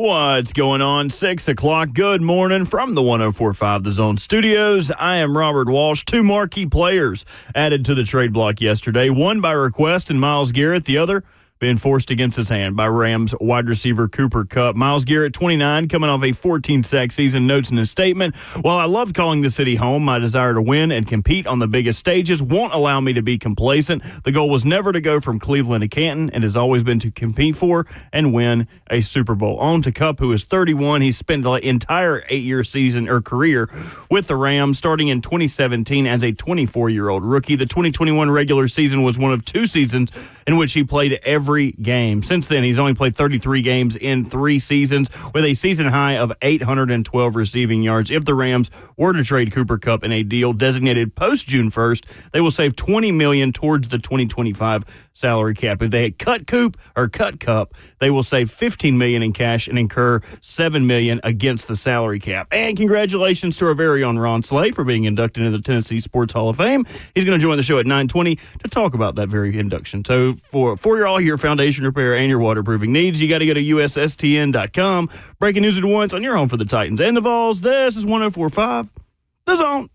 What's going on? 6 o'clock. Good morning from the 104.5 The Zone Studios. I am Robert Walsh. Two marquee players added to the trade block yesterday. One by request and Myles Garrett. The other being forced against his hand by Rams wide receiver Cooper Kupp. Myles Garrett, 29, coming off a 14-sack season, notes in his statement, "While I love calling the city home, my desire to win and compete on the biggest stages won't allow me to be complacent. The goal was never to go from Cleveland to Canton and has always been to compete for and win a Super Bowl." On to Kupp, who is 31. He spent the entire 8-year season or career with the Rams, starting in 2017 as a 24-year-old rookie. The 2021 regular season was one of two seasons in which he played every game. Since then, he's only played 33 games in 3 seasons with a season high of 812 receiving yards. If the Rams were to trade Cooper Kupp in a deal designated post-June 1st, they will save $20 million towards the 2025 salary cap. If they had cut Kupp, they will save $15 million in cash and incur $7 million against the salary cap. And congratulations to our very own Ron Slay for being inducted into the Tennessee Sports Hall of Fame. He's going to join the show at 9:20 to talk about that very induction. So for your all-year foundation repair and your waterproofing needs, you got to go to USSTN.com. Breaking news at once on your home for the Titans and the Vols. This is 104.5 The Zone.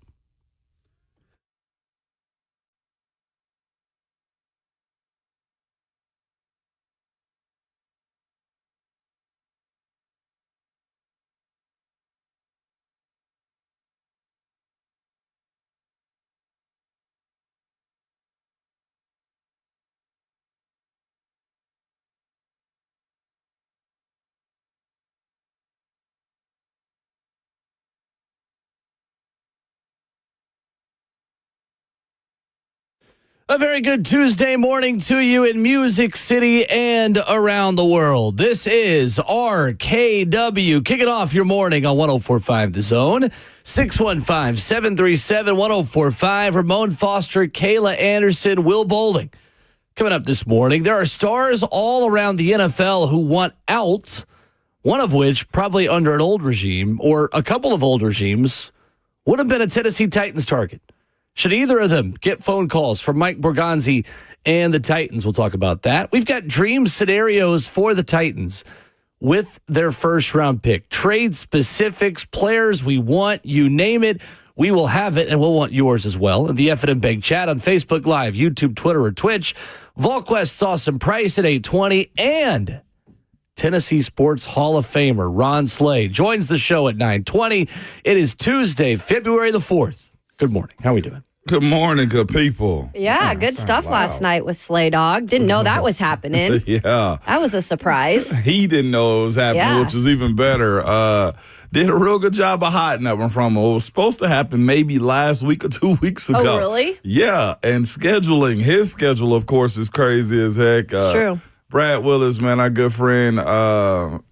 A very good Tuesday morning to you in Music City and around the world. This is RKW. Kicking off your morning on 104.5 The Zone. 615-737-1045. Ramon Foster, Kayla Anderson, Will Bowling. Coming up this morning, there are stars all around the NFL who want out, one of which, probably under an old regime or a couple of old regimes, would have been a Tennessee Titans target. Should either of them get phone calls from Mike Borgonzi and the Titans? We'll talk about that. We've got dream scenarios for the Titans with their first-round pick. Trade specifics, players we want, you name it. We will have it, and we'll want yours as well. In the F&M Bank chat on Facebook Live, YouTube, Twitter, or Twitch. VolQuest's awesome price at $820, and Tennessee Sports Hall of Famer Ron Slay joins the show at 9:20. It is Tuesday, February the 4th. Good morning. How are we doing? Good morning, good people. Yeah, good stuff last night with Slay Dog. Didn't know that was happening. Yeah. That was a surprise. He didn't know it was happening, which was even better. Did a real good job of hiding that one from him. It was supposed to happen maybe last week or 2 weeks ago. Oh, really? Yeah, and scheduling. His schedule, of course, is crazy as heck. It's true. Brad Willis, man, our good friend,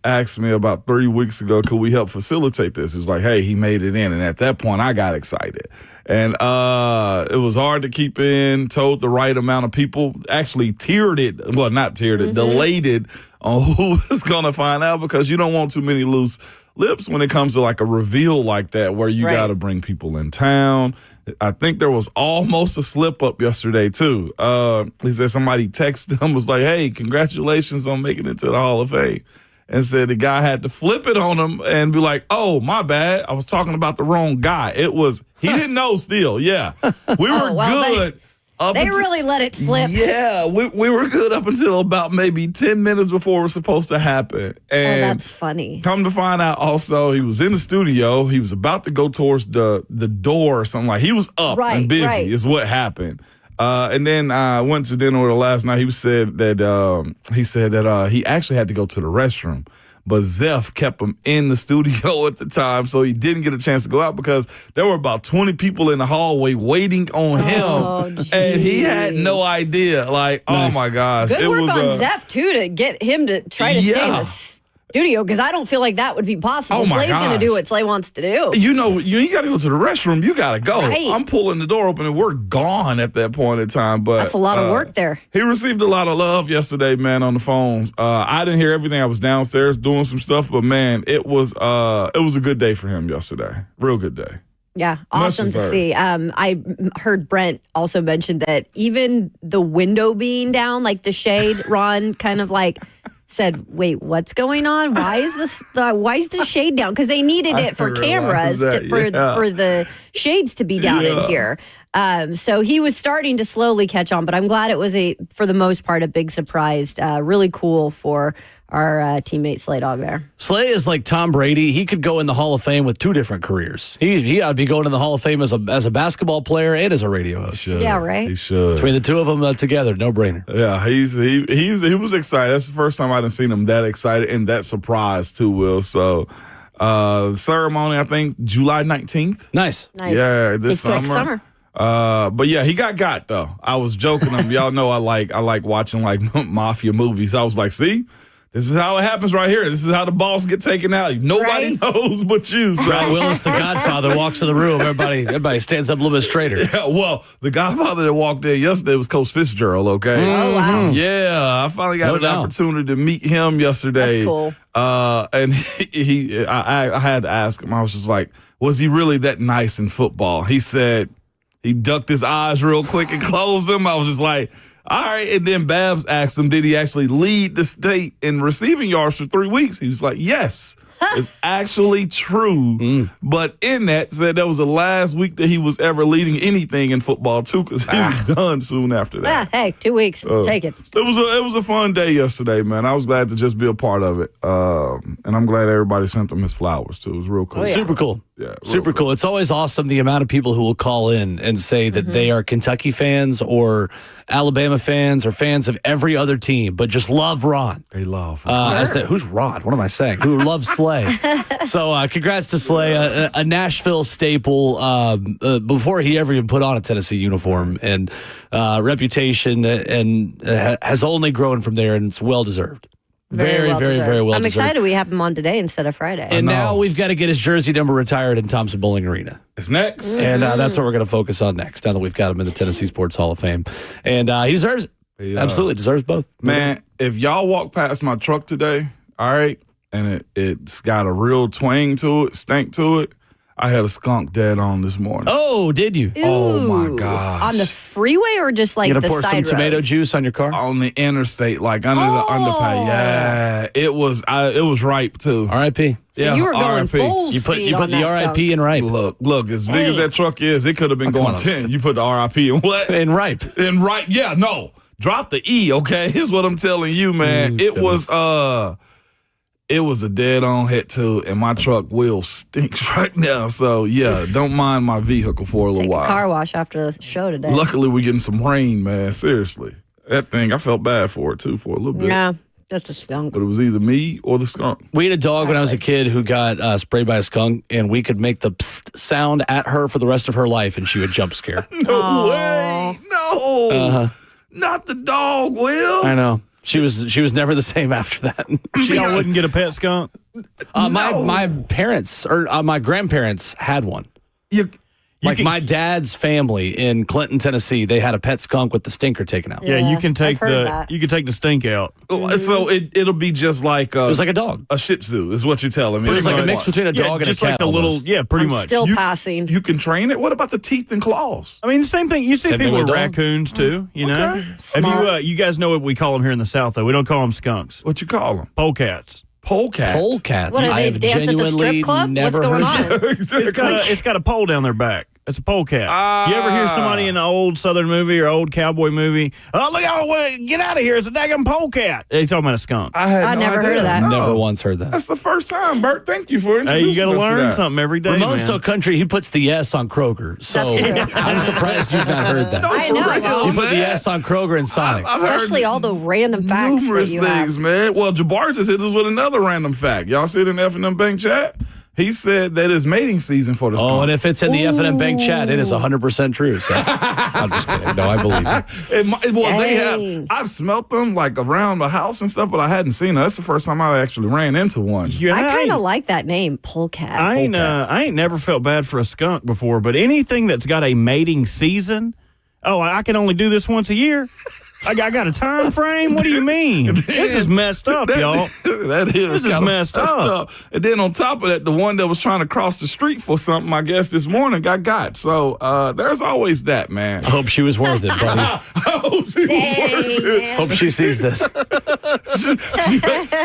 asked me about 3 weeks ago, could we help facilitate this? He was like, hey, he made it in. And at that point, I got excited. And it was hard to keep in, told the right amount of people, actually tiered it, well, not tiered it, delayed it on who was going to find out because you don't want too many loose lips when it comes to like a reveal like that where you got to bring people in town. I think there was almost a slip up yesterday too. He said somebody texted him, was like, hey, congratulations on making it to the Hall of Fame. And said the guy had to flip it on him and be like, oh, my bad. I was talking about the wrong guy. It was, he didn't know still. Yeah. We were good. They really let it slip. Yeah, we were good up until about maybe 10 minutes before it was supposed to happen. And that's funny. Come to find out also, he was in the studio. He was about to go towards the door or something like he was up and busy is what happened. And then I went to dinner with her last night. He said that he actually had to go to the restroom. But Zeph kept him in the studio at the time, so he didn't get a chance to go out because there were about 20 people in the hallway waiting on him, and he had no idea. Like, nice. Oh, my gosh. Good work on Zeph, too, to get him to try to stay in the studio because I don't feel like that would be possible. Slay's going to do what Slay wants to do. You know, you got to go to the restroom. You got to go. Right. I'm pulling the door open, and we're gone at that point in time. But that's a lot of work there. He received a lot of love yesterday, man, on the phones. I didn't hear everything. I was downstairs doing some stuff, but, man, it was a good day for him yesterday. Real good day. Yeah, awesome to see. I heard Brent also mention that even the window being down, like the shade, Ron kind of like said, "Wait, what's going on? Why is this? Why is the shade down? Because they needed it for cameras for the shades to be down in here." So he was starting to slowly catch on, but I'm glad it was for the most part, a big surprise. Really cool for our teammate Slay Dog there. Slay is like Tom Brady. He could go in the Hall of Fame with 2 different careers. He ought to be going in the Hall of Fame as a basketball player and as a radio host. Yeah, right. He should. Between the two of them together, no brainer. Yeah, he was excited. That's the first time I've seen him that excited and that surprised too, Will. So ceremony, I think July 19th. Nice. Yeah, this summer. But yeah, he got though. I was joking him. Y'all know I like watching like mafia movies. I was like, see, this is how it happens right here. This is how the boss get taken out. Nobody knows but you. So. Brad Willis, the Godfather, walks in the room. Everybody stands up a little bit straighter. Yeah, well, the Godfather that walked in yesterday was Coach Fitzgerald. Okay. Oh wow. Yeah, I finally got an opportunity to meet him yesterday. That's cool. And I had to ask him. I was just like, was he really that nice in football? He said. He ducked his eyes real quick and closed them. I was just like, all right. And then Babs asked him, did he actually lead the state in receiving yards for 3 weeks? He was like, yes. It's actually true. But in that, said that was the last week that he was ever leading anything in football, too, because he was done soon after that. Hey, 2 weeks. Take it. It was a fun day yesterday, man. I was glad to just be a part of it. And I'm glad everybody sent him his flowers, too. It was real cool. Oh, yeah. Super cool. Yeah, super cool. It's always awesome the amount of people who will call in and say that they are Kentucky fans or Alabama fans or fans of every other team, but just love Ron. They love. I said, who's Ron? What am I saying? Who loves Slay? So congrats to Slay, a Nashville staple before he ever even put on a Tennessee uniform, and reputation and has only grown from there, and it's well deserved. Very well deserved. I'm excited we have him on today instead of Friday. And now we've got to get his jersey number retired in Thompson Bowling Arena. It's next. And that's what we're going to focus on next, now that we've got him in the Tennessee Sports Hall of Fame. And he deserves it. Absolutely deserves both. Man, if y'all walk past my truck today, all right, and it's got a real twang to it, stank to it, I had a skunk dead on this morning. Oh, did you? Ooh. Oh, my gosh. On the freeway or just like you the gonna pour side some roads? tomato juice on your car? On the interstate, like under the underpass. Yeah, it was ripe too. R.I.P. So you were going R.I.P. full You put speed on the that R.I.P. skunk. in ripe. Look, as big as that truck is, it could have been going 10. You put the R.I.P. in what? In ripe. In ripe. Yeah, no. Drop the E, okay? Here's what I'm telling you, man. It was a dead-on hit, too, and my truck wheel stinks right now. So, yeah, don't mind my vehicle for a little while. Take a car wash after the show today. Luckily, we're getting some rain, man. Seriously. That thing, I felt bad for it, too, for a little bit. Yeah, that's a skunk. But it was either me or the skunk. We had a dog when I was a kid who got sprayed by a skunk, and we could make the psst sound at her for the rest of her life, and she would jump scare. No way. No. Not the dog, Will. I know. She was never the same after that. Y'all wouldn't get a pet skunk? My parents or my grandparents had one. My dad's family in Clinton, Tennessee, they had a pet skunk with the stinker taken out. Yeah, you can take the stink out. So it'll be just like it was like a dog. A Shih Tzu is what you're telling me. It was like a mix between a dog and a cat. Just like a little, pretty much. Still passing. You can train it. What about the teeth and claws? I mean, the same thing. You see people with raccoons too. You know, Okay. you guys know what we call them here in the South though? We don't call them skunks. What you call them? Polecats. Polecats. Polecats. What, do they dance at the strip club? What's going on? It's got a pole down their back. It's a polecat. You ever hear somebody in an old Southern movie or old cowboy movie? Oh, look out! Get out of here! It's a daggum polecat. They're talking about a skunk. I never heard of that. Never once heard that. That's the first time, Bert. Thank you for introducing us. Hey, you got to learn something every day, Ramon's so man. country, he puts the S on Kroger. So I'm surprised you've not heard that. I know. You put the S on Kroger and Sonic. Especially all the random facts numerous that you things, have. man. Well, Jabbar just hit us with another random fact. Y'all see it in the F&M Bank chat? He said that it's mating season for the skunks. Oh, and if it's in the F&M Bank chat, it is 100% true. So I'm just kidding. No, I believe you. They have. I've smelt them like around the house and stuff, but I hadn't seen them. That's the first time I actually ran into one. Yeah, I kind of like that name, polecat. I ain't never felt bad for a skunk before, but anything that's got a mating season, I can only do this once a year. I got a time frame? What do you mean? This is messed up, y'all. This is messed up. And then on top of that, the one that was trying to cross the street for something, I guess, this morning got. So there's always that, man. I hope she was worth it, buddy. I hope she was worth it. Hope she sees this.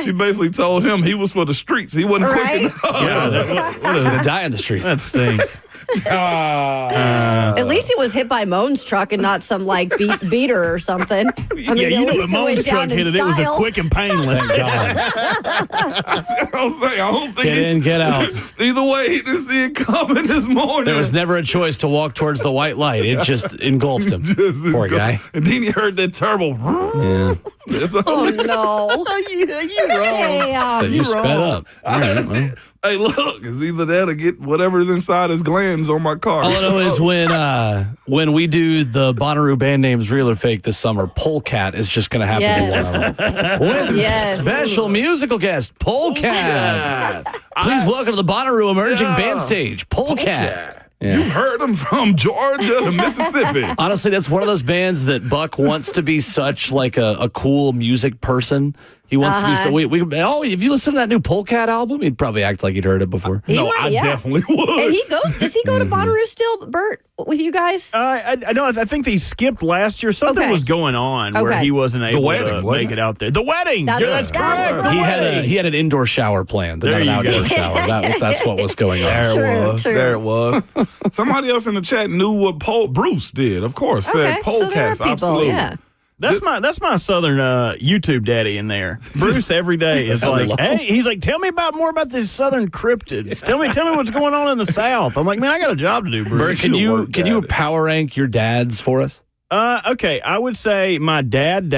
She basically told him he was for the streets. He wasn't quick enough. Yeah, what is going to die in the streets? That stinks. At least he was hit by Moan's truck and not some like beater or something. I mean, Yeah, you know at if least Moan's truck hit it, it was a quick and painless. That's what I'm saying. I don't think Get in, get out. Either way, he didn't see it coming this morning. There was never a choice to walk towards the white light. It just engulfed him. Poor guy. And then he heard that turbo. Yeah. Oh no! You wrong. So you sped up. All right, well. Hey, look, it's either that or get whatever's inside his glands on my car. All I know is when we do the Bonnaroo band names real or fake this summer, Polecat is just going to have to be one of them. With special musical guest, Polecat. Please welcome to the Bonnaroo emerging band stage, Polecat. Yeah. You heard him from Georgia to Mississippi. Honestly, that's one of those bands that Buck wants to be such like a cool music person. He wants to be so. If you listen to that new Polecat album, he'd probably act like he'd heard it before. I definitely would. And he goes. Does he go to Bonnaroo still, Bert, with you guys? I know. I think they skipped last year. Something was going on where he wasn't able to make it out there. The wedding. That's correct. He had an indoor shower planned, not an outdoor shower. That's what was going on. There it was. Somebody else in the chat knew what Bruce did. Of course, said Polecats. Absolutely. Yeah. That's my southern YouTube daddy in there. Bruce every day is like, hey, he's like, tell me more about these southern cryptids. Tell me what's going on in the South. I'm like, man, I got a job to do, Bruce. Bert, can you power rank your dads for us? Okay, I would say my dad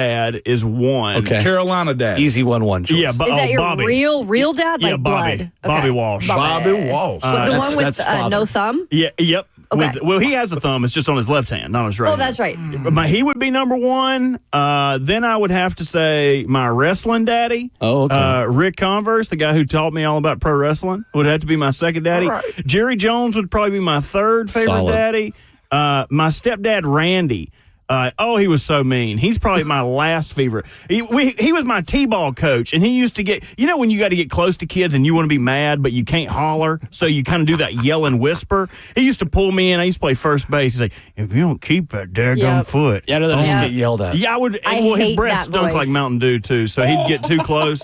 is one. Okay. Carolina dad. Easy 1-1 choice. Yeah, Is that your Bobby. real dad? Like Bobby. blood? Bobby Walsh. Bobby Walsh. The one with no thumb? Yeah, yep. Okay. He has a thumb. It's just on his left hand, not on his right. Oh, that's right. He would be number one. Then I would have to say my wrestling daddy. Oh, okay. Rick Converse, the guy who taught me all about pro wrestling, would have to be my second daddy. All right. Jerry Jones would probably be my third favorite Solid. daddy. My stepdad, Randy. He was so mean. He's probably my last favorite. He was my T-ball coach, and he used to get, when you got to get close to kids and you want to be mad, but you can't holler, so you kind of do that yell and whisper. He used to pull me in. I used to play first base. He's like, if you don't keep that daggone foot. Yeah, I know that just get yelled at. Yeah, I would. I his hate breath that stunk voice. like Mountain Dew, too, so he'd get too close.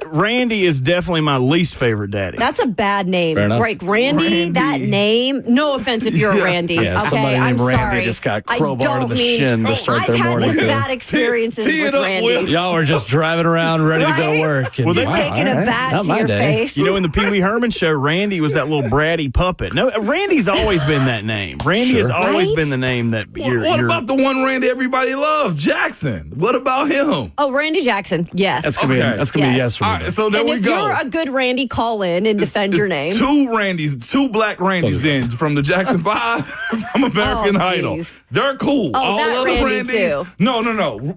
Randy is definitely my least favorite daddy. That's a bad name. Fair enough. Like Randy, that name. No offense if you're a Randy. Yeah, okay, somebody I'm named Randy sorry. just got I crowbarred don't in the mean- shin to start I've their had morning. some too. bad experiences Tee with it up, Randy. Will. Y'all were just driving around ready to go to work. And, You're taking a bat not to my your day. face. In the Pee Wee Herman show, Randy was that little bratty puppet. No, Randy's always been that name. Randy has always Right? been the name that What about the one Randy everybody loves, Jackson? What about him? Oh, Randy Jackson. Yes. That's gonna be a yes from All me. right, so there and we if go. you're a good Randy, call in and defend your name. Two black Randys in from the Jackson 5 from American Idol. geez. They're cool. Oh, All that other Randy, Randys. too. No.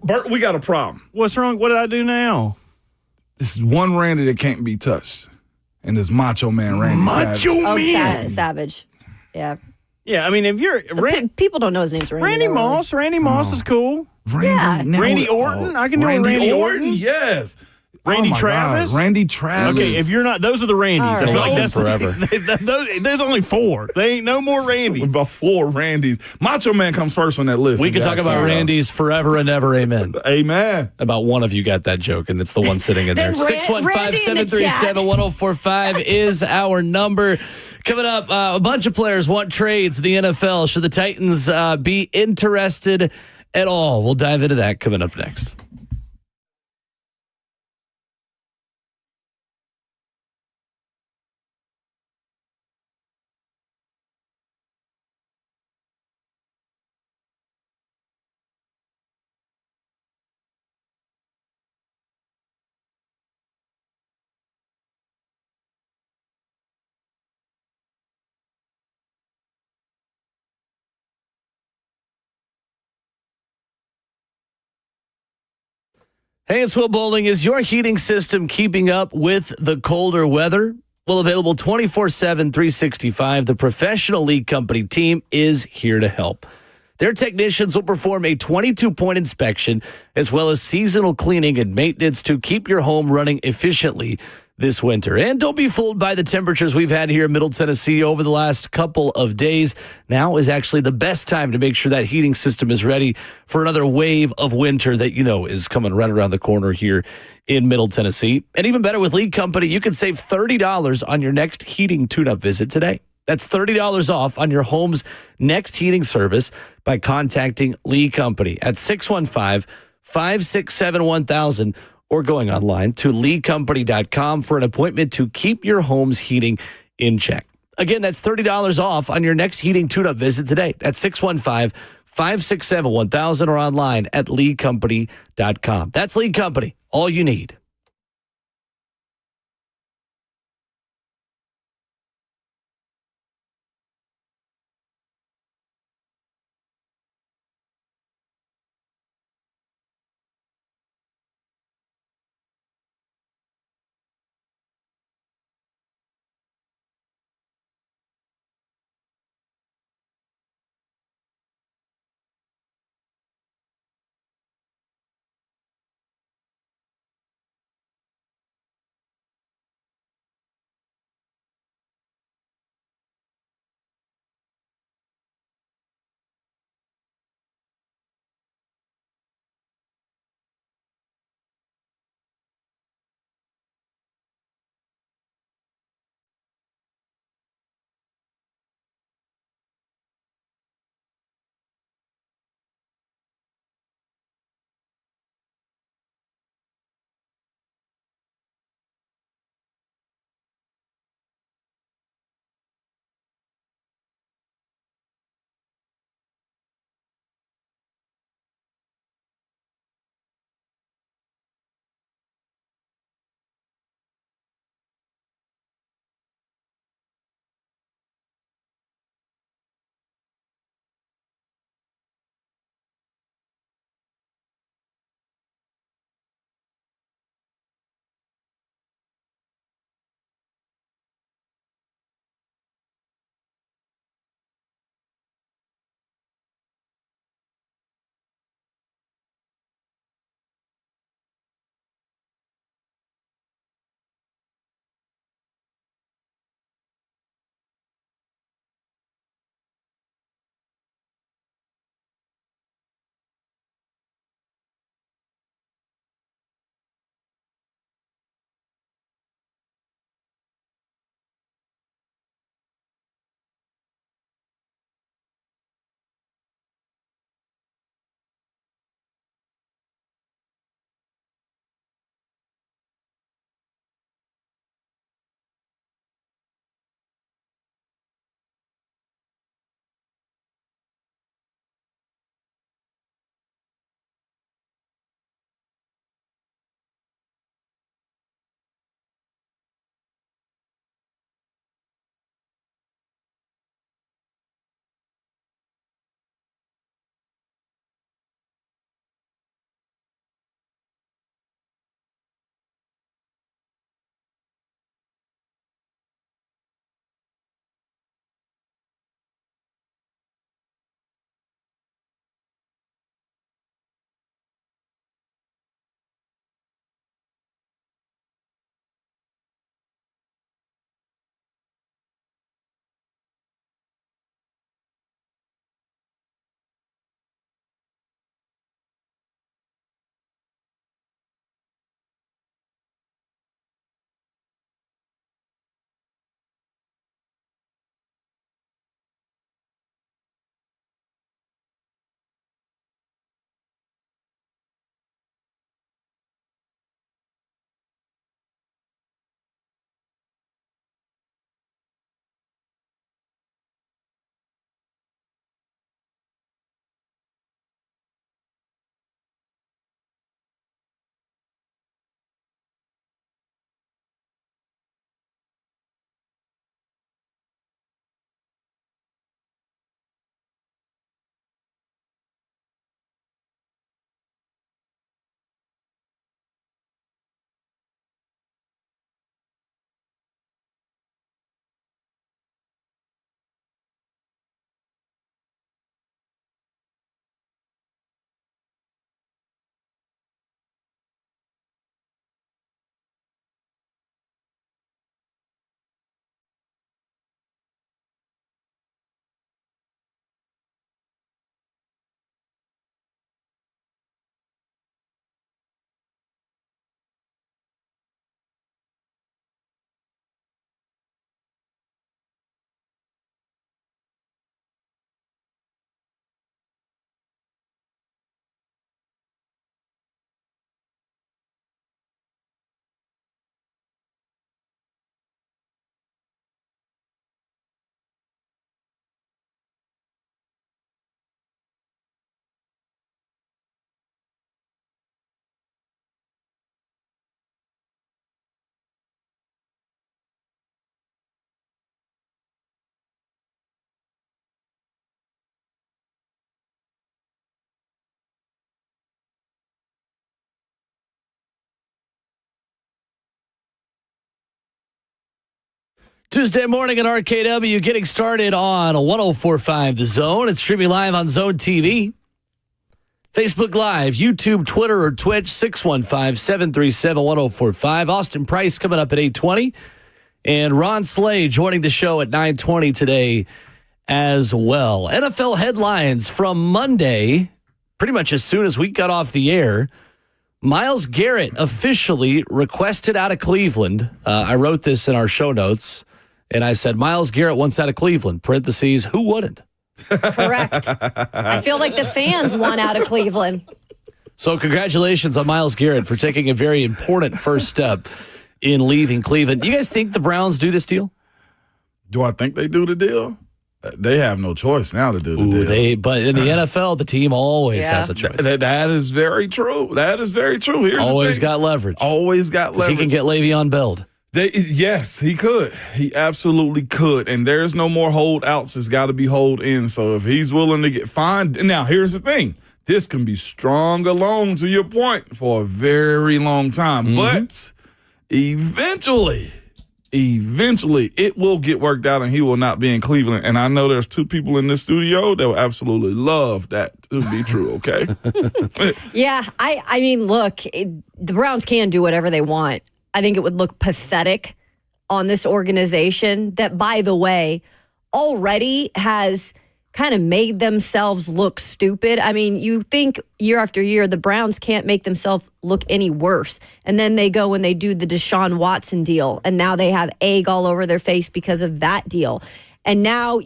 Bert, we got a problem. What's wrong? What did I do now? This is one Randy that can't be touched. And it's Macho Man Randy Savage. Oh, Man. Savage. Yeah. Yeah, I mean, if you're People don't know his name's Randy. Randy Moss, Randy Moss is cool. Randy Orton? I can do a Randy Orton. Yes. Randy Oh my Travis? God, Randy Travis. Okay, if you're not, those are the Randys. All I feel right. like that's Forever. there's only 4. They ain't no more Randys. About 4 Randys. Macho Man comes first on that list. We can talk about Randy's forever and ever, amen. Amen. About one of you got that joke, and it's the one sitting in there. Then Randy in the chat. 615-737-1045 is our number. Coming up, a bunch of players want trades in the NFL. Should the Titans be interested at all? We'll dive into that coming up next. Hey, it's Will Bowling. Is your heating system keeping up with the colder weather? Well, available 24/7, 365. The Professional League Company team is here to help. Their technicians will perform a 22-point inspection as well as seasonal cleaning and maintenance to keep your home running efficiently this winter. And don't be fooled by the temperatures we've had here in Middle Tennessee over the last couple of days. Now is actually the best time to make sure that heating system is ready for another wave of winter that is coming right around the corner here in Middle Tennessee. And even better, with Lee Company, you can save $30 on your next heating tune-up visit today. That's $30 off on your home's next heating service by contacting Lee Company at 615-567-1000 or going online to leecompany.com for an appointment to keep your home's heating in check. Again, that's $30 off on your next heating tune-up visit today at 615-567-1000 or online at leecompany.com. That's Lee Company, all you need. Tuesday morning at RKW, getting started on 104.5 The Zone. It's streaming live on Zone TV, Facebook Live, YouTube, Twitter, or Twitch, 615-737-1045. Austin Price coming up at 8:20. And Ron Slay joining the show at 9:20 today as well. NFL headlines from Monday, pretty much as soon as we got off the air. Myles Garrett officially requested out of Cleveland. I wrote this in our show notes, and I said, Myles Garrett wants out of Cleveland, parentheses, who wouldn't? Correct. I feel like the fans want out of Cleveland. So congratulations on Myles Garrett for taking a very important first step in leaving Cleveland. You guys think the Browns do this deal? Do I think they do the deal? They have no choice now to do the deal. But in the NFL, the team always has a choice. That is very true. That is very true. Here's always got leverage. Always got leverage. He can get Le'Veon Bell. Yes, he could. He absolutely could. And there's no more holdouts. It's got to be hold in. So if he's willing to get fined. Now, here's the thing. This can be strong alone, to your point, for a very long time. Mm-hmm. But eventually, it will get worked out and he will not be in Cleveland. And I know there's two people in this studio that will absolutely love that to be true, okay? Yeah, I mean, look, the Browns can do whatever they want. I think it would look pathetic on this organization that, by the way, already has kind of made themselves look stupid. I mean, you think year after year the Browns can't make themselves look any worse. And then they go and they do the Deshaun Watson deal, and now they have egg all over their face because of that deal. And now,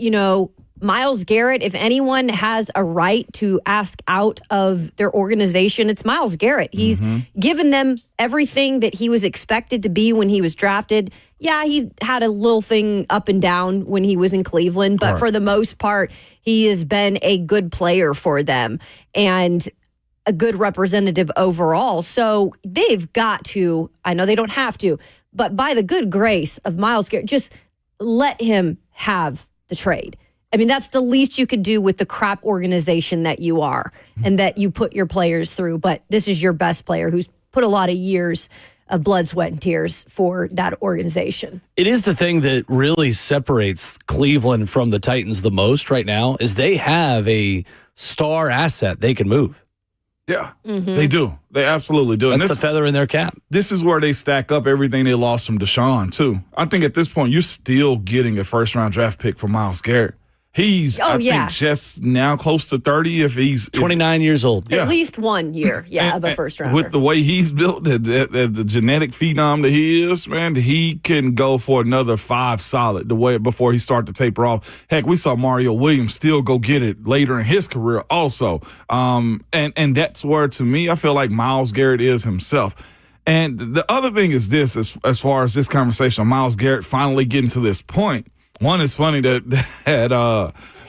Myles Garrett, if anyone has a right to ask out of their organization, it's Myles Garrett. He's given them everything that he was expected to be when he was drafted. Yeah, he had a little thing up and down when he was in Cleveland, but for the most part, he has been a good player for them and a good representative overall. So they've got to, I know they don't have to, but by the good grace of Myles Garrett, just let him have the trade. I mean, that's the least you could do with the crap organization that you are and that you put your players through. But this is your best player who's put a lot of years of blood, sweat, and tears for that organization. It is the thing that really separates Cleveland from the Titans the most right now is they have a star asset they can move. Yeah, they do. They absolutely do. That's the feather in their cap. This is where they stack up everything they lost from Deshaun, too. I think at this point, you're still getting a first-round draft pick for Myles Garrett. He's, I think, just now close to 30 if he's 29 years old. At least 1 year, of a first rounder. With the way he's built, the genetic phenom that he is, man, he can go for another 5 solid before he starts to taper off. Heck, we saw Mario Williams still go get it later in his career also. And that's where, to me, I feel like Myles Garrett is himself. And the other thing is this, as far as this conversation on Myles Garrett finally getting to this point. One, is funny that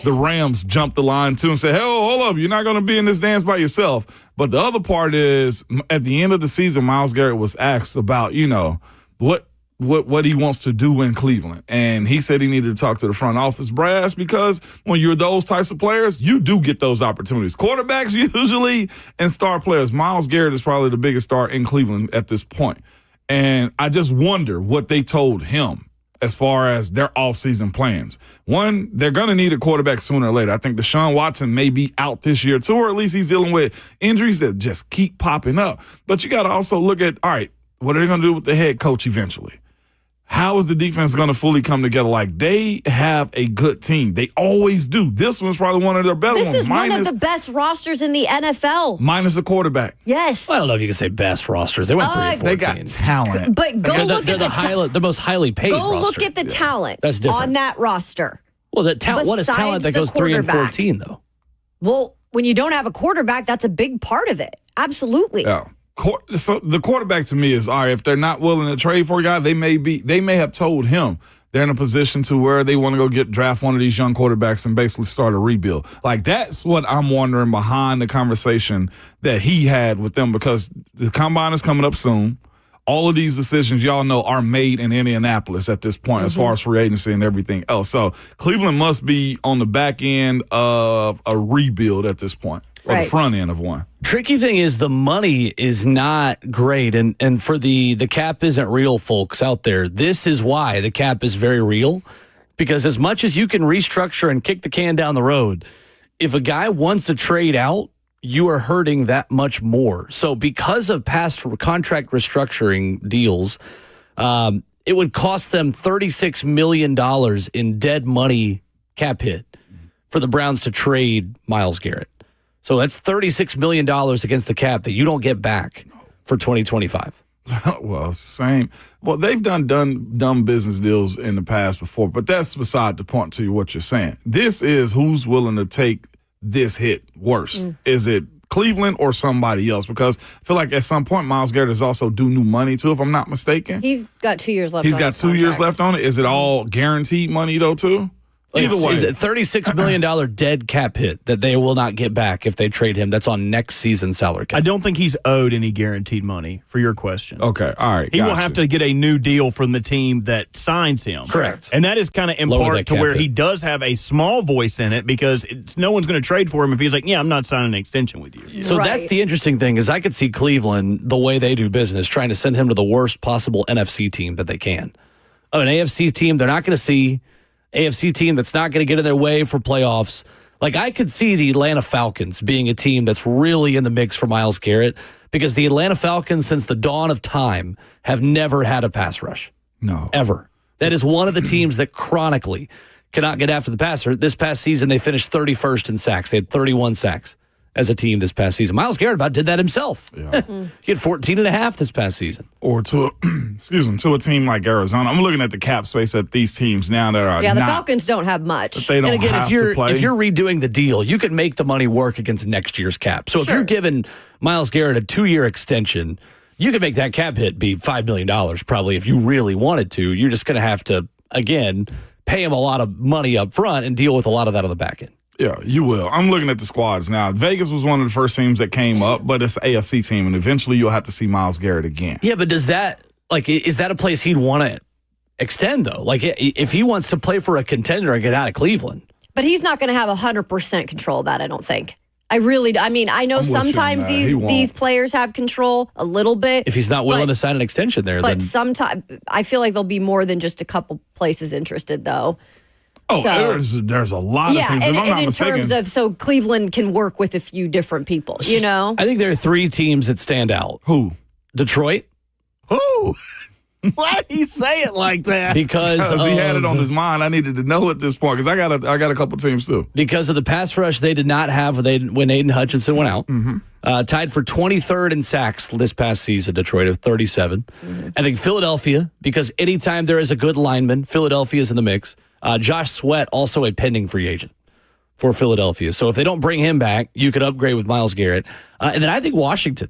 the Rams jumped the line, too, and said, hey, hold up, you're not going to be in this dance by yourself. But the other part is, at the end of the season, Myles Garrett was asked about, what he wants to do in Cleveland. And he said he needed to talk to the front office brass because when you're those types of players, you do get those opportunities. Quarterbacks usually and star players. Myles Garrett is probably the biggest star in Cleveland at this point. And I just wonder what they told him as far as their offseason plans. One, they're going to need a quarterback sooner or later. I think Deshaun Watson may be out this year too, or at least he's dealing with injuries that just keep popping up. But you got to also look at, all right, what are they going to do with the head coach eventually? How is the defense going to fully come together? Like, they have a good team. They always do. This one's probably one of their better ones. This is one of the best rosters in the NFL. Minus the quarterback. Yes. Well, I don't know if you can say best rosters. They went 3-14. They got talent. But go look at the most highly paid roster. Go look at the talent That's different. on that roster. Well, what is talent that goes 3-14, though? Well, when you don't have a quarterback, that's a big part of it. Absolutely. Yeah. So the quarterback to me is, all right, if they're not willing to trade for a guy, they may have told him they're in a position to where they want to go draft one of these young quarterbacks and basically start a rebuild. Like, that's what I'm wondering behind the conversation that he had with them, because the combine is coming up soon. All of these decisions, y'all know, are made in Indianapolis at this point as far as free agency and everything else. So Cleveland must be on the back end of a rebuild at this point. or the front end of one. Tricky thing is the money is not great, and for the cap isn't real, folks out there. This is why the cap is very real, because as much as you can restructure and kick the can down the road, if a guy wants to trade out, you are hurting that much more. So because of past contract restructuring deals, it would cost them $36 million in dead money cap hit for the Browns to trade Myles Garrett. So that's $36 million against the cap that you don't get back for 2025. Well, it's the same. Well, they've done dumb business deals in the past before, but that's beside the point to what you're saying. This is who's willing to take this hit worse. Is it Cleveland or somebody else? Because I feel like at some point Myles Garrett is also due new money too, if I'm not mistaken. He's got 2 years left. He's got 2 years left on it. Is it all guaranteed money though too? Either way, it's a $36 million dead cap hit that they will not get back if they trade him. That's on next season's salary cap. I don't think he's owed any guaranteed money for your question. Okay, all right. He will have to get a new deal from the team that signs him. Correct. And that is kind of in part to where he does have a small voice in it, because no one's going to trade for him if he's like, yeah, I'm not signing an extension with you. So that's the interesting thing, is I could see Cleveland, the way they do business, trying to send him to the worst possible NFC team that they can. An AFC team they're not going to see. AFC team that's not going to get in their way for playoffs. Like, I could see the Atlanta Falcons being a team that's really in the mix for Myles Garrett, because the Atlanta Falcons, since the dawn of time, have never had a pass rush. No. Ever. That is one of the teams that chronically cannot get after the passer. This past season, they finished 31st in sacks. They had 31 sacks as a team this past season. Myles Garrett about did that himself. Yeah. He had 14 and a half this past season. Or to a team like Arizona. I'm looking at the cap space at these teams now that are the Falcons don't have much. They don't have to play. If you're redoing the deal, you can make the money work against next year's cap. So if you're giving Myles Garrett a 2-year extension, you can make that cap hit be $5 million probably if you really wanted to. You're just going to have to, again, pay him a lot of money up front and deal with a lot of that on the back end. Yeah, you will. I'm looking at the squads now. Vegas was one of the first teams that came up, but it's an AFC team, and eventually you'll have to see Myles Garrett again. Yeah, but is that a place he'd want to extend, though? Like, if he wants to play for a contender and get out of Cleveland. But he's not going to have 100% control of that, I don't think. I know sometimes these players have control a little bit. If he's not willing to sign an extension there, but sometimes I feel like there'll be more than just a couple places interested, though. Oh, there's a lot of things. And in terms of, so Cleveland can work with a few different people, you know? I think there are 3 teams that stand out. Who? Detroit. Who? Why did he say it like that? Because he had it on his mind. I needed to know at this point, because I got a couple teams too. Because of the pass rush they did not have when Aiden Hutchinson went out. Tied for 23rd in sacks this past season, Detroit, of 37. I think Philadelphia, because anytime there is a good lineman, Philadelphia is in the mix. Josh Sweat, also a pending free agent for Philadelphia. So if they don't bring him back, you could upgrade with Myles Garrett. And then I think Washington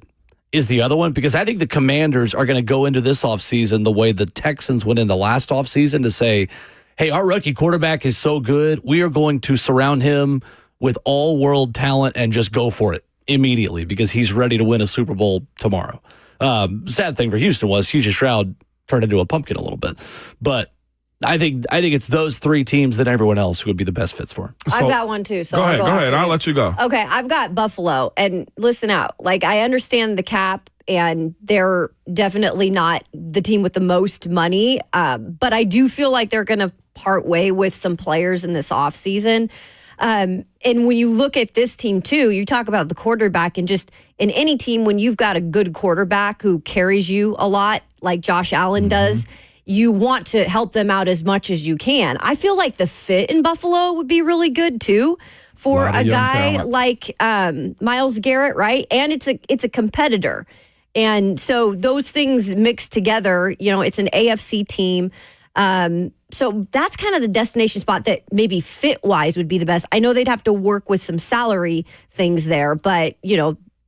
is the other one, because I think the Commanders are going to go into this offseason the way the Texans went into last offseason to say, hey, our rookie quarterback is so good, we are going to surround him with all-world talent and just go for it immediately, because he's ready to win a Super Bowl tomorrow. Sad thing for Houston was C.J. Stroud turned into a pumpkin a little bit. But I think it's those 3 teams than everyone else who would be the best fits for. I've got one too. So go ahead. I'll let you go. Okay, I've got Buffalo, and listen out. Like, I understand the cap, and they're definitely not the team with the most money, but I do feel like they're going to part way with some players in this offseason. And when you look at this team too, you talk about the quarterback, and just in any team, when you've got a good quarterback who carries you a lot, like Josh Allen does, you want to help them out as much as you can. I feel like the fit in Buffalo would be really good too for a guy talent. Like Myles Garrett, right? And it's a competitor. And so those things mixed together, it's an AFC team. So that's kind of the destination spot that maybe fit-wise would be the best. I know they'd have to work with some salary things there, but,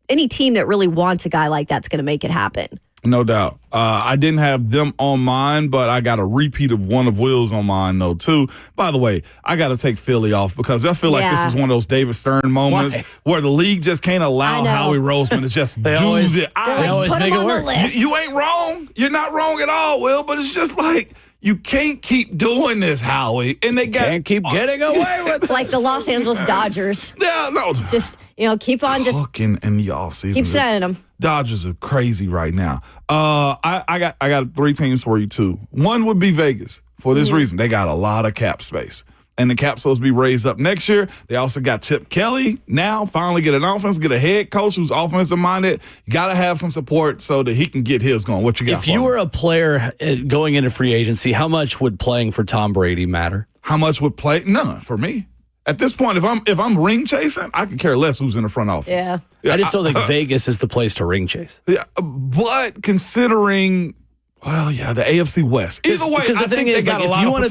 any team that really wants a guy like that's going to make it happen. No doubt. I didn't have them on mine, but I got a repeat of one of Will's on mine, though, too. By the way, I got to take Philly off, because I feel like this is one of those David Stern moments where the league just can't allow Howie Roseman to just do it. They always make it work. You ain't wrong. You're not wrong at all, Will, but it's just like, you can't keep doing this, Howie. And they can't keep getting away with it. Like the Los Angeles Dodgers. Yeah, no. Just keep on just cooking in the offseason. keep sending them. Dodgers are crazy right now. I got 3 teams for you too. One would be Vegas for this reason. They got a lot of cap space. And the cap's supposed to be raised up next year. They also got Chip Kelly now, finally get an offense, get a head coach who's offensive minded. You got to have some support so that he can get his going. What you got If you were a player going into free agency, how much would playing for Tom Brady matter? How much would play? None for me. At this point, if I'm ring chasing, I could care less who's in the front office. Yeah. I just don't think Vegas is the place to ring chase. Yeah, but considering, the AFC West. Either way, because the thing is, like, if you want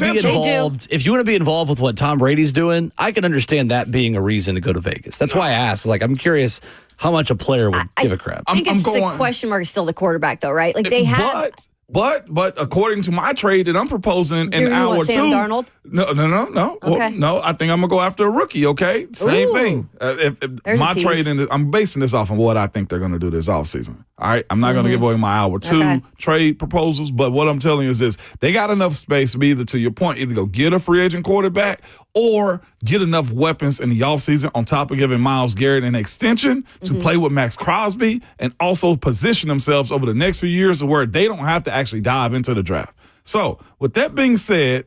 to be involved with what Tom Brady's doing, I can understand that being a reason to go to Vegas. That's why I asked. Like, I'm curious how much a player would give a crap. I think the question mark is still the quarterback, though, right? Like they have. But according to my trade that I'm proposing in hour 2, Sam Darnold? No. Okay. No, I think I'm gonna go after a rookie. Okay, same thing. If my trade, I'm basing this off of what I think they're gonna do this offseason. All right, I'm not gonna give away my hour 2 trade proposals, but what I'm telling you is this: they got enough space to be either, to your point, either go get a free agent quarterback or get enough weapons in the offseason on top of giving Myles Garrett an extension to play with Max Crosby and also position themselves over the next few years to where they don't have to actually dive into the draft. So with that being said,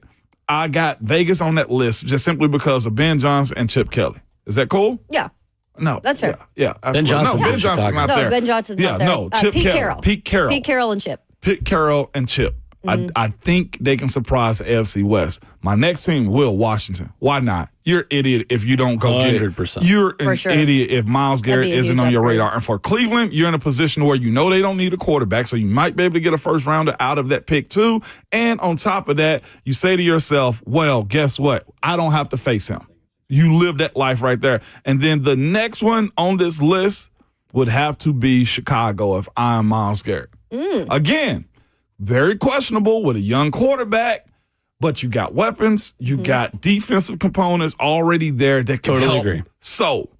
I got Vegas on that list just simply because of Ben Johnson and Chip Kelly. Is that cool? Yeah. No. That's fair. Yeah, Ben absolutely. Johnson's not there. No, Ben Johnson's not there. No, Chip Pete Carroll. Carroll. Pete Carroll and Chip. Pete Carroll and Chip. I think they can surprise the AFC West. My next team, Washington. Why not? You're an idiot if you don't go 100%. get it. You're an idiot if Myles Garrett isn't on your radar. And for Cleveland, you're in a position where you know they don't need a quarterback, so you might be able to get a first rounder out of that pick too. And on top of that, you say to yourself, well, guess what? I don't have to face him. You live that life right there. And then the next one on this list would have to be Chicago if I'm Myles Garrett. Again, very questionable with a young quarterback, but you got weapons, you got defensive components already there that can help. Agree. So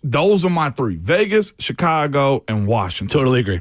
those are my 3: Vegas, Chicago, and Washington. Totally agree.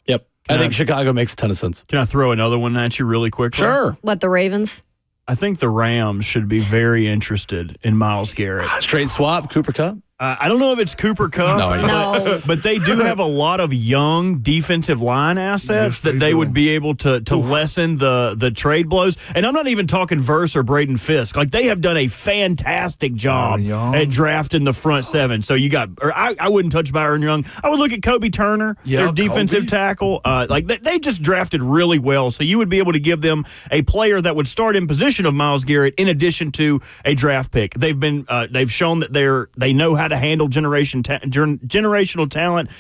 Yep. I think Chicago makes a ton of sense. Can I throw another one at you really quickly? Sure. What, the Ravens? I think the Rams should be very interested in Myles Garrett. Straight swap, Cooper Kupp. I don't know if it's Cooper Kupp, No. but they do have a lot of young defensive line assets that they would be able to lessen the trade blows. And I'm not even talking Verse or Braden Fisk. Like, they have done a fantastic job at drafting the front 7. So you got, I wouldn't touch Byron Young. I would look at Kobe Turner, their defensive tackle. They just drafted really well. So you would be able to give them a player that would start in position of Myles Garrett in addition to a draft pick. They've shown that they know how to handle generational talent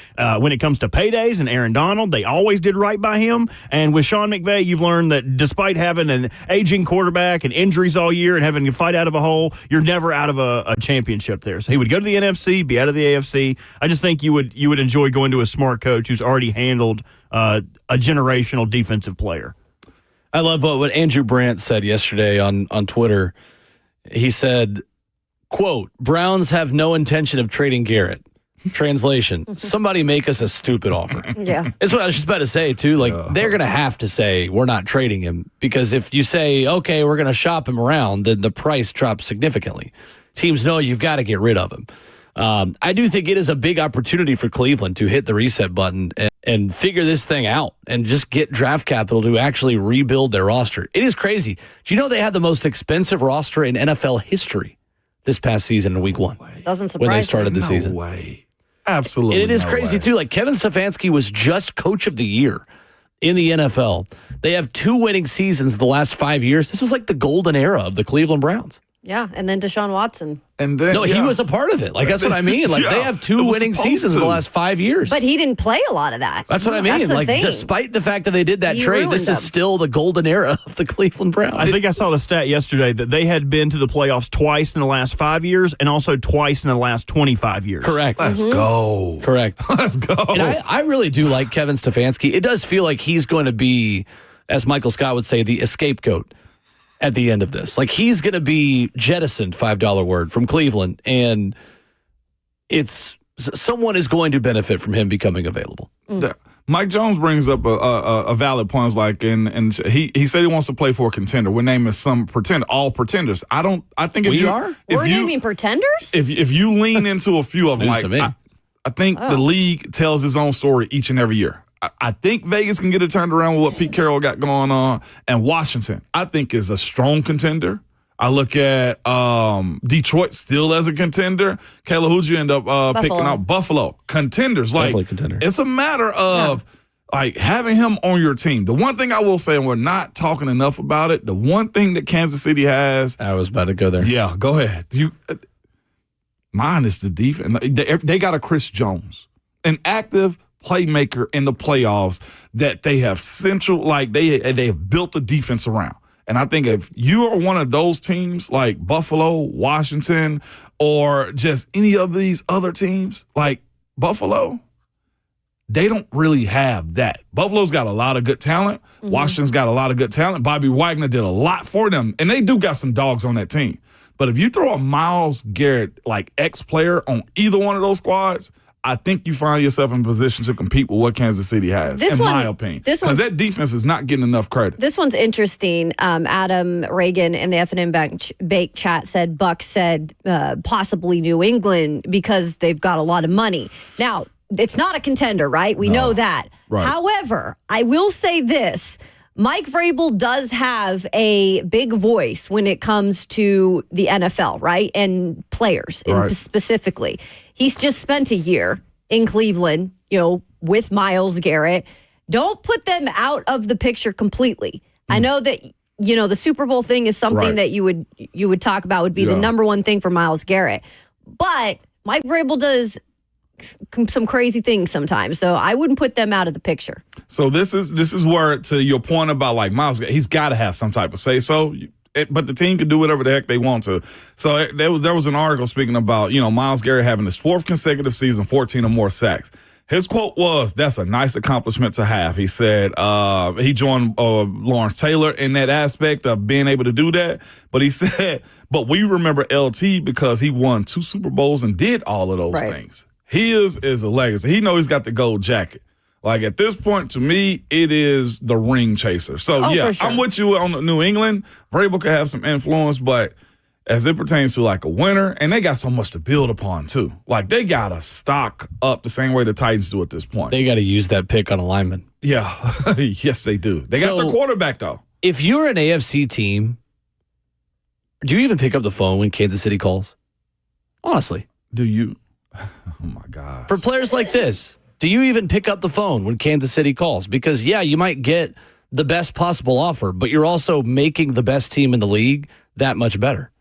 when it comes to paydays, and Aaron Donald, they always did right by him. And with Sean McVay, you've learned that despite having an aging quarterback and injuries all year and having to fight out of a hole, you're never out of a championship there. So he would go to the NFC, be out of the AFC. I just think you would enjoy going to a smart coach who's already handled a generational defensive player. I love what Andrew Brandt said yesterday on Twitter. He said, quote, Browns have no intention of trading Garrett. Translation, somebody make us a stupid offer. Yeah. That's what I was just about to say, too. Like, they're going to have to say, we're not trading him. Because if you say, okay, we're going to shop him around, then the price drops significantly. Teams know you've got to get rid of him. I do think it is a big opportunity for Cleveland to hit the reset button and figure this thing out and just get draft capital to actually rebuild their roster. It is crazy. Do you know they had the most expensive roster in NFL history this past season in week 1? Doesn't surprise me. When they started the season. No way. Absolutely. And it is crazy, too. Like, Kevin Stefanski was just coach of the year in the NFL. They have 2 winning seasons the last 5 years. This is like the golden era of the Cleveland Browns. Yeah, and then Deshaun Watson. And then, he was a part of it. Like, that's what I mean. Like, they have 2 winning seasons in the last 5 years. But he didn't play a lot of that. That's what I mean. Like, despite the fact that they did that trade, this is still the golden era of the Cleveland Browns. I think I saw the stat yesterday that they had been to the playoffs twice in the last 5 years and also twice in the last 25 years. Correct. Let's go. Correct. Let's go. And I really do like Kevin Stefanski. It does feel like he's going to be, as Michael Scott would say, the scapegoat at the end of this. Like, he's going to be jettisoned, $5 word, from Cleveland, and someone is going to benefit from him becoming available. Mike Jones brings up a valid point. Like, and he said he wants to play for a contender. We're naming some all pretenders. I think we're naming pretenders. If you lean into a few of them, like I think the league tells its own story each and every year. I think Vegas can get it turned around with what Pete Carroll got going on, and Washington I think is a strong contender. I look at Detroit still as a contender. Kayla, who'd you end up picking out? Buffalo. Contenders. Definitely contender. It's a matter of like having him on your team. The one thing I will say, and we're not talking enough about it, the one thing that Kansas City has. I was about to go there. Yeah, go ahead. Mine is the defense. They got a Chris Jones, an active playmaker in the playoffs that they have they have built the defense around. And I think if you are one of those teams like Buffalo, Washington, or just any of these other teams like Buffalo, they don't really have that. Buffalo's got a lot of good talent. Mm-hmm. Washington's got a lot of good talent. Bobby Wagner did a lot for them, and they do got some dogs on that team. But if you throw a Myles Garrett, like ex-player, on either one of those squads, I think you find yourself in position to compete with what Kansas City has, in my opinion. Because that defense is not getting enough credit. This one's interesting. Adam Reagan in the F&M Bake chat said Buck said possibly New England because they've got a lot of money. Now, it's not a contender, right? We know that. Right. However, I will say this. Mike Vrabel does have a big voice when it comes to the NFL, right? And players specifically. He's just spent a year in Cleveland, with Myles Garrett. Don't put them out of the picture completely. I know that, the Super Bowl thing is something that you would talk about would be the number one thing for Myles Garrett. But Mike Vrabel does some crazy things sometimes, so I wouldn't put them out of the picture. So this is where, to your point about like Myles, he's got to have some type of say so. But the team can do whatever the heck they want to. So there was an article speaking about Myles Garrett having his 4th consecutive season, 14 or more sacks. His quote was, "That's a nice accomplishment to have." He said he joined Lawrence Taylor in that aspect of being able to do that. But he said, "But we remember LT because he won 2 Super Bowls and did all of those things." His is a legacy. He knows he's got the gold jacket. Like, at this point, to me, it is the ring chaser. So, for sure. I'm with you on New England. Vrabel could have some influence, but as it pertains to, like, a winner, and they got so much to build upon, too. Like, they got to stock up the same way the Titans do at this point. They got to use that pick on a lineman. Yeah. Yes, they do. They got their quarterback, though. If you're an AFC team, do you even pick up the phone when Kansas City calls? Honestly. Do you? Oh, my God. For players like this, do you even pick up the phone when Kansas City calls? Because, you might get the best possible offer, but you're also making the best team in the league that much better.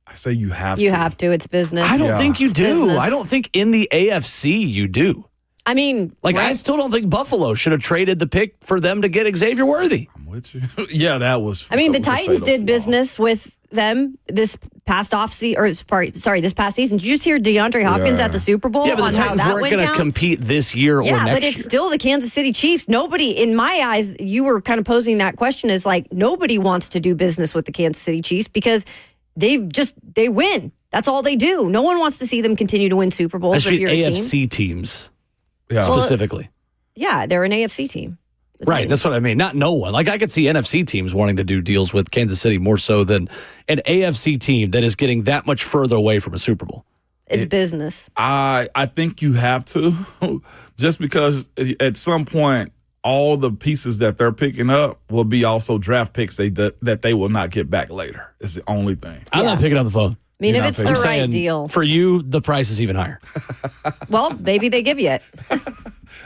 I say you have to. You have to. It's business. I don't think you do. Business. I don't think in the AFC you do. I mean, I still don't think Buffalo should have traded the pick for them to get Xavier Worthy. I'm with you. Yeah, that was. I mean, the Titans did business with them this past this past season. Did you just hear DeAndre Hopkins at the Super Bowl? Yeah, but the Titans weren't going to compete this year or next year. Yeah, but it's still the Kansas City Chiefs. Nobody, in my eyes, you were kind of posing that question as like nobody wants to do business with the Kansas City Chiefs because they win. That's all they do. No one wants to see them continue to win Super Bowls if you're a team. AFC teams specifically. Yeah, they're an AFC team. Right, that's what I mean. Not no one. Like, I could see NFC teams wanting to do deals with Kansas City more so than an AFC team that is getting that much further away from a Super Bowl. It's business. I think you have to, just because at some point, all the pieces that they're picking up will be also draft picks that they will not get back later. It's the only thing. I'm not picking up the phone. I mean, if it's the right deal. For you, the price is even higher. Well, maybe they give you it.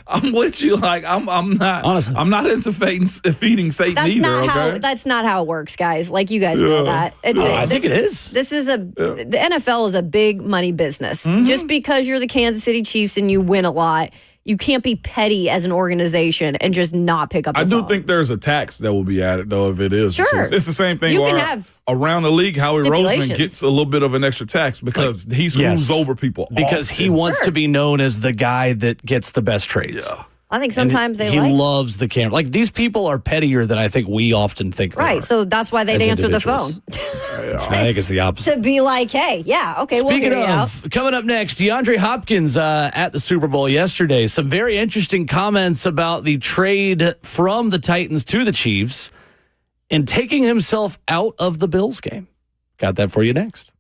I'm with you. Like, I'm not. Honestly, I'm not into feeding Satan either. That's not how it works, guys. Like, you guys know that. I think it is. The NFL is a big money business. Mm-hmm. Just because you're the Kansas City Chiefs and you win a lot, you can't be petty as an organization and just not pick up the phone. I do think there's a tax that will be added, though, if it is. Sure. It's the same thing around the league, Howie Roseman gets a little bit of an extra tax because he screws over people. Because he wants to be known as the guy that gets the best trades. Yeah. I think sometimes he loves the camera. Like, these people are pettier than I think we often think they are. Right, so that's why they'd answer the phone. playoffs. I think it's the opposite. To be like, hey, yeah, okay, we'll Speaking hear you out. of, coming up next, DeAndre Hopkins at the Super Bowl yesterday. Some very interesting comments about the trade from the Titans to the Chiefs and taking himself out of the Bills game. Got that for you next.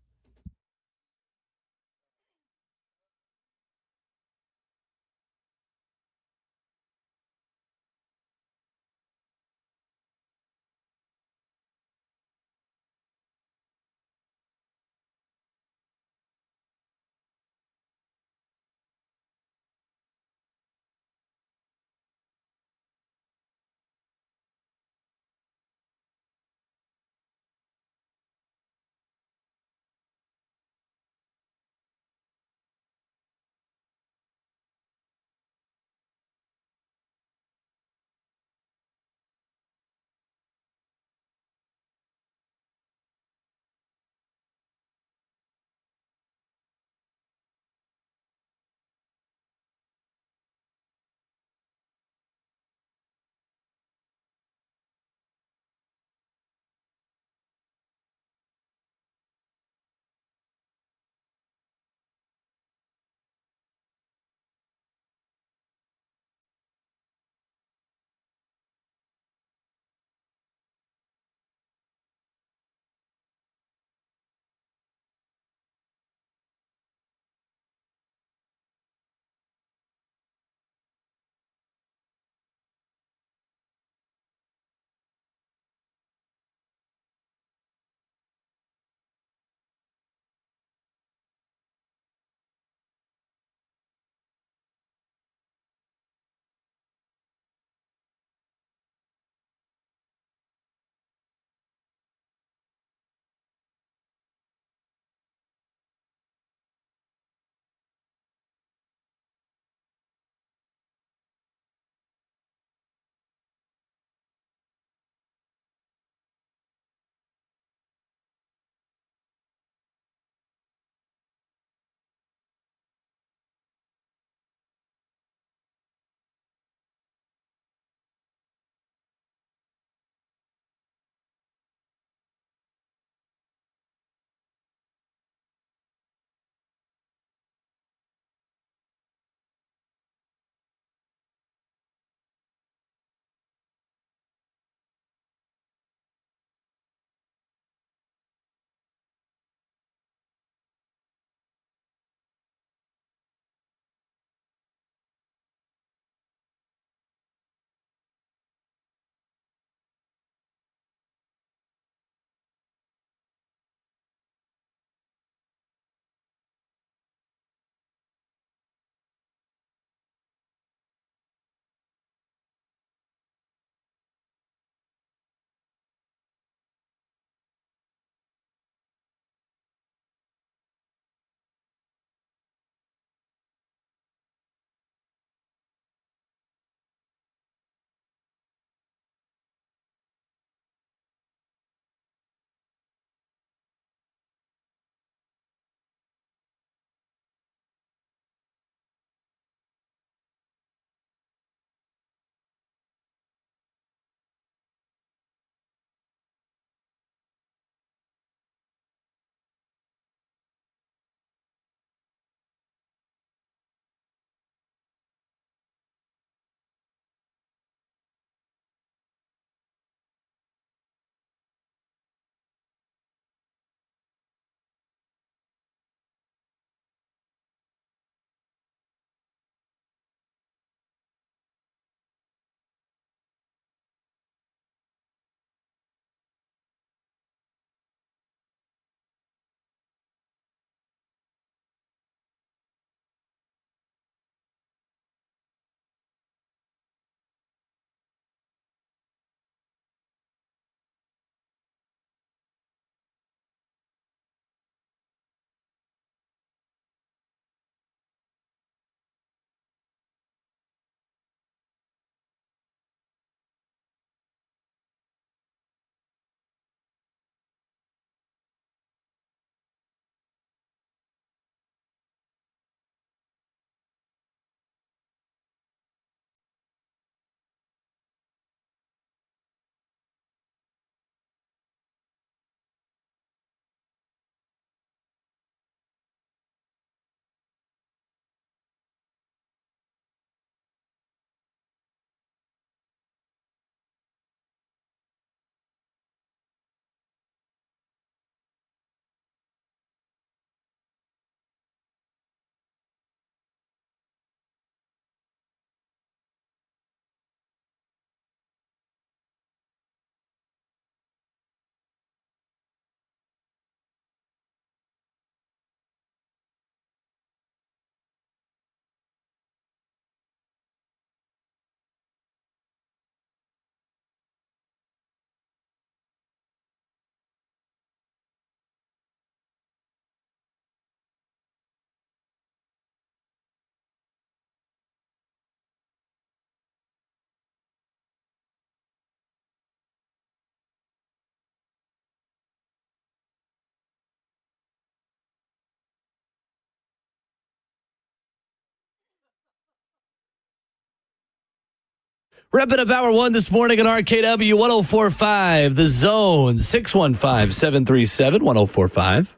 Wrapping up hour one this morning at RKW 104.5, The Zone, 615-737-1045.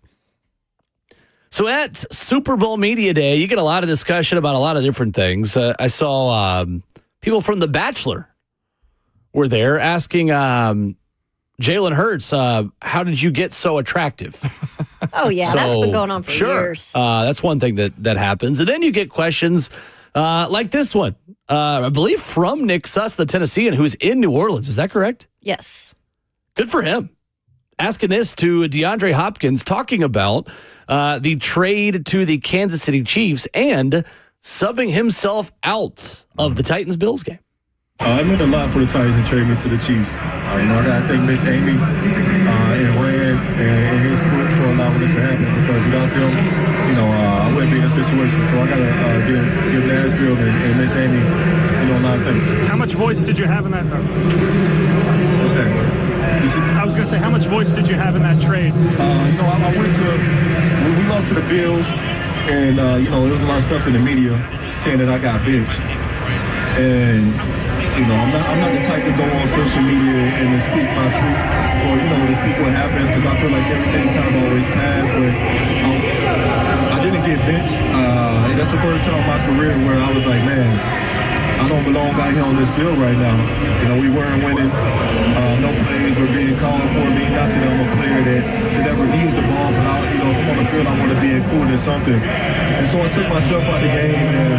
So at Super Bowl Media Day, you get a lot of discussion about a lot of different things. I saw people from The Bachelor were there asking Jalen Hurts, how did you get so attractive? Oh, yeah, that's been going on for years. That's one thing that happens. And then you get questions like this one. I believe from Nick Suss, the Tennessean, who's in New Orleans. Is that correct? Yes. Good for him. Asking this to DeAndre Hopkins, talking about the trade to the Kansas City Chiefs and subbing himself out of the Titans-Bills game. It meant a lot for the Titans to trade me to the Chiefs. I think Miss Amy and Rand and his crew for allowing this to happen, because without them, I wouldn't be in this situation. So I got to give Nashville and Miss Amy, a lot of things. How much voice did you have in that? What's that? I was going to say, how much voice did you have in that trade? I went to, when we lost to the Bills, and, there was a lot of stuff in the media saying that I got benched. And, I'm not the type to go on social media and to speak my truth, or, to speak what happens, because I feel like everything kind of always passed, but I didn't get benched. That's the first time in my career where I was like, man, I don't belong out here on this field right now. We weren't winning. No plays were being called for me. Not that I'm a player that ever needs the ball, but if I'm on the field, I want to be included in something. And so I took myself out of the game, and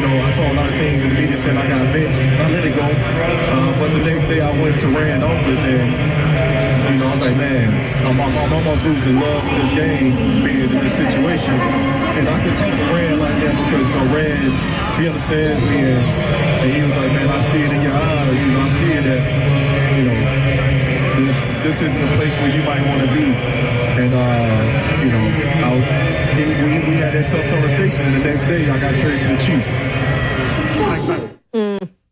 I saw a lot of things in the media saying I got benched. I let it go. But the next day I went to Rand's office, and I was like, man, I'm almost losing love for this game, being in this situation. And I could talk to Rand like that because Rand, he understands me, and he was like, man, I see it in your eyes. I see it that, this isn't a place where you might want to be. And, we had that tough conversation, and the next day I got traded to the Chiefs.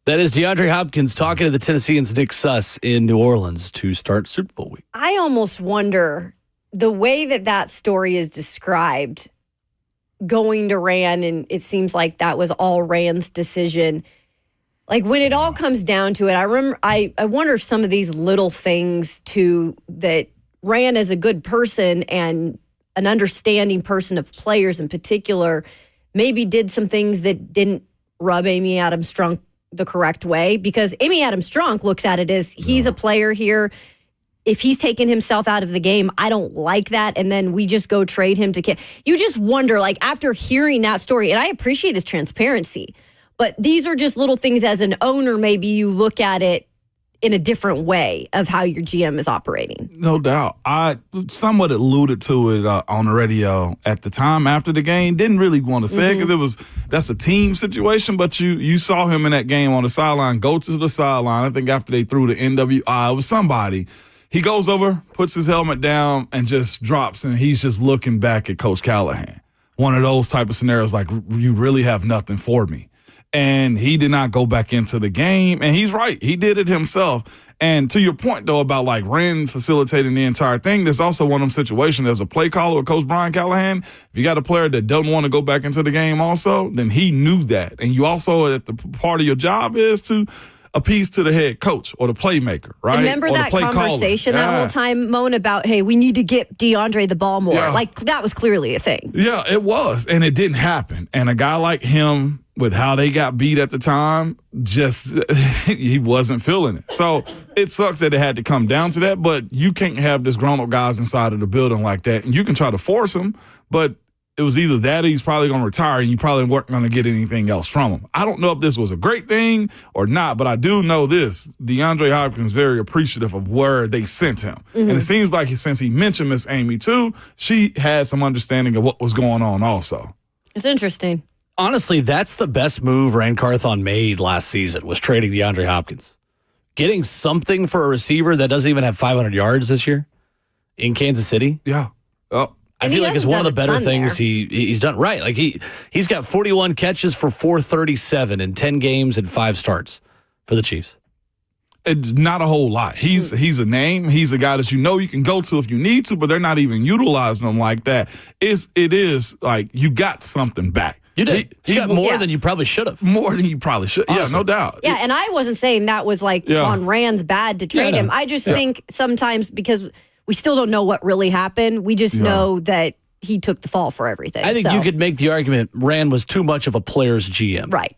That is DeAndre Hopkins talking to the Tennesseans' Nick Suss in New Orleans to start Super Bowl week. I almost wonder, the way that story is described, going to Rand, and it seems like that was all Rand's decision. Like, when it all comes down to it, I wonder if some of these little things too, that Rand as a good person and an understanding person of players in particular, maybe did some things that didn't rub Amy Adams Strunk the correct way, because Amy Adams Strunk looks at it as he's a player here. If he's taken himself out of the game, I don't like that. And then we just go trade him to you just wonder, like, after hearing that story, and I appreciate his transparency, but these are just little things as an owner, maybe you look at it in a different way of how your GM is operating. No doubt. I somewhat alluded to it on the radio at the time after the game. Didn't really want to say it because that's a team situation, but you saw him in that game on the sideline, go to the sideline. I think after they threw the NWI, it was somebody. He goes over, puts his helmet down, and just drops, and he's just looking back at Coach Callahan. One of those type of scenarios, like, you really have nothing for me. And he did not go back into the game. And he's right. He did it himself. And to your point, though, about like Wren facilitating the entire thing, there's also one of them situations as a play caller with Coach Brian Callahan. If you got a player that doesn't want to go back into the game also, then he knew that. And you also, at the part of your job is to appease to the head coach or the playmaker, right? Remember or that conversation that whole time, Moan, about, hey, we need to get DeAndre the ball more. Yeah. Like, that was clearly a thing. Yeah, it was. And it didn't happen. And a guy like him, with how they got beat at the time, just he wasn't feeling it. So it sucks that it had to come down to that, but you can't have this grown-up guys inside of the building like that. And you can try to force him, but it was either that or he's probably going to retire and you probably weren't going to get anything else from him. I don't know if this was a great thing or not, but I do know this. DeAndre Hopkins is very appreciative of where they sent him. And it seems like since he mentioned Miss Amy too, she had some understanding of what was going on also. It's interesting. Honestly, that's the best move Rand Carthon made last season, was trading DeAndre Hopkins. Getting something for a receiver that doesn't even have 500 yards this year in Kansas City. Yeah. Oh. I feel like it's one of the better things he's done. Right. Like he's got 41 catches for 437 in 10 games and 5 starts for the Chiefs. It's not a whole lot. He's a name. He's a guy that you can go to if you need to, but they're not even utilizing him like that. It is like you got something back. You did. He got more Yeah. than you probably should have. More than you probably should. Honestly. Yeah, no doubt. Yeah, and I wasn't saying that was like on Rand's bad to trade no. him. I just think sometimes because we still don't know what really happened, we just know that he took the fall for everything. I think So- you could make the argument Rand was too much of a player's GM. Right.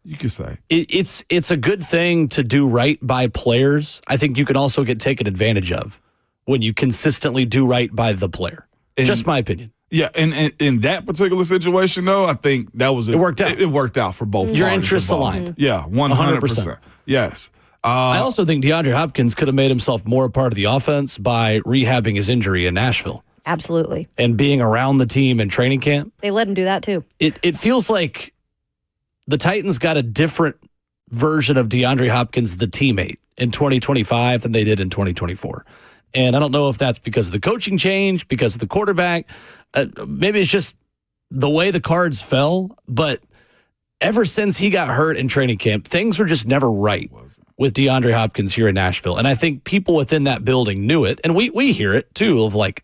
You could say. It's a good thing to do right by players. I think you can also get taken advantage of when you consistently do right by the player. Just my opinion. Yeah, and in that particular situation, though, I think that was It worked out. It worked out for both. Your parties interests involved. aligned. Yeah, 100%. Yes. I also think DeAndre Hopkins could have made himself more a part of the offense by rehabbing his injury in Nashville Absolutely. and being around the team in training camp. They let him do that too. It feels like the Titans got a different version of DeAndre Hopkins, the teammate, in 2025 than they did in 2024. And I don't know if that's because of the coaching change, because of the quarterback. Maybe it's just the way the cards fell. But ever since he got hurt in training camp, things were just never right with DeAndre Hopkins here in Nashville. And I think people within that building knew it. And we hear it, too, of like,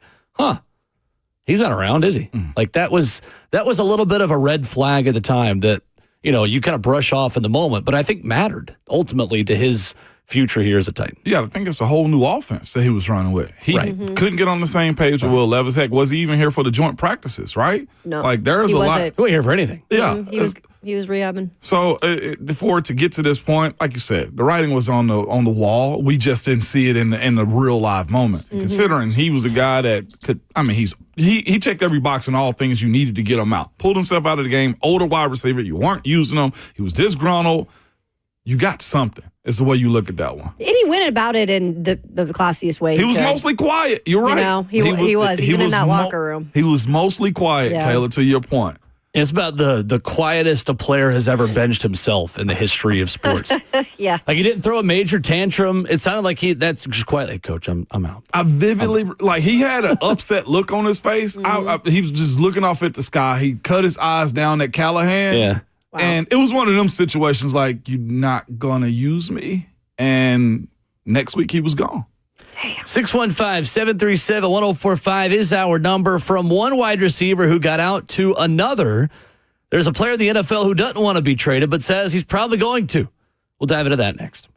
he's not around, is he? Like that was a little bit of a red flag at the time that, you kind of brush off in the moment, but I think mattered ultimately to his future here as a Titan. Yeah, I think it's a whole new offense that he was running with. He couldn't get on the same page with Will Levis. Heck, was he even here for the joint practices, right? No. Like, there's He a lot. wasn't. He wasn't here for anything. Yeah. He was rehabbing. So for it to get to this point, like you said, the writing was on the wall. We just didn't see it in the real live moment. And considering he was a guy that could, he checked every box on all things you needed to get him out. Pulled himself out of the game. Older wide receiver, you weren't using him. He was disgruntled. You got something. Is the way you look at that one. And he went about it in the classiest way. He was could. mostly quiet. You're right. He was even in that locker room. He was mostly quiet, Yeah. Kayla, to your point. It's about the quietest a player has ever benched himself in the history of sports. Yeah. Like he didn't throw a major tantrum. It sounded like that's just quietly, Coach, I'm out. I vividly, like he had an upset look on his face. He was just looking off at the sky. He cut his eyes down at Callahan. Yeah. Wow. And it was one of them situations like, you're not going to use me. And next week he was gone. 615-737-1045 is our number. From one wide receiver who got out to another, there's a player in the NFL who doesn't want to be traded but says he's probably going to. We'll dive into that next.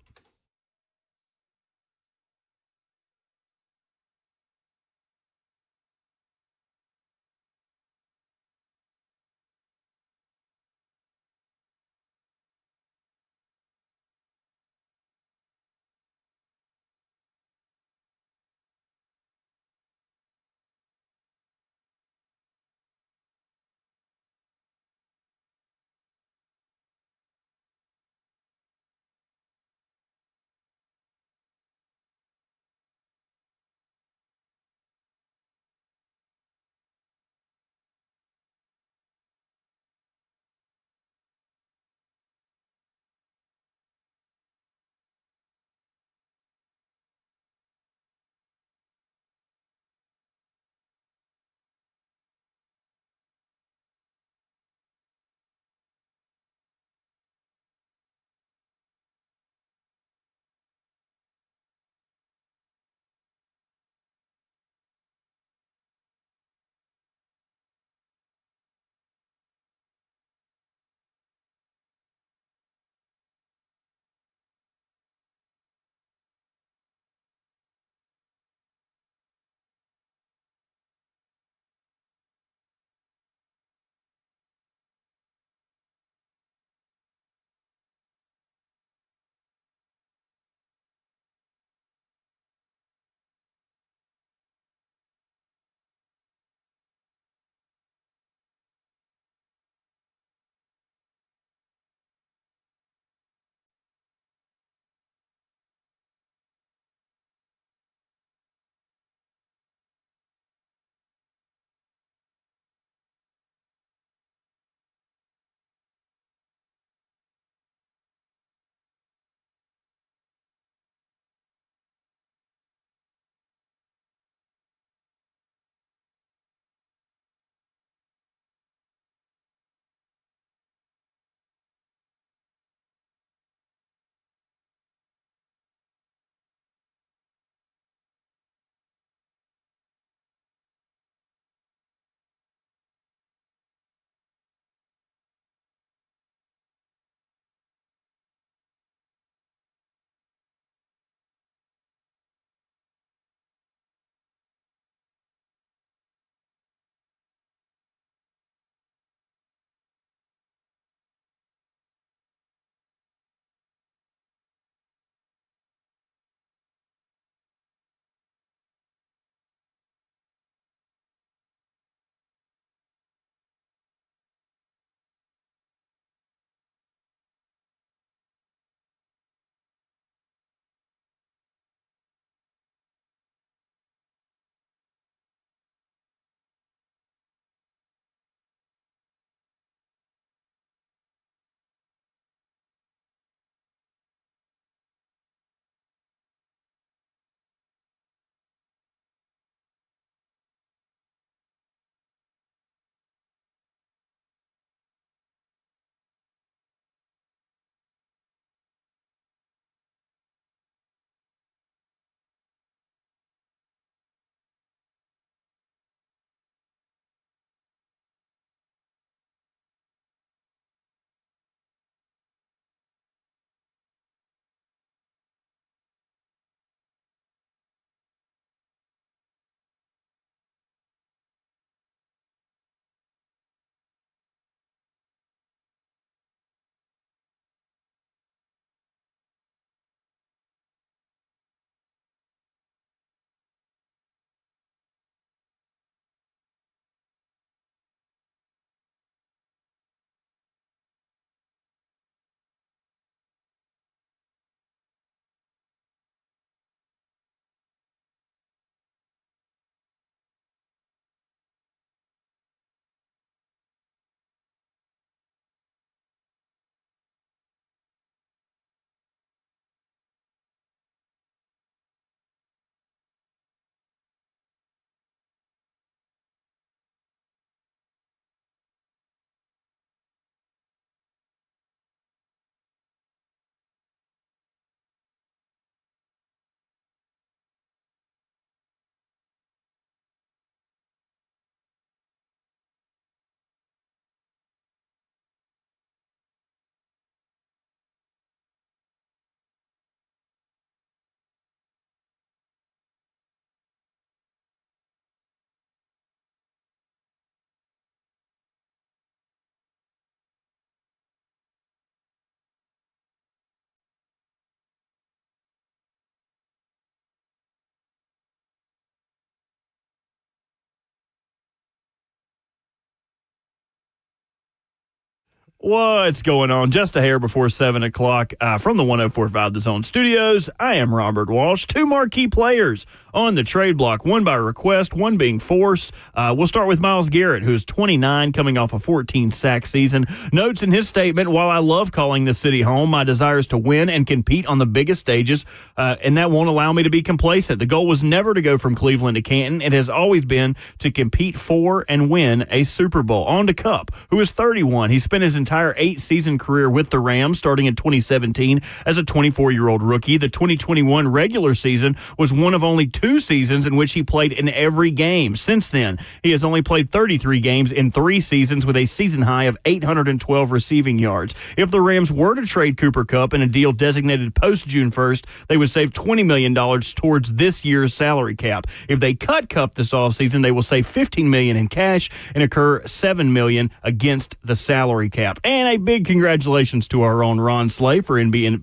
What's going on? Just a hair before 7 o'clock from the 104.5 The Zone Studios. I am Robert Walsh. Two marquee players on the trade block, one by request, one being forced. We'll start with Myles Garrett, who's 29, coming off a 14-sack season. Notes in his statement, while I love calling the city home, my desire is to win and compete on the biggest stages, and that won't allow me to be complacent. The goal was never to go from Cleveland to Canton. It has always been to compete for and win a Super Bowl. On to Kupp, who is 31. He spent his entire 8-season career with the Rams, starting in 2017 as a 24-year-old rookie. The 2021 regular season was one of only 2 seasons in which he played in every game. Since then, he has only played 33 games in 3 seasons with a season high of 812 receiving yards. If the Rams were to trade Cooper Kupp in a deal designated post-June 1st, they would save $20 million towards this year's salary cap. If they cut Kupp this offseason, they will save $15 million in cash and incur $7 million against the salary cap. And a big congratulations to our own Ron Slay for being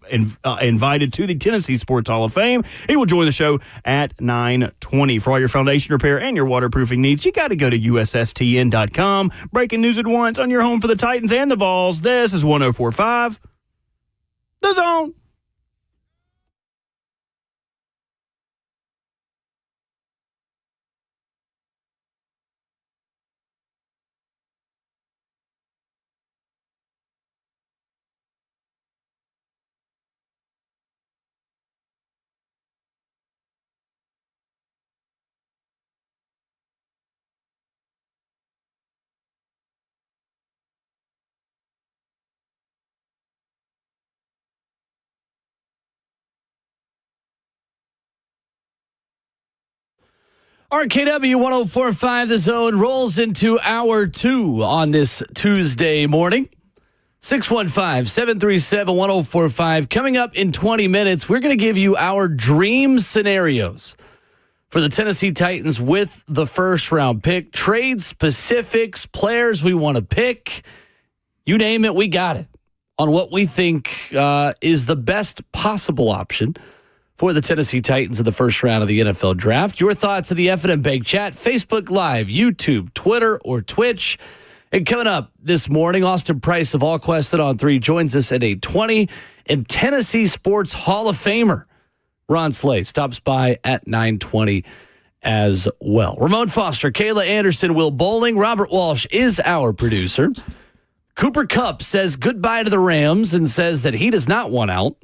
invited to the Tennessee Sports Hall of Fame. He will join the show at 9:20. For all your foundation repair and your waterproofing needs, you got to go to USSTN.com. Breaking news at once on your home for the Titans and the Vols. This is 104.5 The Zone. RKW 104.5 The Zone rolls into hour 2 on this Tuesday morning. 615-737-1045. Coming up in 20 minutes, we're going to give you our dream scenarios for the Tennessee Titans with the first-round pick. Trade specifics, players we want to pick. You name it, we got it. On what we think is the best possible option for the Tennessee Titans in the first round of the NFL Draft. Your thoughts in the F&M Bank chat, Facebook Live, YouTube, Twitter, or Twitch. And coming up this morning, Austin Price of All Quested on 3 joins us at 8:20. And Tennessee Sports Hall of Famer Ron Slay stops by at 9:20 as well. Ramon Foster, Kayla Anderson, Will Bowling, Robert Walsh is our producer. Cooper Kupp says goodbye to the Rams and says that he does not want out.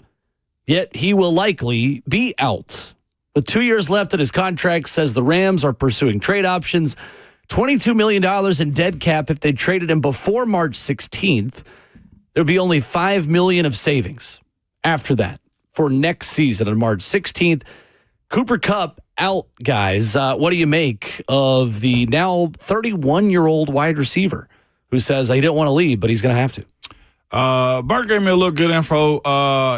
Yet he will likely be out. With 2 years left in his contract, says the Rams are pursuing trade options. $22 million in dead cap if they traded him before March 16th. There'd be only $5 million of savings after that for next season on March 16th. Cooper Kupp out, guys. What do you make of the now 31-year-old wide receiver who says he didn't want to leave, but he's going to have to? Bert gave me a little good info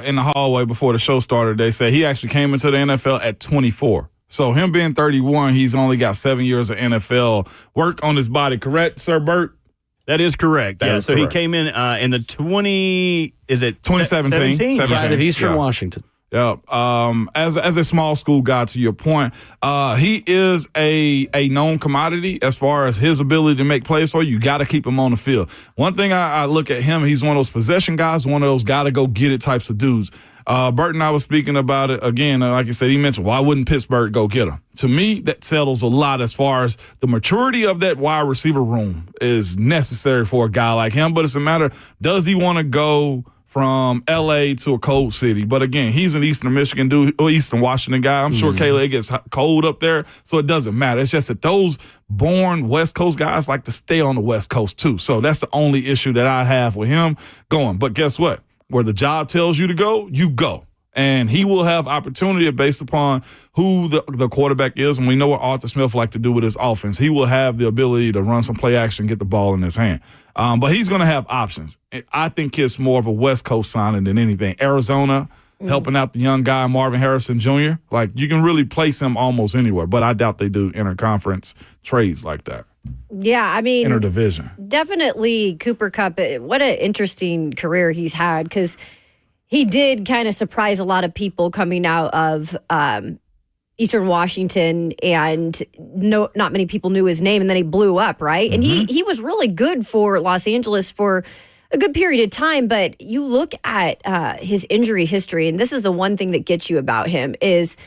in the hallway before the show started. They said he actually came into the NFL at 24. So him being 31, he's only got 7 years of NFL work on his body. Correct, Sir Bert? That is correct. That is correct. He came in the 2017? Right, of Eastern Washington. Yeah. As a small school guy, to your point, he is a known commodity as far as his ability to make plays for you. You got to keep him on the field. One thing I look at him, he's one of those possession guys, one of those got to go get it types of dudes. Bert and I was speaking about it again. Like I said, he mentioned, why wouldn't Pittsburgh go get him? To me, that settles a lot as far as the maturity of that wide receiver room is necessary for a guy like him. But it's a matter, does he want to go from L.A. to a cold city? But again, he's an Eastern Michigan dude, or Eastern Washington guy. I'm sure, Kayla, it gets cold up there, so it doesn't matter. It's just that those born West Coast guys like to stay on the West Coast too. So that's the only issue that I have with him going. But guess what? Where the job tells you to go, you go. And he will have opportunity based upon who the quarterback is. And we know what Arthur Smith like to do with his offense. He will have the ability to run some play action, get the ball in his hand. But he's going to have options. I think it's more of a West Coast signing than anything. Arizona, helping out the young guy, Marvin Harrison Jr. Like, you can really place him almost anywhere. But I doubt they do interconference trades like that. Yeah, I mean, interdivision. Definitely Cooper Kupp. What an interesting career he's had, because he did kind of surprise a lot of people coming out of Eastern Washington, and not many people knew his name, and then he blew up, right? And he was really good for Los Angeles for a good period of time. But you look at his injury history, and this is the one thing that gets you about him is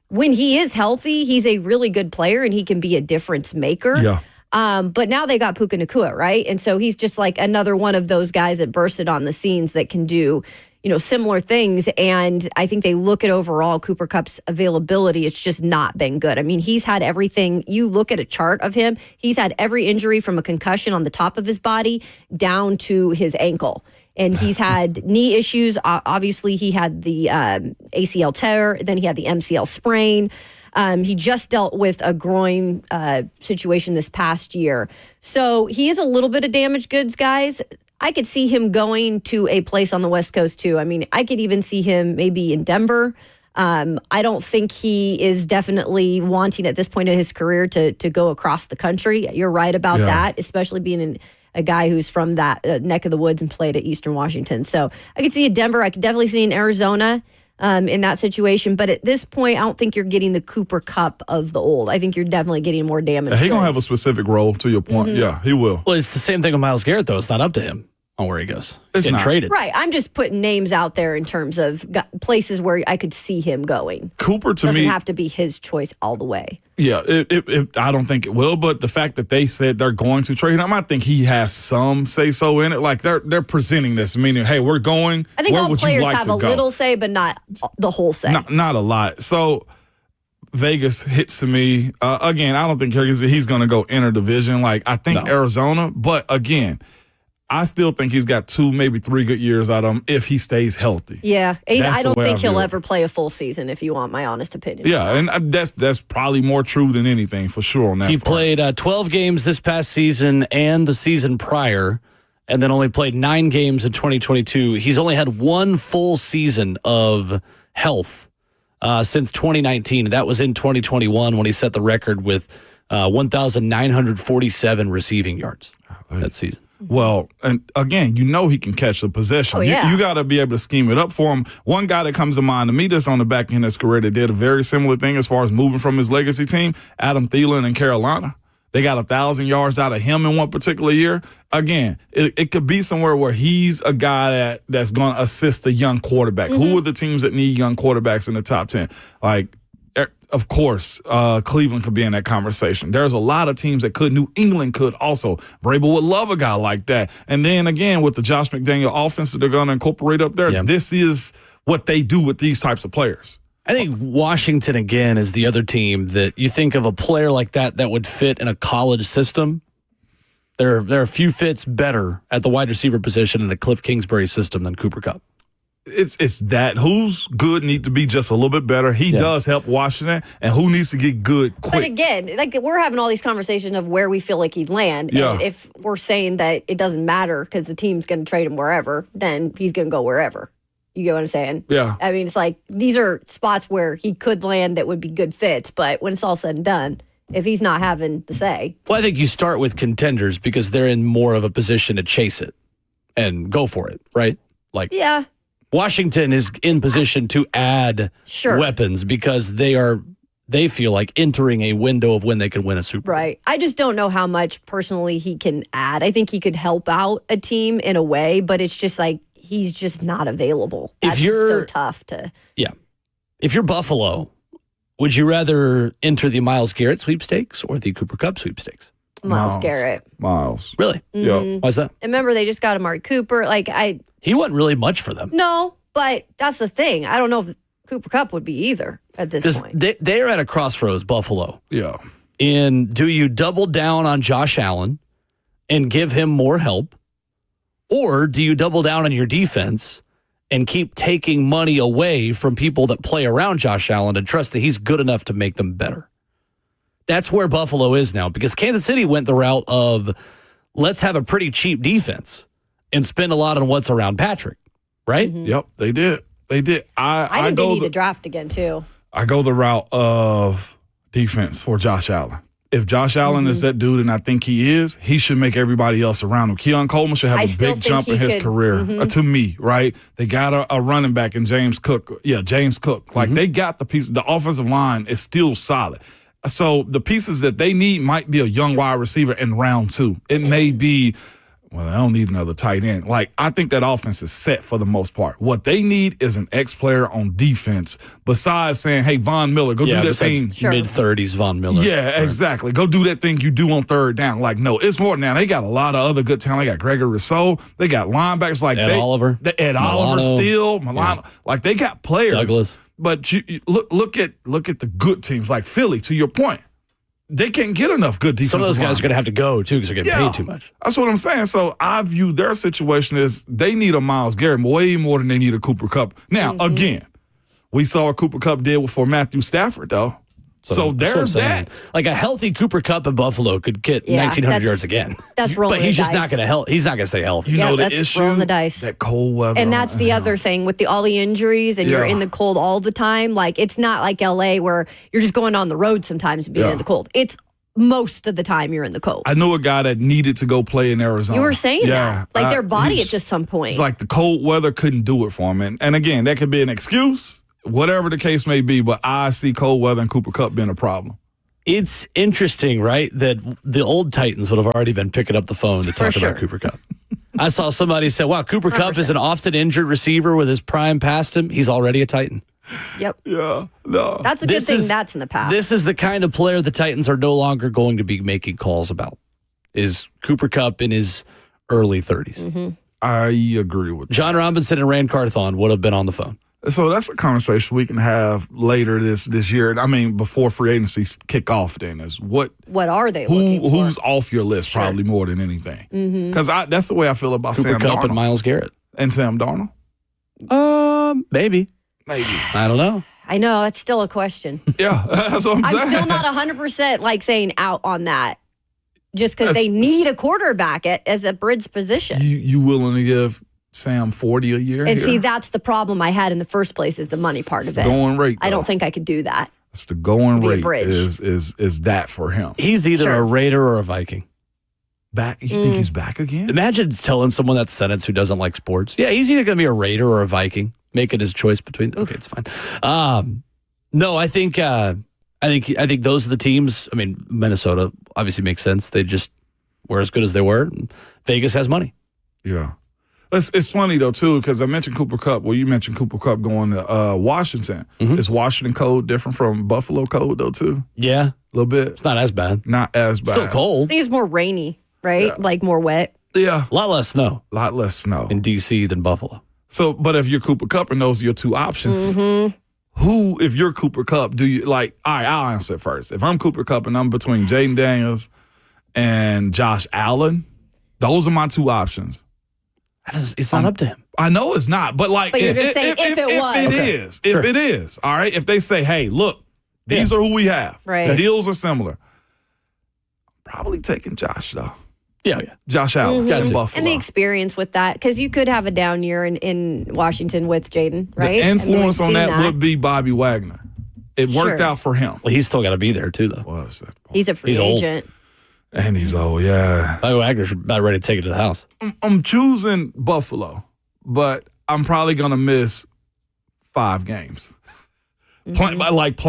when he is healthy, he's a really good player and he can be a difference maker. Yeah. But now they got Puka Nacua, right? And so he's just like another one of those guys that bursted on the scenes that can do, similar things. And I think they look at overall Cooper Kupp's availability. It's just not been good. I mean, he's had everything. You look at a chart of him, he's had every injury from a concussion on the top of his body down to his ankle. And he's had knee issues. Obviously, he had the ACL tear. Then he had the MCL sprain. He just dealt with a groin situation this past year. So he is a little bit of damaged goods, guys. I could see him going to a place on the West Coast, too. I mean, I could even see him maybe in Denver. I don't think he is definitely wanting at this point in his career to go across the country. You're right about that, especially being a guy who's from that neck of the woods and played at Eastern Washington. So I could see in Denver. I could definitely see in Arizona in that situation. But at this point, I don't think you're getting the Cooper Kupp of the old. I think you're definitely getting more damage. He's going to have a specific role, to your point. Yeah, he will. Well, it's the same thing with Myles Garrett, though. It's not up to him on where he goes. He's getting traded. Right. I'm just putting names out there in terms of places where I could see him going. Cooper, to doesn't me, have to be his choice all the way. Yeah, I don't think it will, but the fact that they said they're going to trade him, I think he has some say-so in it. Like, they're presenting this, meaning, hey, we're going. I think where all would players you like have to a go? little say, but not the whole say. Not a lot. So Vegas hits to me. Again, I don't think he's going to go interdivision. Like, I think Arizona, but again, I still think he's got 2, maybe 3 good years out of him if he stays healthy. Yeah, I don't think he'll ever play a full season, if you want my honest opinion. Yeah, and that's probably more true than anything, for sure. On that he front. played 12 games this past season and the season prior, and then only played 9 games in 2022. He's only had 1 full season of health since 2019. That was in 2021 when he set the record with 1,947 receiving yards that season. Well, and again, he can catch the possession. Oh, yeah. You got to be able to scheme it up for him. One guy that comes to mind to me that's on the back end of his career that did a very similar thing as far as moving from his legacy team, Adam Thielen in Carolina. They got 1,000 yards out of him in one particular year. Again, it could be somewhere where he's a guy that's going to assist a young quarterback. Mm-hmm. Who are the teams that need young quarterbacks in the top 10? Like, of course, Cleveland could be in that conversation. There's a lot of teams that could. New England could also. Vrabel would love a guy like that. And then again, with the Josh McDaniel offense that they're going to incorporate up there, This is what they do with these types of players. I think Washington, again, is the other team that you think of a player like that would fit in a college system. There are a few fits better at the wide receiver position in a Cliff Kingsbury system than Cooper Kupp. It's that who's good need to be just a little bit better. He does help Washington, and who needs to get good quick. But again, like we're having all these conversations of where we feel like he'd land. Yeah. And if we're saying that it doesn't matter because the team's going to trade him wherever, then he's going to go wherever. You get what I'm saying? Yeah. I mean, it's like these are spots where he could land that would be good fits, but when it's all said and done, if he's not having the say. Well, I think you start with contenders because they're in more of a position to chase it and go for it, right? Like, yeah. Washington is in position to add weapons because they feel like entering a window of when they can win a Super Bowl. Right. I just don't know how much personally he can add. I think he could help out a team in a way, but it's just like he's just not available. That's just so tough to. Yeah. If you're Buffalo, would you rather enter the Myles Garrett sweepstakes or the Cooper Kupp sweepstakes? Myles Garrett. Myles. Really? Yeah. Why's that? And remember, they just got Amari Cooper. He wasn't really much for them. No, but that's the thing. I don't know if Cooper Kupp would be either at this point. They're at a crossroads, Buffalo. Yeah. And do you double down on Josh Allen and give him more help? Or do you double down on your defense and keep taking money away from people that play around Josh Allen and trust that he's good enough to make them better? That's where Buffalo is now because Kansas City went the route of let's have a pretty cheap defense and spend a lot on what's around Patrick, right? Mm-hmm. Yep, they did. I think they need to draft again, too. I go the route of defense for Josh Allen. If Josh Allen is that dude, and I think he is, he should make everybody else around him. Keon Coleman should have a big jump in his career. To me, right? They got a running back in James Cook. Yeah, James Cook. Like, they got the pieces. The offensive line is still solid. So the pieces that they need might be a young wide receiver in round 2. It may be Well, they don't need another tight end. Like, I think that offense is set for the most part. What they need is an ex-player on defense besides saying, hey, Von Miller, go do that thing. Mid-30s Von Miller. Yeah, exactly. Go do that thing you do on third down. Like, no, it's more than that. They got a lot of other good talent. They got Gregory Rousseau. They got linebackers like Ed Oliver. Oliver still. Milano. Yeah. Like, they got players. Douglas. But you look at the good teams like Philly, to your point. They can't get enough good defensive. Some of those guys are going to have to go, too, because they're getting paid too much. That's what I'm saying. So I view their situation as they need a Myles Garrett way more than they need a Cooper Kupp. Now, again, we saw what Cooper Kupp did for Matthew Stafford, though. So there's that. Like a healthy Cooper Kupp in Buffalo could get 1,900 yards again. That's rolling But he's the just dice. not going to He's not going to stay healthy. You know the that's issue? rolling the dice. That cold weather. And that's the other thing with all the injuries and you're Yeah. in the cold all the time. Like, it's not like LA where you're just going on the road sometimes and being in the cold. It's most of the time you're in the cold. I know a guy that needed to go play in Arizona. You were saying that. Like, their body at just some point. It's like the cold weather couldn't do it for him. And again, that could be an excuse, whatever the case may be, but I see cold weather and Cooper Kupp being a problem. It's interesting, right, that the old Titans would have already been picking up the phone to talk about Cooper Kupp. I saw somebody say, wow, Cooper Kupp is an often injured receiver with his prime past him. He's already a Titan. Yep. Yeah, no. That's a good thing that's in the past. This is the kind of player the Titans are no longer going to be making calls about, is Cooper Kupp in his early 30s. Mm-hmm. I agree with that. John Robinson and Rand Carthon would have been on the phone. So that's a conversation we can have later this year. I mean, before free agency kick off, then is what are they looking for? Who's off your list probably more than anything. Because that's the way I feel about Cooper Sam Kupp Darnold. and Myles Garrett. And Sam Darnold. Maybe. I don't know. I know, it's still a question. Yeah, that's what I'm saying. I'm still not 100% like saying out on that just because they need a quarterback as a bridge position. You willing to give Sam $40 a year? And here? see, that's the problem I had in the first place is the money part of it. Going rate. I don't though. think I could do that. It's the going be a rate bridge. is that for him. He's either a Raider or a Viking. Back? You think he's back again? Imagine telling someone that sentence who doesn't like sports. Yeah, he's either going to be a Raider or a Viking, making his choice between. Okay, it's fine. No, I think those are the teams. I mean, Minnesota obviously makes sense. They just were as good as they were. Vegas has money. Yeah. It's funny, though, too, because I mentioned Cooper Kupp. Well, you mentioned Cooper Kupp going to Washington. Is Washington code different from Buffalo code, though, too? Yeah. A little bit. It's not as bad. Not as bad. Still cold. I think it's more rainy, right? Yeah. Like more wet. Yeah. A lot less snow A lot less snow. in D.C. than Buffalo. So, but if you're Cooper Kupp and those are your two options, who, if you're Cooper Kupp, do you like? All right, I'll answer it first. If I'm Cooper Kupp and I'm between Jaden Daniels and Josh Allen, those are my two options. It's not up to him. I know it's not, but like, But you're just saying if it was. It Okay. is. If it is, all right. If they say, hey, look, these are who we have. Right. The deals are similar. Probably taking Josh though. Yeah. Josh Allen in Buffalo. And the experience with that, because you could have a down year in Washington with Jaden, right? The influence I mean, on we've that seen would be Bobby Wagner. It worked Sure. out for him. Well, he's still got to be there, too, though. Was that point? He's a free He's old. agent. And he's old, yeah. Bobby Wagner's about ready to take it to the house. I'm choosing Buffalo, but I'm probably gonna miss 5 games. Planned 5.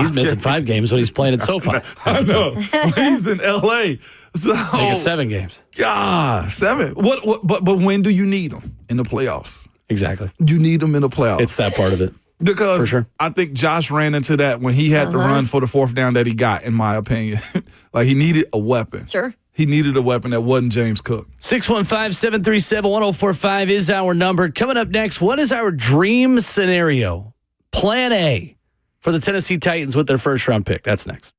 He's missing games. 5 games when he's playing at SoFi. I know. He's in LA. So Making 7 games. God, 7. But when do you need them in the playoffs? Exactly. You need them in the playoffs. It's that part of it. Because For sure. I think Josh ran into that when he had to run for the 4th down that he got, in my opinion. Like, he needed a weapon. Sure. He needed a weapon that wasn't James Cook. 615-737-1045 is our number. Coming up next, what is our dream scenario? Plan A for the Tennessee Titans with their first-round pick. That's next.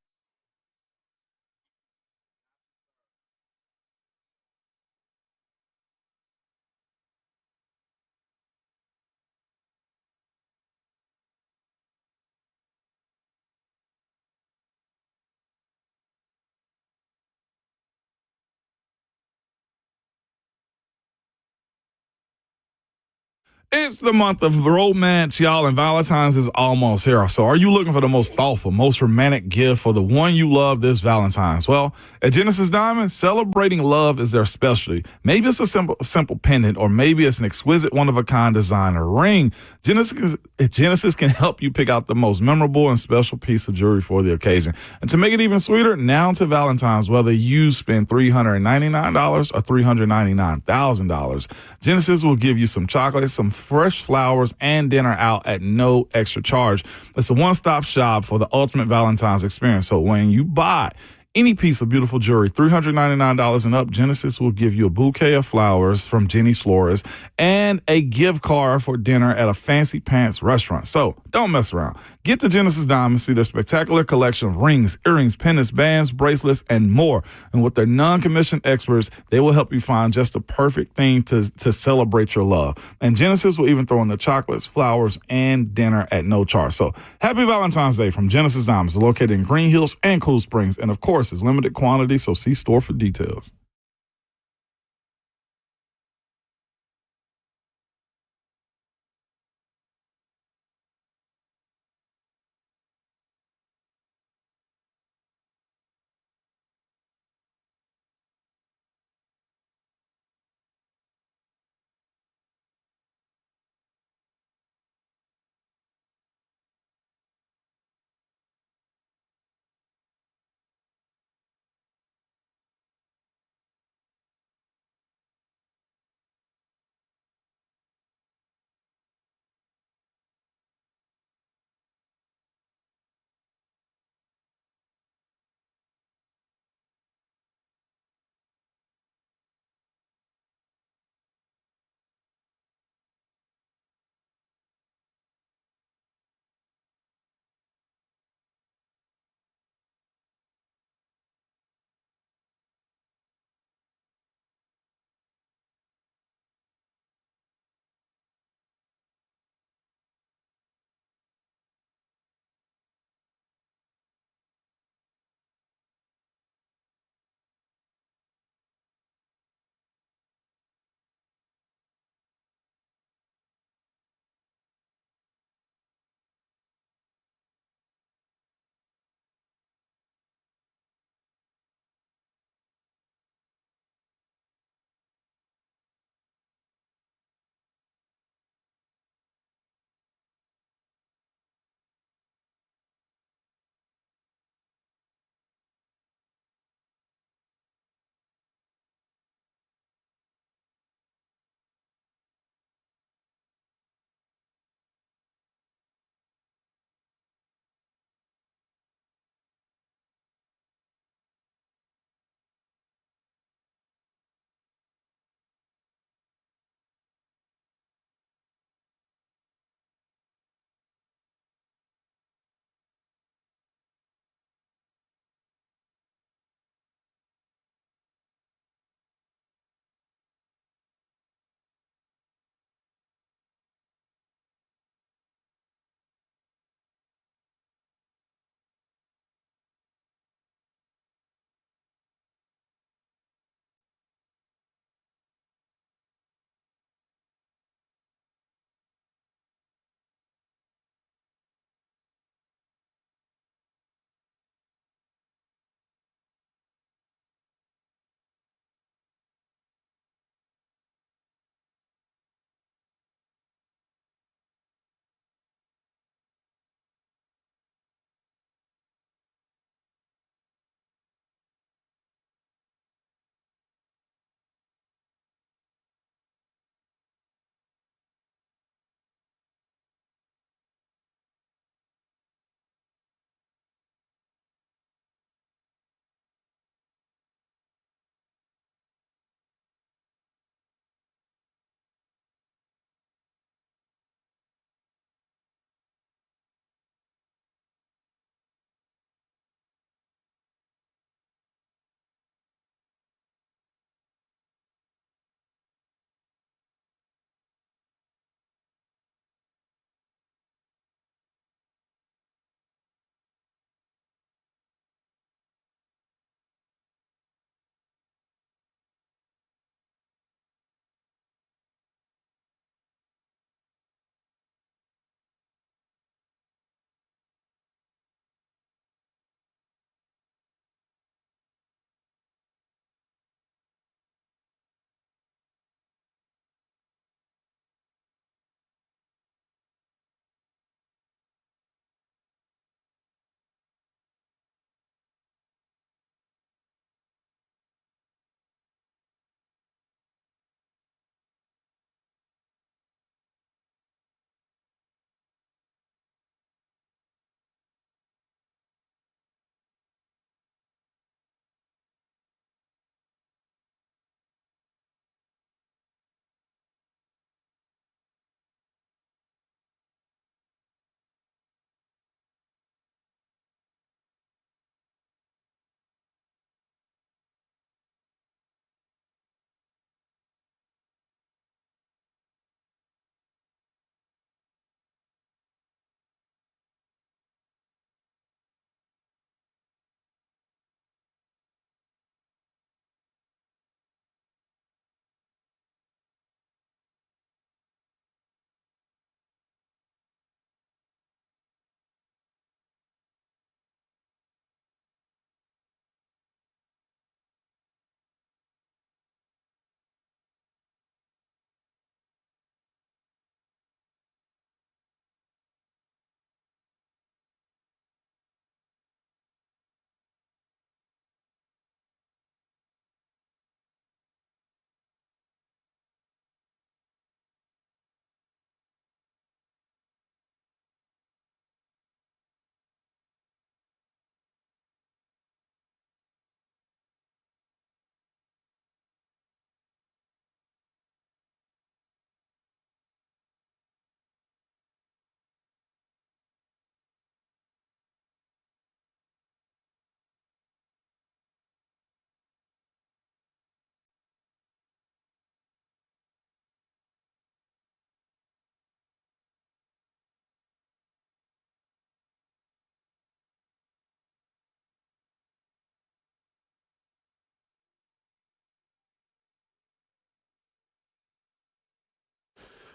It's the month of romance, y'all, and Valentine's is almost here. So are you looking for the most thoughtful, most romantic gift for the one you love this Valentine's? Well, at Genesis Diamond, celebrating love is their specialty. Maybe it's a simple pendant, or maybe it's an exquisite, one-of-a-kind designer ring. Genesis can help you pick out the most memorable and special piece of jewelry for the occasion. And to make it even sweeter, now to Valentine's, whether you spend $399 or $399,000, Genesis will give you some chocolate, some fresh flowers, and dinner out at no extra charge. It's a one-stop shop for the ultimate Valentine's experience. So when you buy any piece of beautiful jewelry, $399 and up, Genesis will give you a bouquet of flowers from Jenny's Florist and a gift card for dinner at a fancy pants restaurant. So don't mess around. Get to Genesis Diamond, see their spectacular collection of rings, earrings, pendants, bands, bracelets, and more. And with their non-commissioned experts, they will help you find just the perfect thing to celebrate your love. And Genesis will even throw in the chocolates, flowers, and dinner at no charge. So happy Valentine's Day from Genesis Diamonds, located in Green Hills and Cool Springs. And of course, it's limited quantity, so see store for details.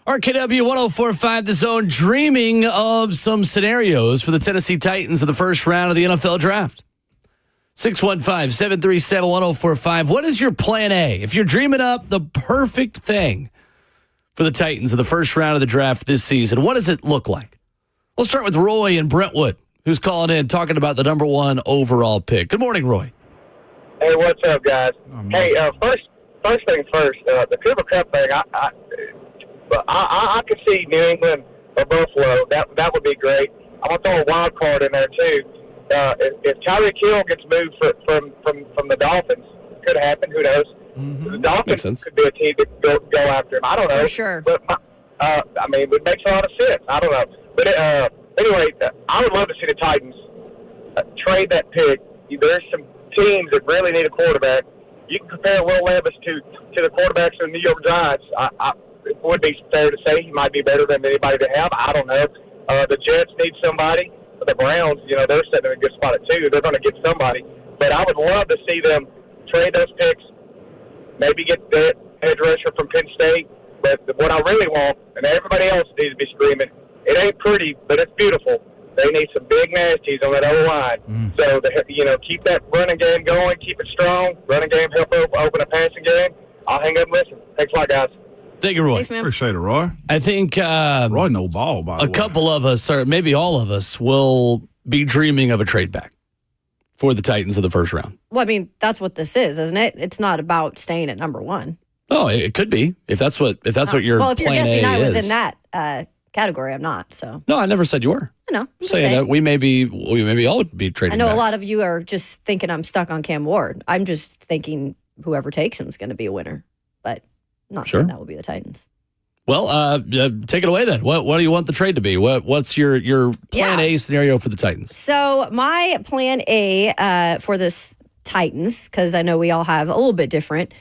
RKW 104.5 The Zone, dreaming of some scenarios for the Tennessee Titans in the first round of the NFL Draft. 615-737-1045. What is your plan A? If you're dreaming up the perfect thing for the Titans in the first round of the draft this season, what does it look like? We'll start with Roy in Brentwood, who's calling in talking about the number 1 overall pick. Good morning, Roy. Hey, what's up, guys? Hey, first thing first, the Cooper Kupp thing, I could see New England or Buffalo. That would be great. I'm going to throw a wild card in there, too. If Tyreek Hill gets moved from the Dolphins, could happen, who knows? Mm-hmm. The Dolphins could be a team to go after him. I don't know. For sure. But, it makes a lot of sense. I don't know. But anyway, I would love to see the Titans trade that pick. There's some teams that really need a quarterback. You can compare Will Levis to the quarterbacks of the New York Giants. It would be fair to say he might be better than anybody they have. I don't know. The Jets need somebody. The Browns, they're sitting in a good spot at 2. They're going to get somebody. But I would love to see them trade those picks, maybe get the edge rusher from Penn State. But what I really want, and everybody else needs to be screaming, it ain't pretty, but it's beautiful. They need some big nasties on that O-line. So, keep that running game going, keep it strong. Running game help open a passing game. I'll hang up and listen. Thanks a lot, guys. Thank you, Roy. Thanks, man. Appreciate it, Roy. I think Roy no ball, by the way. A couple of us, or maybe all of us, will be dreaming of a trade back for the Titans in the first round. Well, that's what this is, isn't it? It's not about staying at number 1. Oh, it could be if that's what your well, if you're plan guessing A I was is. in that category, I'm not. So No, I never said you were. I know. I'm just saying saying. that we maybe all would be trading. I know back. a lot of you are just thinking I'm stuck on Cam Ward. I'm just thinking whoever takes him is going to be a winner, but not sure that will be the Titans. Well, take it away then. What do you want the trade to be? What's your plan A scenario for the Titans? So my plan A for this Titans, because I know we all have a little bit different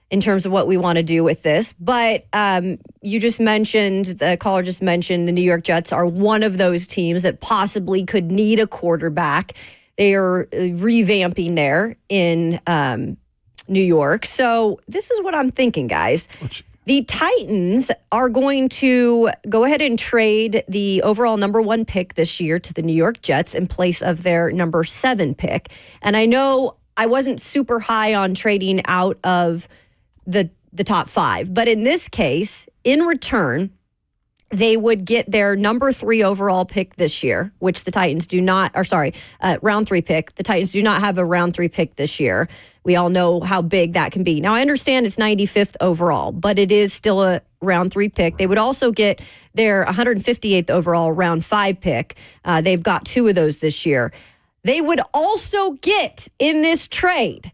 in terms of what we want to do with this, but you just mentioned, the caller just mentioned, the New York Jets are one of those teams that possibly could need a quarterback. They are revamping there in New York. So this is what I'm thinking, guys. The Titans are going to go ahead and trade the overall number 1 pick this year to the New York Jets in place of their number 7 pick. And I know I wasn't super high on trading out of the top 5, but in this case, in return, they would get their number 3 overall pick this year, which the Titans do not, round 3 pick. The Titans do not have a round 3 pick this year. We all know how big that can be. Now, I understand it's 95th overall, but it is still a round 3 pick. They would also get their 158th overall round 5 pick. They've got 2 of those this year. They would also get in this trade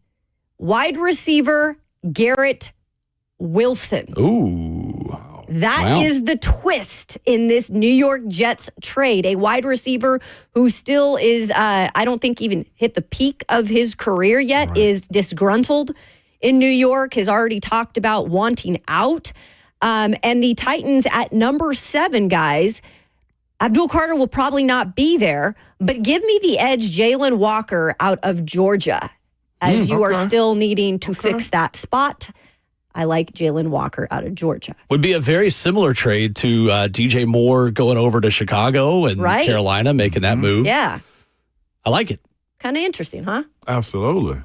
wide receiver Garrett Wilson. Ooh. That is the twist in this New York Jets trade. A wide receiver who still is, I don't think even hit the peak of his career yet, is disgruntled in New York, has already talked about wanting out. And the Titans at number 7, guys, Abdul Carter will probably not be there, but give me the edge Jalen Walker out of Georgia, as you are still needing to fix that spot. I like Jalen Walker out of Georgia. Would be a very similar trade to DJ Moore going over to Chicago and Carolina, making that move. Yeah. I like it. Kind of interesting, huh? Absolutely.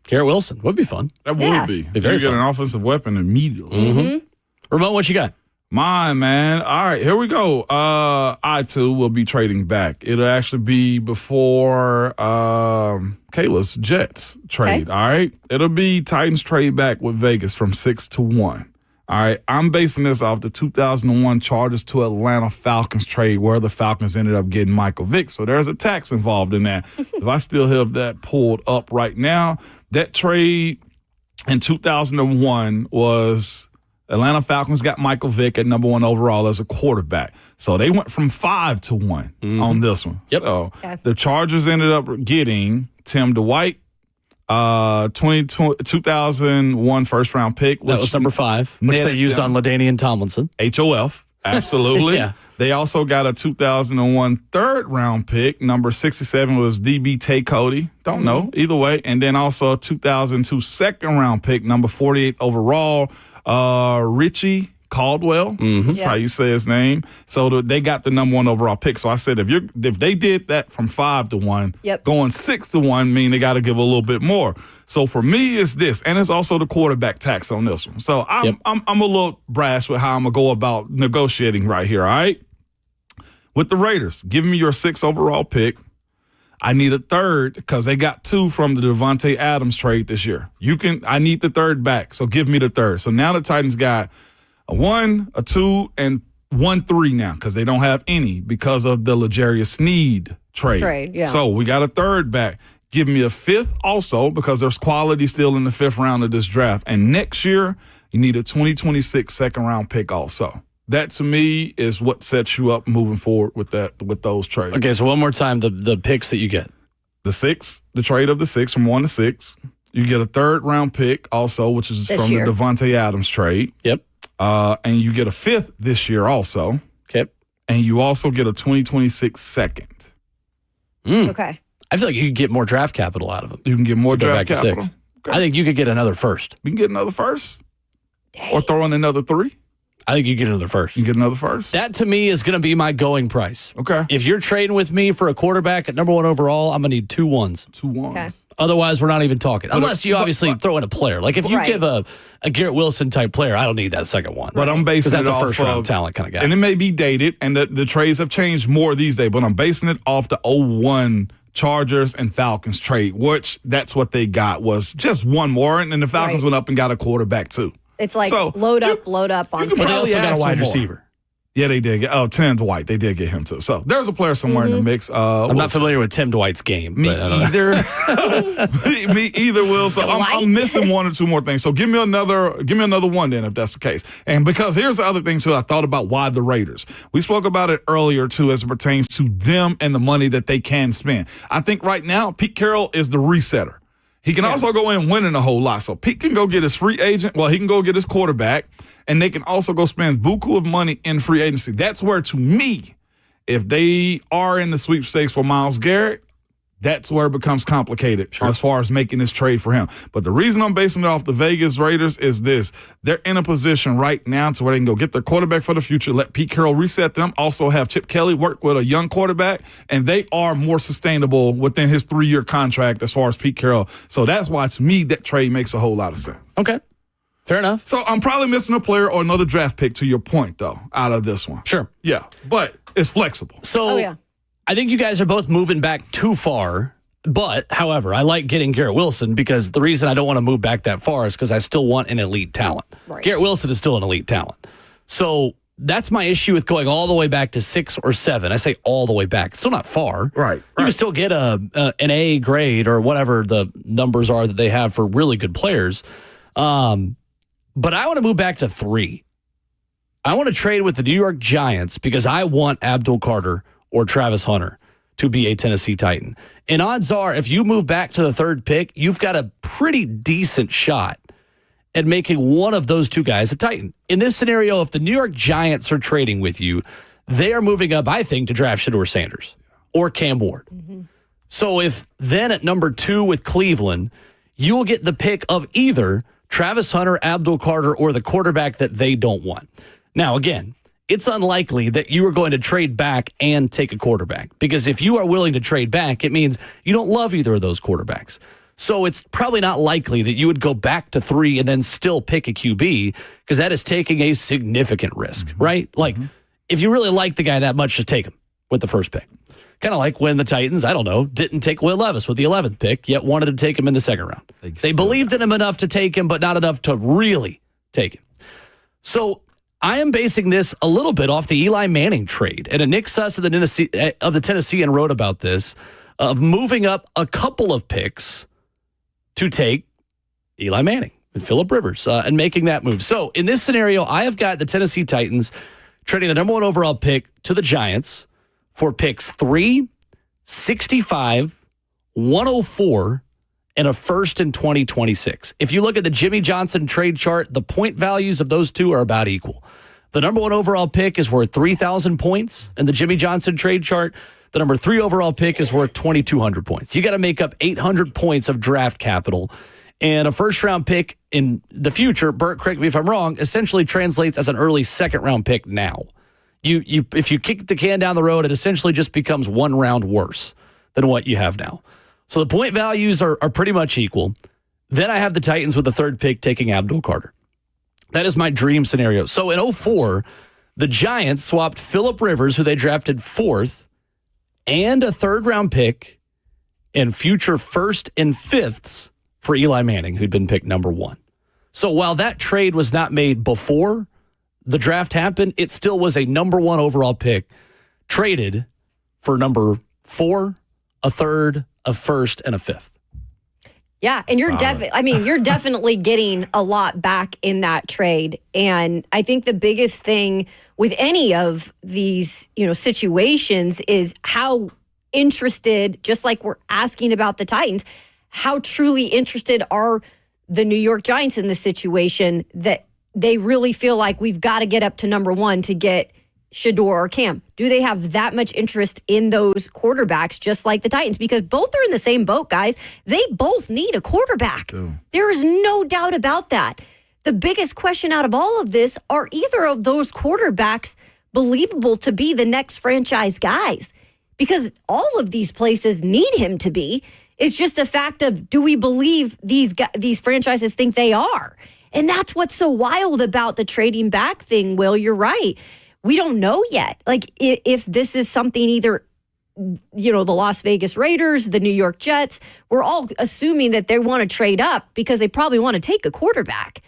Garrett Wilson would be fun. That would be. Be very you get fun. an offensive weapon immediately. Mm-hmm. Ramon, what you got? Mine, man. All right, here we go. I, too, will be trading back. It'll actually be before Kayla's Jets trade, all right? It'll be Titans trade back with Vegas from 6 to 1. All right, I'm basing this off the 2001 Chargers to Atlanta Falcons trade where the Falcons ended up getting Michael Vick. So there's a tax involved in that. If I still have that pulled up right now, that trade in 2001 was Atlanta Falcons got Michael Vick at number 1 overall as a quarterback. So they went from 5 to 1 on this one. Yep. So the Chargers ended up getting Tim Dwight, 2001 first round pick. That was number 5, which they used on LaDainian Tomlinson. HOF. Absolutely. Yeah. They also got a 2001 third round pick. Number 67 was DB Tay Cody. Don't know. Either way. And then also a 2002 second round pick, number 48 overall, Richie Caldwell. That's how you say his name. So they got the number 1 overall pick. So I said, if they did that from 5-1, going 6-1 mean they got to give a little bit more. So for me, it's this, and it's also the quarterback tax on this one. So I'm a little brash with how I'm gonna go about negotiating right here. All right, with the Raiders, give me your 6th overall pick. I need a 3rd because they got 2 from the Devontae Adams trade this year. I need the 3rd back, so give me the 3rd. So now the Titans got a 1, a 2, and 1-3 now because they don't have any because of the L'Jarius Sneed trade. So we got a 3rd back. Give me a 5th also because there's quality still in the 5th round of this draft. And next year, you need a 2026 second-round pick also. That, to me, is what sets you up moving forward with those trades. Okay, so one more time, the picks that you get. The 6th, the trade of the 6th from 1 to 6. You get a 3rd-round pick also, which is from the Devontae Adams trade. Yep. And you get a 5th this year also. Okay. And you also get a 2026 second. Okay. I feel like you could get more draft capital out of them. You can get more draft capital. Okay. I think you could get another 1st. We can get another 1st. Or throw in another 3. I think you get another 1st. You get another 1st. That, to me, is going to be my going price. Okay. If you're trading with me for a quarterback at number 1 overall, I'm going to need 2 1s. 2 1s. Okay. Otherwise, we're not even talking. Unless you obviously throw in a player. Like if you give a Garrett Wilson type player, I don't need that second one. But I'm basing it off off that's a first-round talent kind of guy. And it may be dated, and the trades have changed more these days, but I'm basing it off the 0-1 Chargers and Falcons trade, which that's what they got was just one more, and then the Falcons went up and got a quarterback too. It's like load up on. But they also got a wide receiver. Yeah, they did. Tim Dwight, they did get him too. So there's a player somewhere in the mix. I'm not familiar with Tim Dwight's game. Me either. me either, Will. So I'm missing 1 or 2 more things. So give me another one then, if that's the case. And because here's the other thing too, I thought about why the Raiders. We spoke about it earlier too, as it pertains to them and the money that they can spend. I think right now Pete Carroll is the resetter. He can also go in winning a whole lot. So Pete can go get his free agent. Well, he can go get his quarterback, and they can also go spend buku of money in free agency. That's where, to me, if they are in the sweepstakes for Myles Garrett, that's where it becomes complicated as far as making this trade for him. But the reason I'm basing it off the Vegas Raiders is this. They're in a position right now to where they can go get their quarterback for the future, let Pete Carroll reset them, also have Chip Kelly work with a young quarterback, and they are more sustainable within his 3-year contract as far as Pete Carroll. So that's why, to me, that trade makes a whole lot of sense. Okay. Fair enough. So I'm probably missing a player or another draft pick, to your point, though, out of this one. Sure. Yeah, but it's flexible. So I think you guys are both moving back too far. But, however, I like getting Garrett Wilson because the reason I don't want to move back that far is because I still want an elite talent. Right. Garrett Wilson is still an elite talent. So that's my issue with going all the way back to 6 or 7. I say all the way back. It's still not far. Right. You can still get an A grade or whatever the numbers are that they have for really good players. But I want to move back to 3. I want to trade with the New York Giants because I want Abdul Carter or Travis Hunter to be a Tennessee Titan. And odds are, if you move back to the 3rd pick, you've got a pretty decent shot at making one of those 2 guys a Titan. In this scenario, if the New York Giants are trading with you, they are moving up, I think, to draft Shador Sanders or Cam Ward. Mm-hmm. So if then at number 2 with Cleveland, you will get the pick of either Travis Hunter, Abdul Carter, or the quarterback that they don't want. Now, again, it's unlikely that you are going to trade back and take a quarterback because if you are willing to trade back, it means you don't love either of those quarterbacks. So it's probably not likely that you would go back to 3 and then still pick a QB because that is taking a significant risk, right? Like, if you really like the guy that much, just take him with the 1st pick. Kind of like when the Titans, I don't know, didn't take Will Levis with the 11th pick, yet wanted to take him in the 2nd round. They believed in him enough to take him, but not enough to really take him. So I am basing this a little bit off the Eli Manning trade. And Nick Suss of the Tennessean wrote about this, of moving up a couple of picks to take Eli Manning and Phillip Rivers and making that move. So in this scenario, I have got the Tennessee Titans trading the number 1 overall pick to the Giants for picks 3, 65, 104, and a 1st in 2026. If you look at the Jimmy Johnson trade chart, the point values of those 2 are about equal. The number 1 overall pick is worth 3,000 points in the Jimmy Johnson trade chart. The number 3 overall pick is worth 2,200 points. You got to make up 800 points of draft capital And a first-round pick in the future, Bert, correct me if I'm wrong, essentially translates as an early second-round pick now. If you kick the can down the road, it essentially just becomes one round worse than what you have now. So the point values are pretty much equal. Then I have the Titans with the third pick taking Abdul Carter. That is my dream scenario. So in 2004, the Giants swapped Phillip Rivers, who they drafted 4th, and a third-round pick and future 1st and 5ths for Eli Manning, who'd been picked number 1. So while that trade was not made before the draft happened, it still was a number 1 overall pick traded for number 4, a 3rd, a 1st, and a 5th. Yeah, and you're definitely getting a lot back in that trade. And I think the biggest thing with any of these, situations is how interested, just like we're asking about the Titans, how truly interested are the New York Giants in this situation that they really feel like we've got to get up to number 1 to get Shedeur or Cam? Do they have that much interest in those quarterbacks just like the Titans? Because both are in the same boat, guys. They both need a quarterback. Oh. There is no doubt about that. The biggest question out of all of this, are either of those quarterbacks believable to be the next franchise guys? Because all of these places need him to be. It's just a fact of, do we believe these franchises think they are? And that's what's so wild about the trading back thing, Will. You're right. We don't know yet. Like, if this is something either, the Las Vegas Raiders, the New York Jets, we're all assuming that they want to trade up because they probably want to take a quarterback.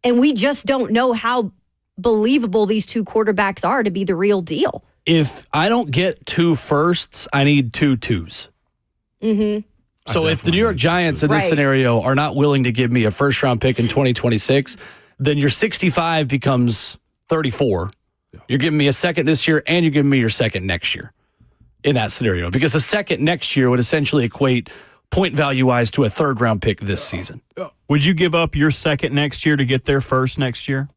And we just don't know how believable these two quarterbacks are to be the real deal. If I don't get 2 firsts, I need 2 twos. Mm-hmm. So if the New York Giants in this scenario are not willing to give me a first-round pick in 2026, then your 65 becomes 34. You're giving me a second this year, and you're giving me your second next year in that scenario. Because a second next year would essentially equate point value-wise to a third-round pick this season. Would you give up your second next year to get their first next year?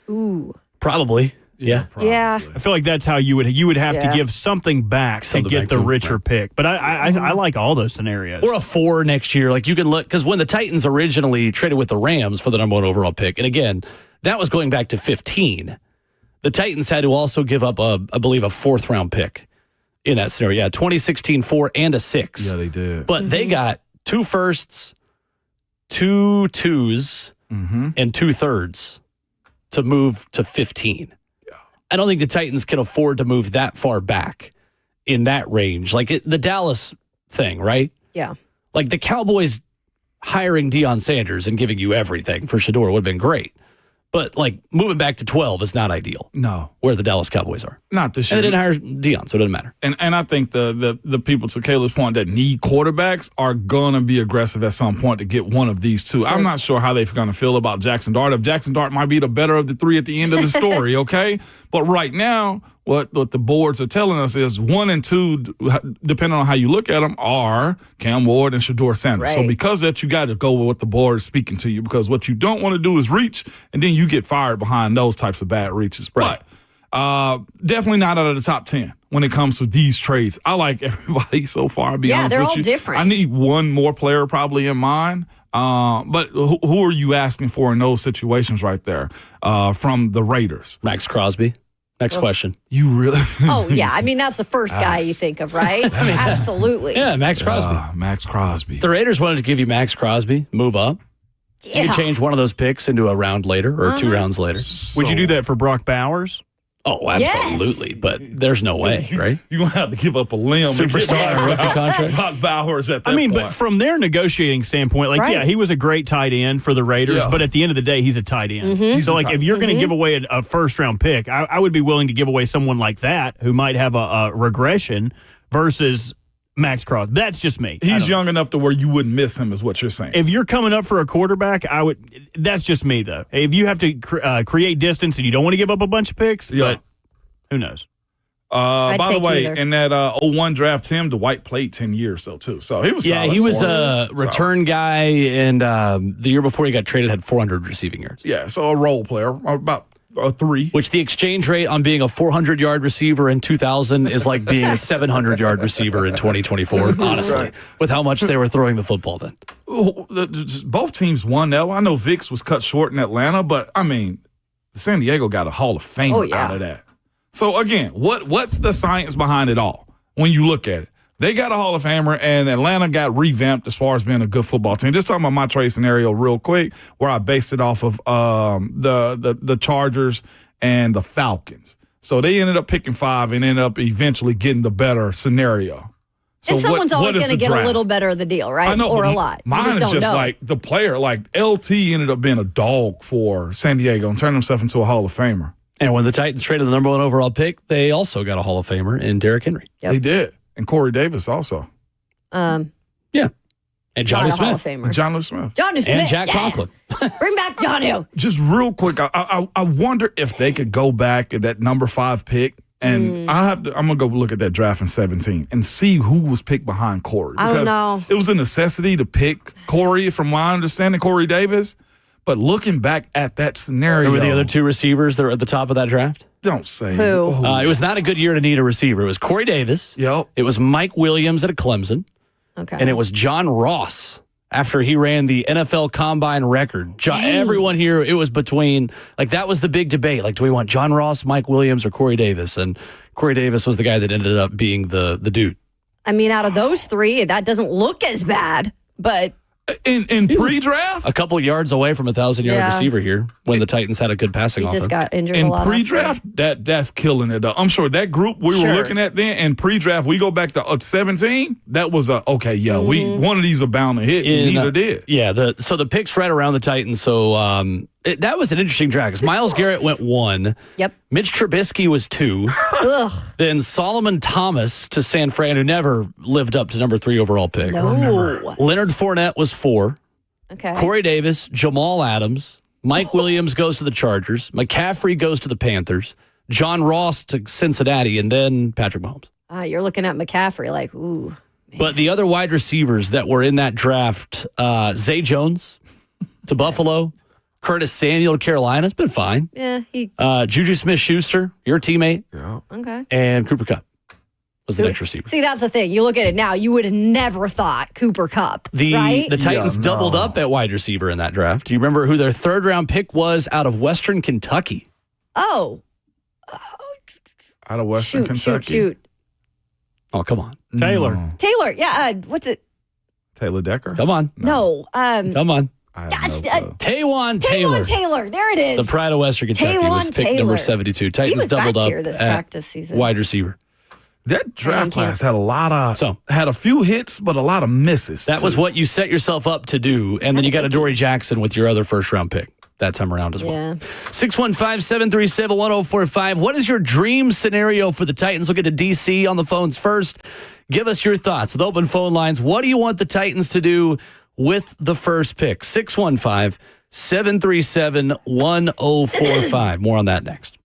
Ooh. Probably. Yeah. Yeah. I feel like that's how you would have to give something back to get the richer pick. But I like all those scenarios. Or a 4 next year. Like, you can look, because when the Titans originally traded with the Rams for the number 1 overall pick, and again, that was going back to 15. The Titans had to also give up, I believe, a 4th round pick in that scenario. Yeah, 2016 4 and a 6. Yeah, they did. But they got 2 firsts, 2 twos, and 2 thirds to move to 15. I don't think the Titans can afford to move that far back in that range. Like the Dallas thing, right? Yeah. Like the Cowboys hiring Deion Sanders and giving you everything for Shedeur would have been great. But, like, moving back to 12 is not ideal. No. Where the Dallas Cowboys are. Not this year. And they didn't hire Deion, so it doesn't matter. And I think the people, to Kayla's point, that need quarterbacks are going to be aggressive at some point to get one of these two. Sure. I'm not sure how they're going to feel about Jackson Dart. If Jackson Dart might be the better of the 3 at the end of the story, okay? But right now, what the boards are telling us is 1 and 2, depending on how you look at them, are Cam Ward and Shador Sanders. Right. So because of that, you got to go with what the board is speaking to you, because what you don't want to do is reach, and then you get fired behind those types of bad reaches. Right. But definitely not out of the top 10 when it comes to these trades. I like everybody so far, to be honest with you. Yeah, they're all different. I need one more player probably in mind. But who are you asking for in those situations right there from the Raiders? Max Crosby. Next question. You really? Oh, yeah. I mean, that's the first guy you think of, right? I mean, absolutely. Yeah, Max Crosby. Max Crosby. The Raiders wanted to give you Max Crosby, move up. Yeah. You could change one of those picks into a round later or 2 rounds later. Would you do that for Brock Bowers? Oh, absolutely. Yes. But there's no way, right? You're going to have to give up a limb. Superstar rookie contract. Brock Bowers at that point. But from their negotiating standpoint, yeah, he was a great tight end for the Raiders, but at the end of the day, he's a tight end. Mm-hmm. So, if you're going to give away a first-round pick, I would be willing to give away someone like that who might have a regression versus Max Crosby. That's just me. He's young enough to where you wouldn't miss him, is what you're saying. If you're coming up for a quarterback, that's just me, though. If you have to create distance and you don't want to give up a bunch of picks, but who knows? By the way, in that 01 draft, Dwight played 10 years, though, too. So he was solid. He was a return guy, and the year before he got traded had 400 receiving yards. Yeah, so a role player, about 3. Which the exchange rate on being a 400-yard receiver in 2000 is like being a 700-yard receiver in 2024, honestly, Right. with how much they were throwing the football then. Both teams won that. I know Vicks was cut short in Atlanta, but, I mean, San Diego got a Hall of Famer out of that. So, again, what's the science behind it all when you look at it? They got a Hall of Famer, and Atlanta got revamped as far as being a good football team. Just talking about my trade scenario real quick, where I based it off of the Chargers and the Falcons. So they ended up picking 5 and ended up eventually getting the better scenario. So and someone's always going to get a little better of the deal, right? I know, or a lot. Mine is just know. like the player. Like LT ended up being a dog for San Diego and turned himself into a Hall of Famer. And when the Titans traded the number 1 overall pick, they also got a Hall of Famer in Derrick Henry. Yep. They did. And Corey Davis also. Yeah. And Jonnu Hall of Smith. Famer. And Jonnu Smith. Jonnu Smith. And Jack Conklin. Bring back Jonnu. Just real quick, I wonder if they could go back at that number 5 pick. And I'm gonna go look at that draft in 2017 and see who was picked behind Corey. I don't know. It was a necessity to pick Corey, from my understanding, Corey Davis. But looking back at that scenario, Remember the other 2 receivers that were at the top of that draft? Don't say Who? It was not a good year to need a receiver. It was Corey Davis. Yep. It was Mike Williams at Clemson. Okay. And it was John Ross after he ran the NFL Combine record. Everyone here, it was between, like, that was the big debate. Like, do we want John Ross, Mike Williams, or Corey Davis? And Corey Davis was the guy that ended up being the dude. I mean, out of those 3, that doesn't look as bad, but In pre-draft? A couple yards away from a 1,000-yard receiver here when the Titans had a good passing he offense. just got injured a In lot. pre-draft, that's killing it, though. I'm sure that group we were looking at then, in pre-draft, we go back to 17, that was we one of these are bound to hit, and neither did. Yeah, so the picks right around the Titans, so that was an interesting draft because Myles Garrett went 1. Yep. Mitch Trubisky was 2. Ugh. Then Solomon Thomas to San Fran, who never lived up to number 3 overall pick. No. Leonard Fournette was 4. Okay. Corey Davis, Jamal Adams, Mike Williams goes to the Chargers, McCaffrey goes to the Panthers, John Ross to Cincinnati, and then Patrick Mahomes. You're looking at McCaffrey like, ooh. Man. But the other wide receivers that were in that draft, Zay Jones to Buffalo, Curtis Samuel to Carolina, it's been fine. Yeah, Juju Smith-Schuster, your teammate, okay. and Cooper Kupp was the next receiver. See, that's the thing. You look at it now, you would have never thought Cooper Kupp, right? The Titans doubled up at wide receiver in that draft. Do you remember who their 3rd-round pick was out of Western Kentucky? Oh. Out of Western Kentucky. Shoot. Oh, come on. Taylor. Taylor, yeah, what's it? Taylor Decker? Come on. No. Come on. Taylor. Taylor. Taylor. There it is. The pride of Western Kentucky was pick number 72. Titans he was doubled back up here this at practice season. wide receiver. That draft class had had a few hits, but a lot of misses. That was what you set yourself up to do, and then you got a Dory Jackson with your other 1st-round pick that time around as well. Yeah. 615-737-1045. What is your dream scenario for the Titans? We'll get to DC on the phones first. Give us your thoughts with open phone lines. What do you want the Titans to do with the first pick? 615-737-1045. More on that next.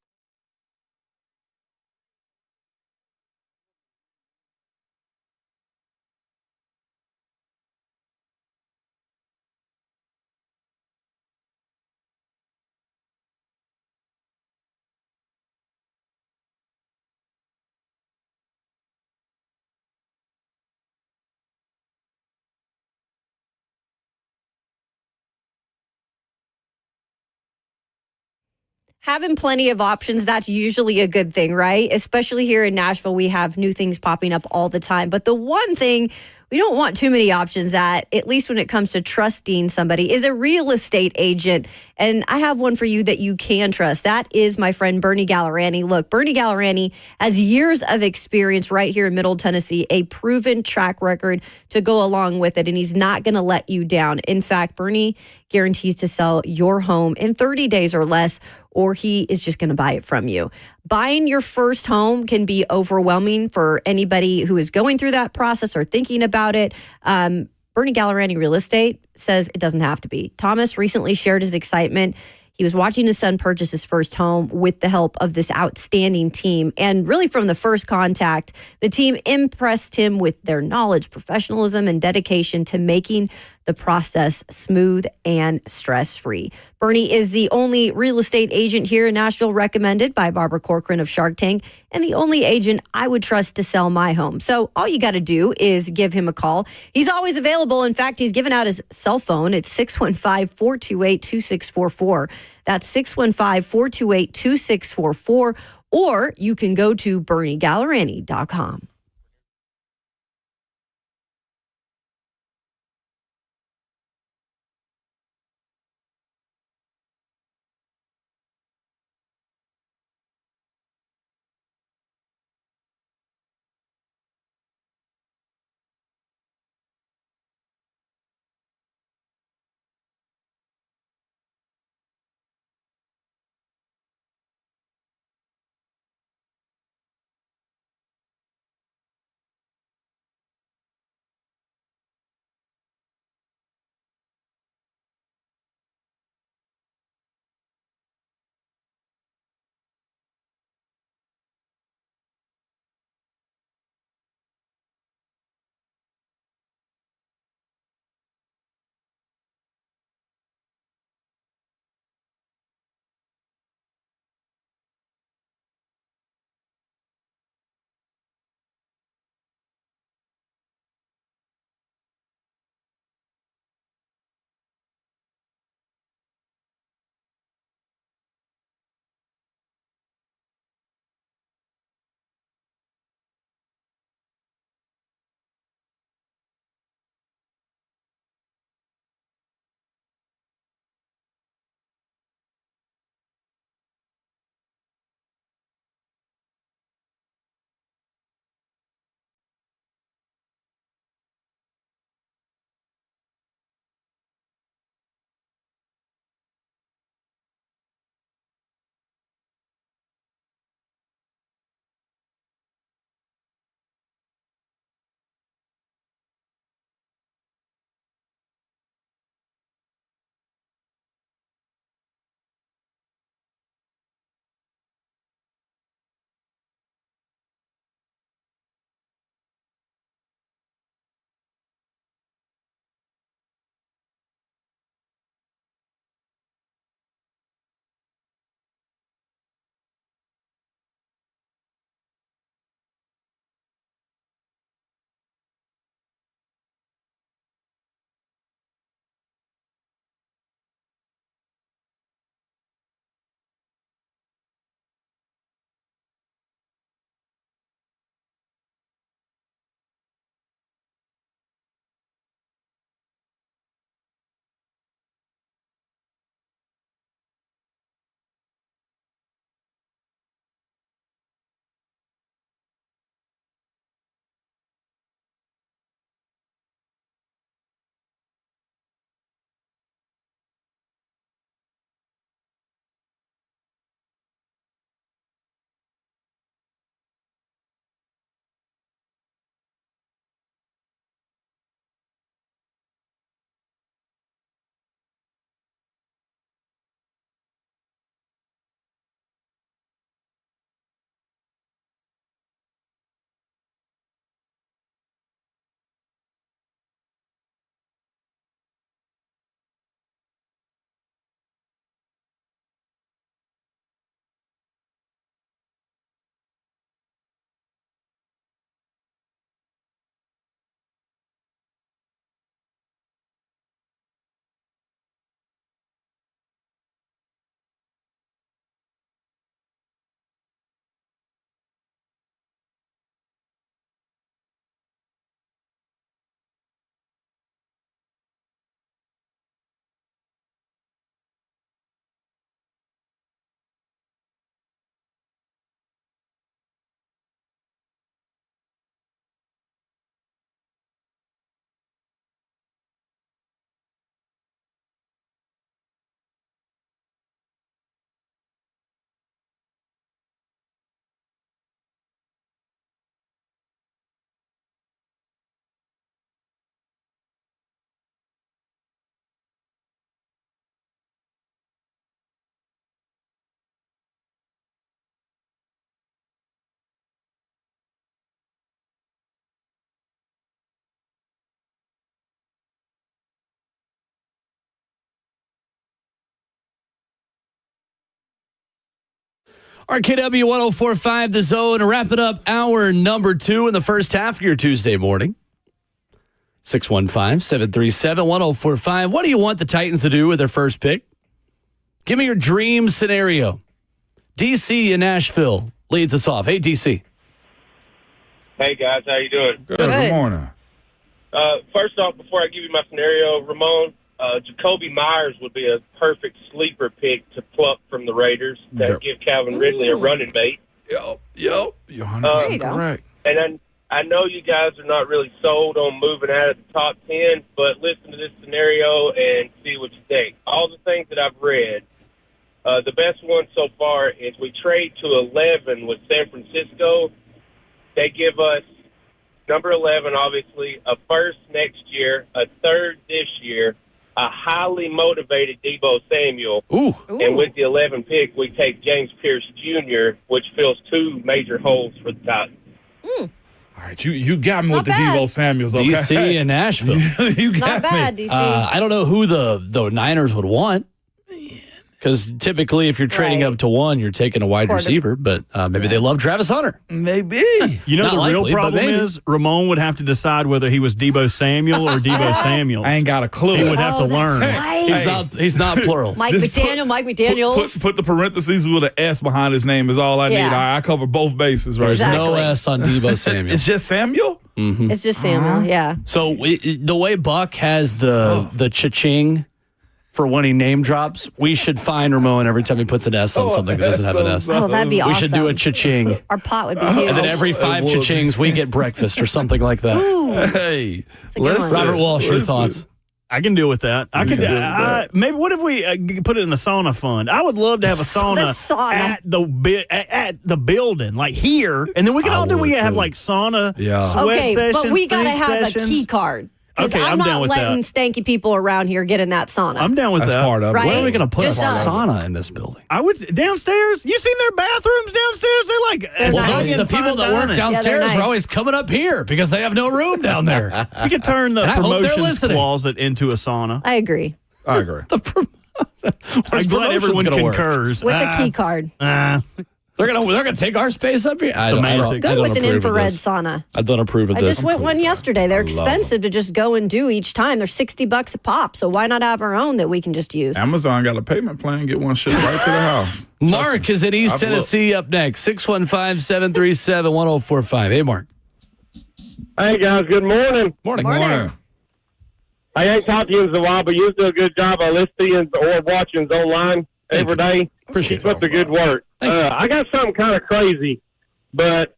Having plenty of options, that's usually a good thing, right? Especially here in Nashville, we have new things popping up all the time. But the one thing we don't want too many options at least when it comes to trusting somebody, is a real estate agent. And I have one for you that you can trust. That is my friend Bernie Gallerani. Look, Bernie Gallerani has years of experience right here in Middle Tennessee, a proven track record to go along with it, and he's not going to let you down. In fact, Bernie guarantees to sell your home in 30 days or less, or he is just going to buy it from you. Buying your first home can be overwhelming for anybody who is going through that process or thinking about it. Bernie Gallerani Real Estate says it doesn't have to be. Thomas recently shared his excitement. He was watching his son purchase his first home with the help of this outstanding team. And really from the first contact, the team impressed him with their knowledge, professionalism, and dedication to making the process smooth and stress-free. Bernie is the only real estate agent here in Nashville recommended by Barbara Corcoran of Shark Tank, and the only agent I would trust to sell my home. So all you got to do is give him a call. He's always available. In fact, he's given out his cell phone. It's 615-428-2644. That's 615-428-2644. Or you can go to BernieGallerani.com. RKW 104.5 The Zone, wrapping up hour number 2 in the first half of your Tuesday morning. 615-737-1045. What do you want the Titans to do with their first pick? Give me your dream scenario. DC in Nashville leads us off. Hey, DC. Hey, guys. How you doing? Good morning. First off, before I give you my scenario, Ramon, Jacoby Myers would be a perfect sleeper pick to pluck from the Raiders to give Calvin Ridley a running mate. Yep. You're 100% correct. And I know you guys are not really sold on moving out of the top 10, but listen to this scenario and see what you think. All the things that I've read, the best one so far is we trade to 11 with San Francisco. They give us number 11, obviously, a first next year, a third this year, a highly motivated Deebo Samuel. Ooh. And with the 11 pick, we take James Pierce Jr., which fills 2 major holes for the Titans. All right, you got me with the Deebo Samuels, okay? DC in Nashville. You got Not bad, me. DC. I don't know who the Niners would want. Because typically, if you're trading up to 1, you're taking a wide receiver. But maybe they love Travis Hunter. Maybe. You know, Not the likely, real but problem maybe. is Ramon would have to decide whether he was Deebo Samuel or Deebo Samuels. I ain't got a clue. He would have to learn. Right. He's not plural. Mike Just McDaniels. Put the parentheses with an S behind his name is all I need. Yeah. I cover both bases right Exactly. No S on Deebo Samuel. It's just Samuel? It's just Samuel, yeah. So the way Buck has the cha-ching for when he name drops, we should find Ramon every time he puts an S on something that doesn't have an S. Oh, that'd be awesome. We should do a cha-ching. Our pot would be huge. And then every 5 cha-chings, we get breakfast or something like that. Hey, a good one. Robert Walsh, your thoughts? I can deal with that. I could. Maybe what if we put it in the sauna fund? I would love to have a sauna, at the building, like here, and then we can all do. We have like sauna, sweat sessions. But we gotta have sessions. a key card. Because Okay, I'm I'm down not with letting that. stanky people around here get in that sauna. I'm down with That's that. part of it. Right? Where are we going to put a Just us. sauna in this building? I would downstairs. You seen their bathrooms downstairs? They like nice. The people that work downstairs nice. are always coming up here because they have no room down there. We could turn the And I hope they're promotions listening. closet into a sauna. I agree. I agree. I'm glad everyone concurs. With a key card. They're gonna take our space up here. Semantics. Good with an infrared sauna. I don't approve of I this. just went one yesterday. They're expensive to just go and do each time. They're $60 a pop. So why not have our own that we can just use? Amazon got a payment plan. Get one shipped right to the house. Mark is in East I've Tennessee up next. 615-737-1045. Hey, Mark. Hey, guys. Good morning. Morning. I ain't talked to you in a while, but you do a good job of listening or watching online every day. Appreciate Keep up the good work. Thank you. I got something kind of crazy, but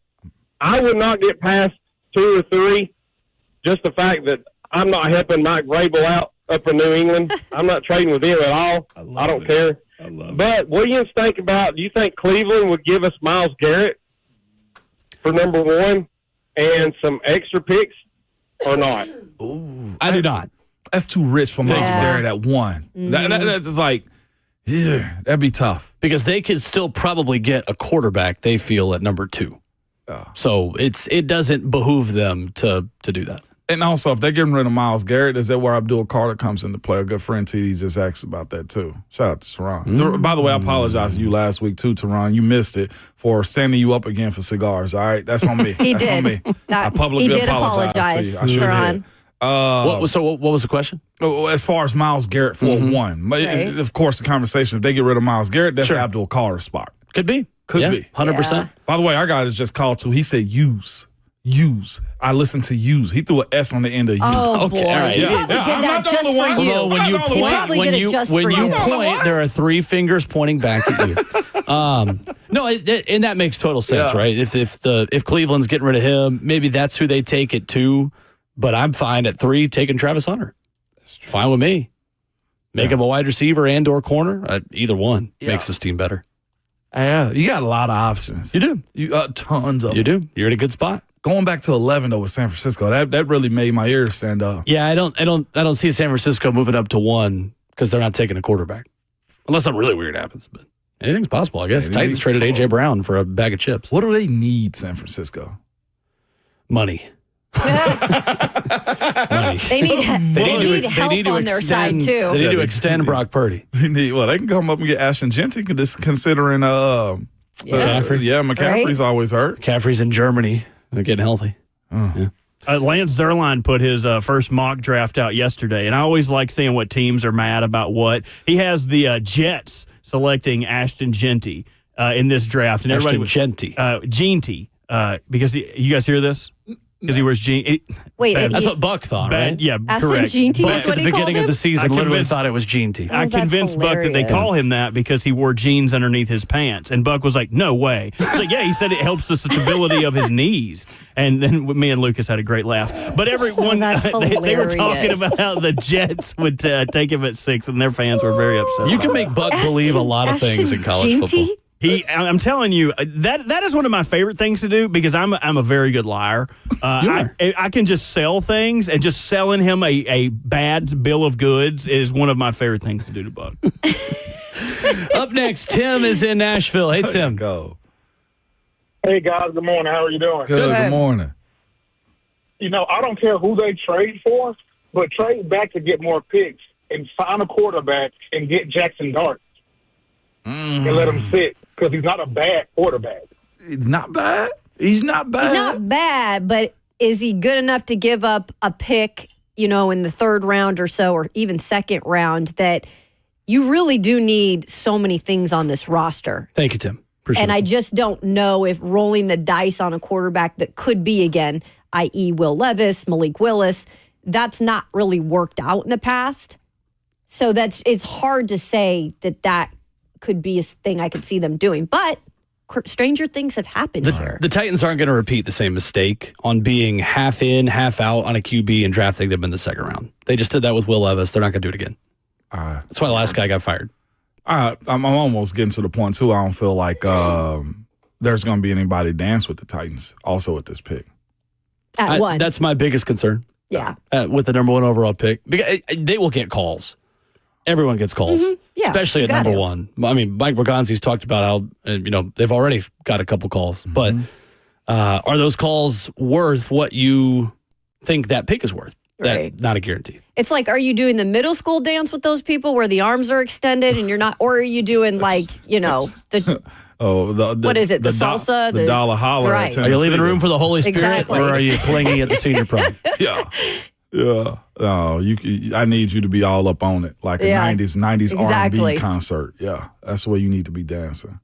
I would not get past 2 or 3. Just the fact that I'm not helping Mike Vrabel out up in New England. I'm not trading with him at all. I don't care. But what do you think about, do you think Cleveland would give us Myles Garrett for number 1 and some extra picks or not? I do not. That's too rich for Myles Garrett at 1. That's just like, yeah, that'd be tough. Because they could still probably get a quarterback they feel at number 2. So it doesn't behoove them to do that. And also, if they're getting rid of Myles Garrett, is that where Abdul Carter comes into play? A good friend, TD, just asked about that, too. Shout out to Teron. By the way, I apologize to you last week, too, Teron. You missed it for standing you up again for cigars, all right? That's on me. He That's did. on me. I publicly He did apologize to apologize, you. I sure Teron. did. What was the question? As far as Myles Garrett for 1, but Right. of course, the conversation, if they get rid of Myles Garrett, that's Abdul Carter's spot. Could be. Could be. 100%. By the way, our guy is just called too. He said use. I listened to use. He threw an S on the end of use. Oh, Okay, boy. all right. He Yeah. probably Yeah, did I'm that not the just only for one. you. Although when you He point, probably when did it you just when for you you. point, there are 3 fingers pointing back at you. No, and that makes total sense, Yeah. right? If Cleveland's getting rid of him, maybe that's who they take at 2. But I'm fine at 3 taking Travis Hunter. Fine with me. Make him a wide receiver and/or corner. Either one makes this team better. Yeah, you got a lot of options. You do. You got tons of You them. do. You're in a good spot. Going back to 11 though with San Francisco, that really made my ears stand up. Yeah, I don't see San Francisco moving up to 1 because they're not taking a quarterback. Unless something really weird happens, but anything's possible, I guess. Anything's Titans traded possible. A.J. Brown for a bag of chips. What do they need, San Francisco? Money. Money. They need help on their side, too. They need to extend Brock Purdy. They can come up and get Ashton Jeanty considering McCaffrey. Yeah, McCaffrey's always hurt. McCaffrey's in Germany. They're getting healthy. Oh. Yeah. Lance Zierlein put his first mock draft out yesterday, and I always like seeing what teams are mad about what. He has the Jets selecting Ashton Jeanty in this draft. And Ashton Jeanty. Jeanty. Because you guys hear this? Because he wears jeans. Wait, that's what Buck thought, right? Yeah, Ashton correct. Jeanty Buck is at what the he called beginning of him? the season I literally convinced- thought it was Jeanty. I that's convinced Buck that they hilarious. call him that because he wore jeans underneath his pants. And Buck was like, no way. I was like, yeah, he said it helps the stability of his knees. And then me and Lucas had a great laugh. But everyone, That's they were talking hilarious. about how the Jets would take him at 6, and their fans were very upset. You can make Buck believe a lot of things in college Jeanty? football. I'm telling you, that is one of my favorite things to do because I'm a very good liar. I can just sell things, and just selling him a bad bill of goods is one of my favorite things to do to Buck. Up next, Tim is in Nashville. Hey, Tim. Go. Hey, guys. Good morning. How are you doing? Good morning. You know, I don't care who they trade for, but trade back to get more picks and sign a quarterback and get Jackson Dart and let him sit because he's not a bad quarterback. He's not bad. He's not bad. He's not bad, but is he good enough to give up a pick, in the third round or so, or even second round, that you really do need so many things on this roster? Thank you, Tim. Appreciate And it. I just don't know if rolling the dice on a quarterback that could be, again, i.e. Will Levis, Malik Willis, that's not really worked out in the past. So it's hard to say that could be a thing I could see them doing. But stranger things have happened here. The Titans aren't going to repeat the same mistake on being half in, half out on a QB and drafting them in the second round. They just did that with Will Levis. They're not going to do it again. That's why the last guy got fired. I'm almost getting to the point, too. I don't feel like there's going to be anybody dance with the Titans also at this pick. At one. That's my biggest concern. Yeah. With the number 1 overall pick. Because they will get calls. Everyone gets calls. Yeah, especially at you got number to. 1. I mean, Mike Bergonzi's talked about how, they've already got a couple calls. But are those calls worth what you think that pick is worth? Right. Not a guarantee. It's like, are you doing the middle school dance with those people where the arms are extended and you're not, or are you doing the what is it? The salsa? The dollar holler. Right. At Are you leaving Tennessee. room for the Holy Spirit, Exactly. or are you clinging at the senior prom? Yeah. Yeah. No, I need you to be all up on it. Like a Yeah. 90s Exactly. R&B concert. Yeah. That's the way you need to be dancing.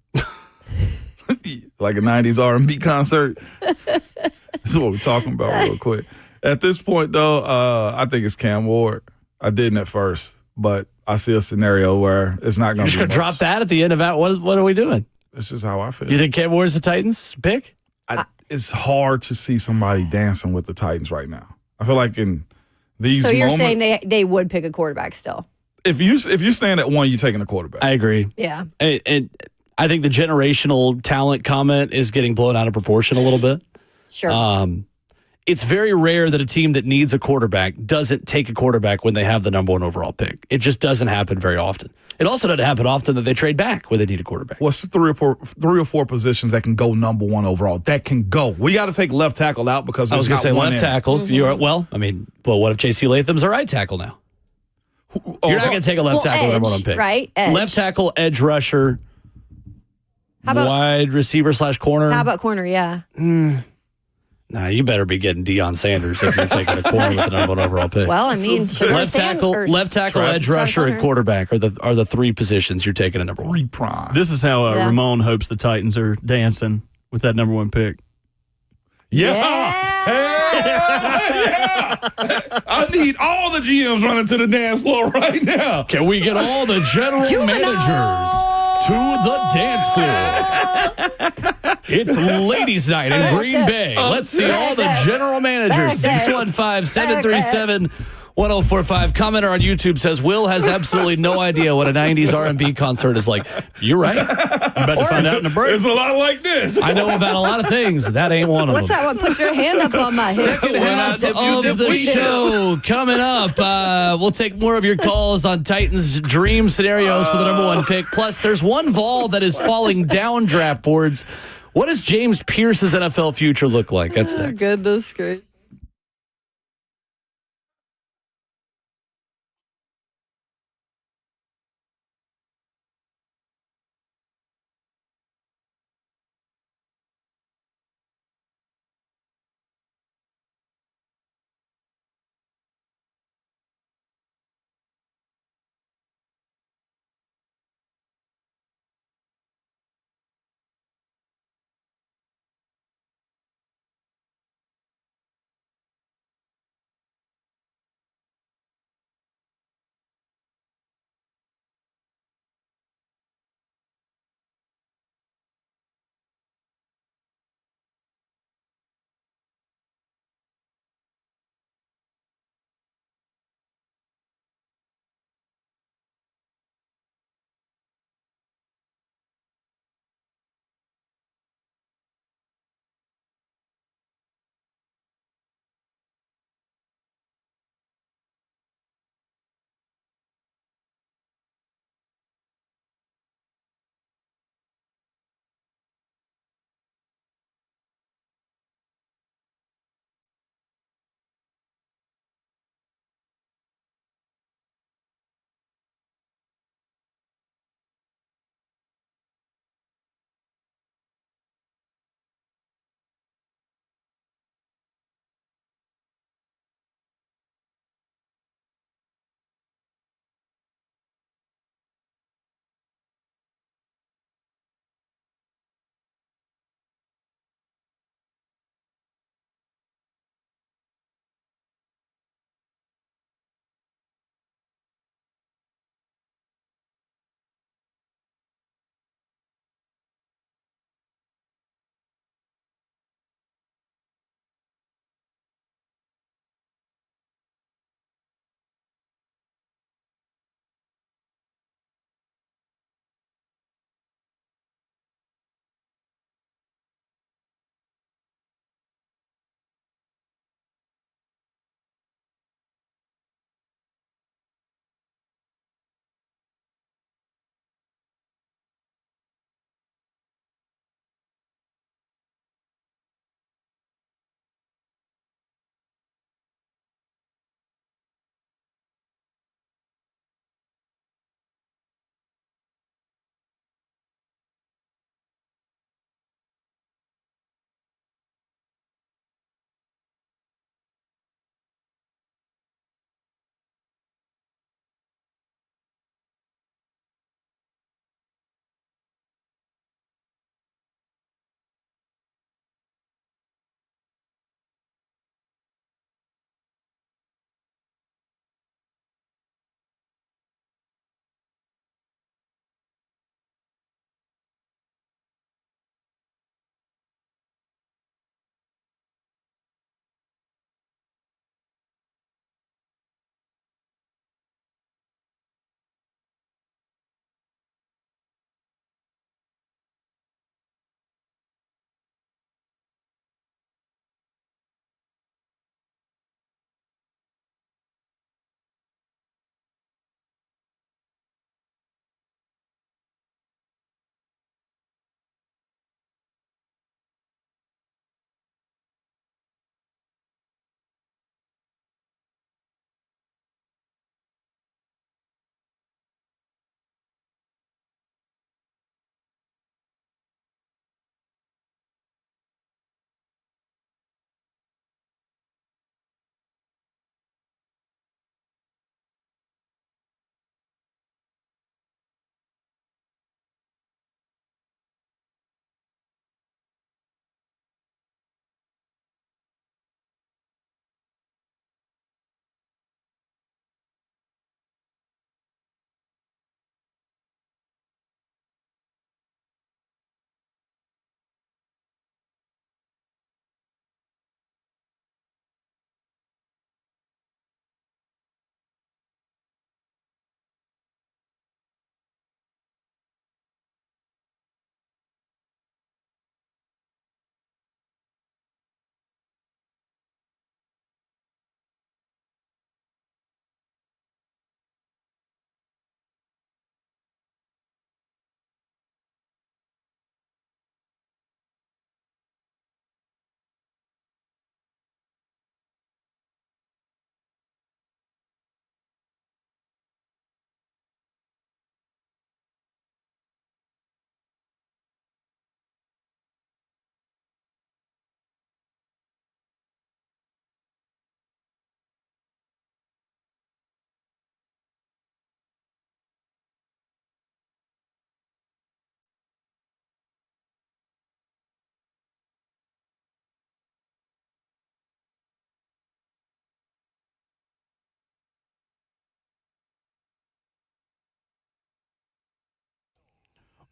Like a 90s R&B concert. That's what we're talking about real quick. At this point, though, I think it's Cam Ward. I didn't at first, but I see a scenario where it's not going to You're just be going to drop much. that at the end of that? What are we doing? It's just how I feel. You think Cam Ward's the Titans pick? It's hard to see somebody dancing with the Titans right now. I feel like in these So you're moments, saying they would pick a quarterback still? if you're staying at 1, you're taking a quarterback. I agree. Yeah. And I think the generational talent comment is getting blown out of proportion a little bit. Sure. It's very rare that a team that needs a quarterback doesn't take a quarterback when they have the number 1 overall pick. It just doesn't happen very often. It also doesn't happen often that they trade back when they need a quarterback. What's the three or four positions that can go number 1 overall? That can go. We got to take left tackle out because I was going to say left tackle. You're what if J.C. Latham's a right tackle now? You're not going to take a left tackle number 1 edge, pick. right? Edge. Left tackle, edge rusher, How about- wide receiver / corner. How about corner? Yeah. Nah, you better be getting Deion Sanders if you're taking a corner with the number 1 overall pick. Well, I mean, left tackle, edge rusher, and quarterback are the 3 positions you're taking at number 1. Prime. This is how Yeah. Ramon hopes the Titans are dancing with that number 1 pick. Yeah. Yeah. I need all the GMs running to the dance floor right now. Can we get all the general managers to the dance floor? It's ladies' night in Green Bay. Let's see all the general managers. 615-737-1045. Commenter on YouTube says, Will has absolutely no idea what a 90s R&B concert is like. You're right. I'm about to find out in the break. It's a lot like this. I know about a lot of things. That ain't one of What's them. that one? Put your hand up on my hip. Second half of the show coming up. We'll take more of your calls on Titans' dream scenarios for the number 1 pick. Plus, there's one Vol that is falling down draft boards. What does James Pierce's NFL future look like? That's next. Goodness gracious.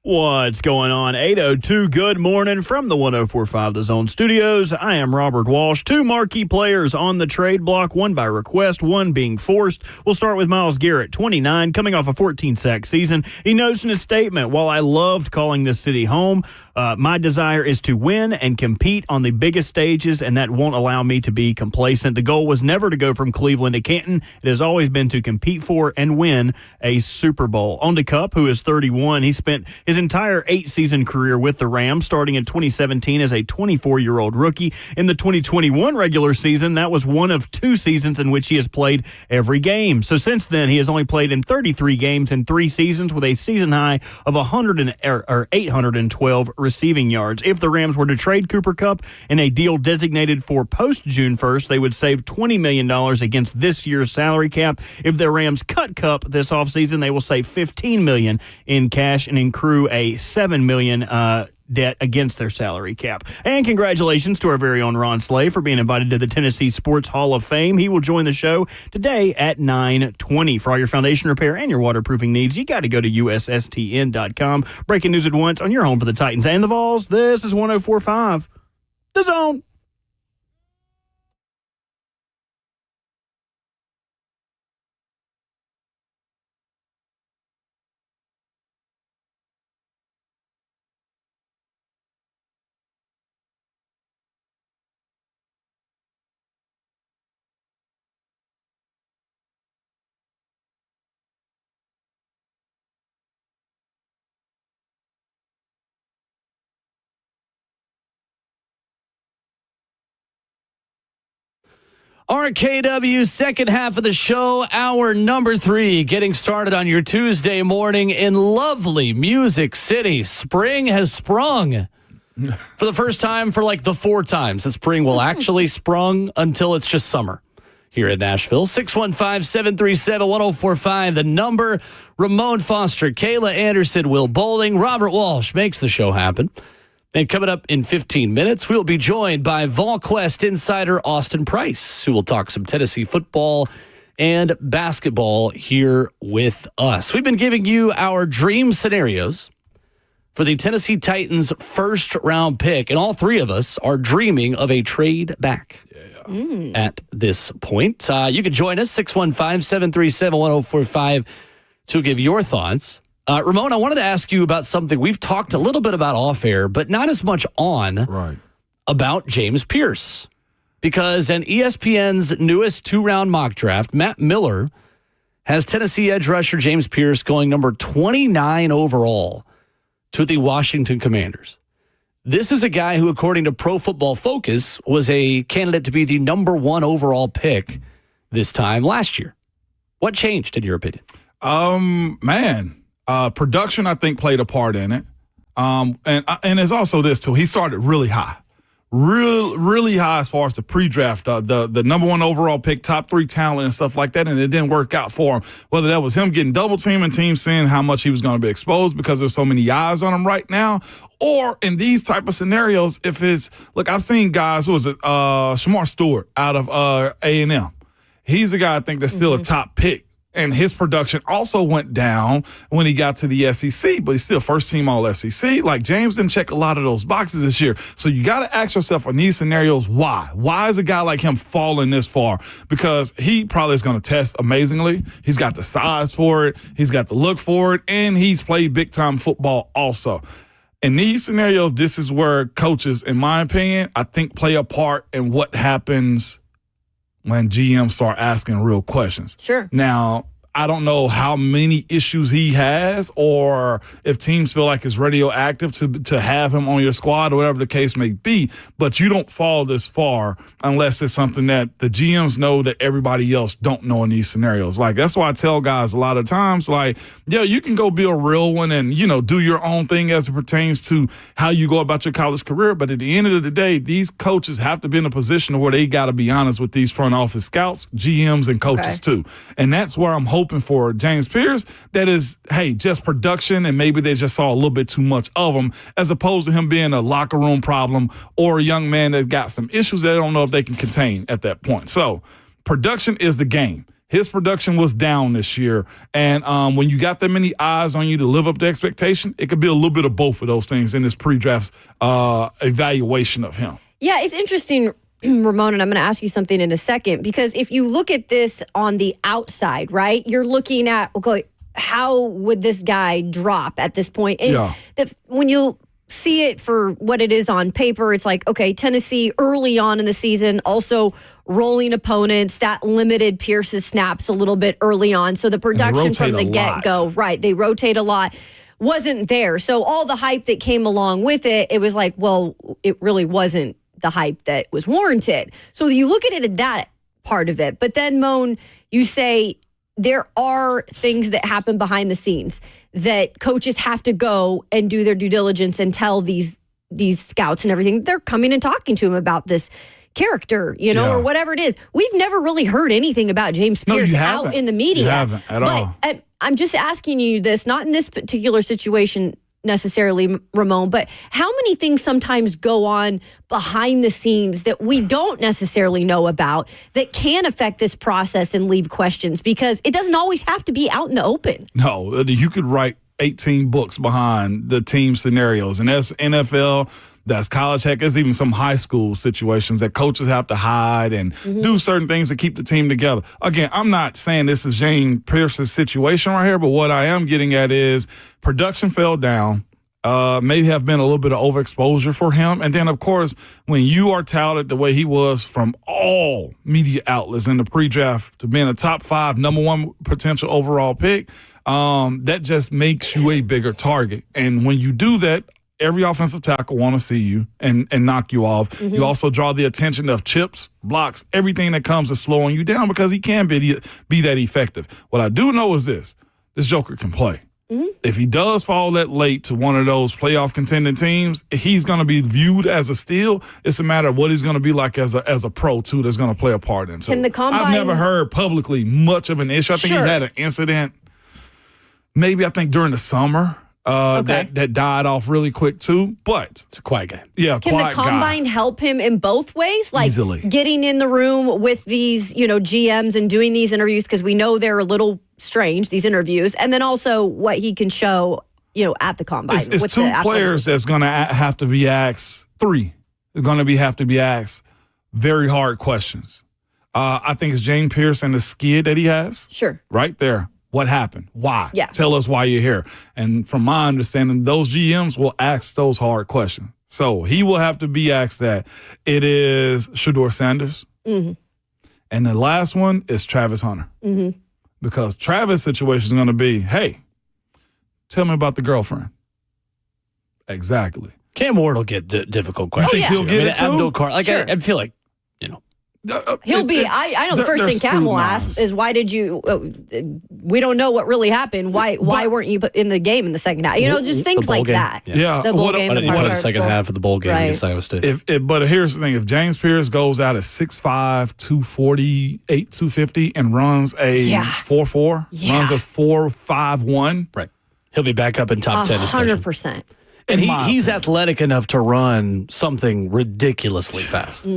What's going on? 8:02, good morning from the 104.5 The Zone Studios. I am Robert Walsh. Two marquee players on the trade block, one by request, one being forced. We'll start with Myles Garrett, 29, coming off a 14-sack season. He notes in his statement, while I loved calling this city home, my desire is to win and compete on the biggest stages, and that won't allow me to be complacent. The goal was never to go from Cleveland to Canton. It has always been to compete for and win a Super Bowl. On to Kupp, who is 31. He spent his entire 8-season career with the Rams, starting in 2017 as a 24-year-old rookie. In the 2021 regular season, that was one of 2 seasons in which he has played every game. So since then, he has only played in 33 games in 3 seasons with a season high of 812 receiving yards. If the Rams were to trade Cooper Kupp in a deal designated for post-June 1st, they would save $20 million against this year's salary cap. If the Rams cut Kupp this offseason, they will save $15 million in cash and accrue a $7 million debt against their salary cap. And congratulations to our very own Ron Slay for being invited to the Tennessee Sports Hall of Fame. He will join the show today at 9:20. For all your foundation repair and your waterproofing needs, you got to go to USSTN.com. Breaking news at once on your home for the Titans and the Vols. This is 104.5 The Zone. RKW, second half of the show, hour number 3, getting started on your Tuesday morning in lovely Music City. Spring has sprung for the first time for like the 4 times that spring will actually sprung until it's just summer here in Nashville. 615-737-1045, the number. Ramon Foster, Kayla Anderson, Will Bowling, Robert Walsh makes the show happen. And coming up in 15 minutes, we'll be joined by VolQuest insider Austin Price, who will talk some Tennessee football and basketball here with us. We've been giving you our dream scenarios for the Tennessee Titans' first-round pick, and all 3 of us are dreaming of a trade back at this point. You can join us, 615-737-1045, to give your thoughts. Ramon, I wanted to ask you about something we've talked a little bit about off air, but not as much on, about James Pierce. Because in ESPN's newest 2-round mock draft, Matt Miller has Tennessee edge rusher James Pierce going number 29 overall to the Washington Commanders. This is a guy who, according to Pro Football Focus, was a candidate to be the number 1 overall pick this time last year. What changed, in your opinion? Production, I think, played a part in it. And there's also this, too. He started really high. Really high as far as the pre-draft, the number 1 overall pick, top 3 talent and stuff like that, and it didn't work out for him. Whether that was him getting double-teamed and teams seeing how much he was going to be exposed because there's so many eyes on him right now, or in these type of scenarios, if it's – look, I've seen guys, Shamar Stewart out of A&M. He's a guy I think that's still a top pick. And his production also went down when he got to the SEC, but he's still first-team All-SEC. Like, James didn't check a lot of those boxes this year. So you got to ask yourself in these scenarios, why? Why is a guy like him falling this far? Because he probably is going to test amazingly. He's got the size for it. He's got the look for it. And he's played big-time football also. In these scenarios, this is where coaches, in my opinion, I think play a part in what happens when GMs start asking real questions. Sure. Now, I don't know how many issues he has or if teams feel like it's radioactive to have him on your squad or whatever the case may be, but you don't fall this far unless it's something that the GMs know that everybody else don't know in these scenarios. Like, that's why I tell guys a lot of times, like, yeah, you can go be a real one and, do your own thing as it pertains to how you go about your college career, but at the end of the day, these coaches have to be in a position where they got to be honest with these front office scouts, GMs, and coaches too. And that's where I'm hoping for James Pierce, that is, hey, just production, and maybe they just saw a little bit too much of him, as opposed to him being a locker room problem or a young man that got some issues that they don't know if they can contain at that point. So production is the game. His production was down this year. And when you got that many eyes on you to live up to expectation, it could be a little bit of both of those things in this pre-draft evaluation of him. Yeah, it's interesting, Ramon, and I'm going to ask you something in a second, because if you look at this on the outside, right, you're looking at, okay, how would this guy drop at this point? And when you see it for what it is on paper, it's like, okay, Tennessee early on in the season, also rolling opponents, that limited Pierce's snaps a little bit early on. So the production from the get-go, right, they rotate a lot, wasn't there. So all the hype that came along with it, it was like, well, it really wasn't the hype that was warranted. So you look at it at that part of it. But then, Moan, you say there are things that happen behind the scenes that coaches have to go and do their due diligence and tell these scouts and everything. They're coming and talking to him about this character, or whatever it is. We've never really heard anything about James Pierce out in the media. You haven't at all. I'm just asking you this, not in this particular situation necessarily, Ramon, but how many things sometimes go on behind the scenes that we don't necessarily know about that can affect this process and leave questions, because it doesn't always have to be out in the open. No, you could write 18 books behind the team scenarios, and that's NFL, that's college, heck, there's even some high school situations that coaches have to hide and do certain things to keep the team together. Again, I'm not saying this is James Pierce's situation right here, but what I am getting at is production fell down. Maybe have been a little bit of overexposure for him. And then, of course, when you are touted the way he was from all media outlets in the pre-draft to being a top 5, number 1 potential overall pick, that just makes you a bigger target. And when you do that, every offensive tackle want to see you and knock you off. You also draw the attention of chips, blocks, everything that comes to slowing you down, because he can be that effective. What I do know is this Joker can play. If he does fall that late to one of those playoff contending teams, he's going to be viewed as a steal. It's a matter of what he's going to be like as a pro, too, that's going to play a part in. So Can the combine... I've never heard publicly much of an issue. I think he had an incident, maybe I think during the summer, that died off really quick, too. But it's a quiet guy. Yeah, Can the combine help him in both ways? Like easily. Getting in the room with these, GMs and doing these interviews, because we know they're a little strange, these interviews, and then also what he can show, at the combine. It's 2 players that's going to have to be asked, 3 is going to have to be asked very hard questions. I think it's James Pierce and the skid that he has. Sure. Right there. What happened? Why? Yeah. Tell us why you're here. And from my understanding, those GMs will ask those hard questions. So he will have to be asked that. It is Shador Sanders. And the last one is Travis Hunter. Because Travis' situation is going to be, hey, tell me about the girlfriend. Exactly. Cam Ward will get difficult questions. You think he'll get it too? Abdul Carr, Sure. I feel like, He'll be. I know the first thing Cam will ask is, "Why did you? We don't know what really happened. Why weren't you in the game in the second half? Just things like game. that. Yeah. The bowl game. Why didn't you play the second half of the bowl game against Iowa State? But here's the thing: if James Pierce goes out at 6'5", 248, 250, and runs a 4.4, runs a 4.51, right, he'll be back up in top 10. 100%. And he's athletic enough to run something ridiculously fast.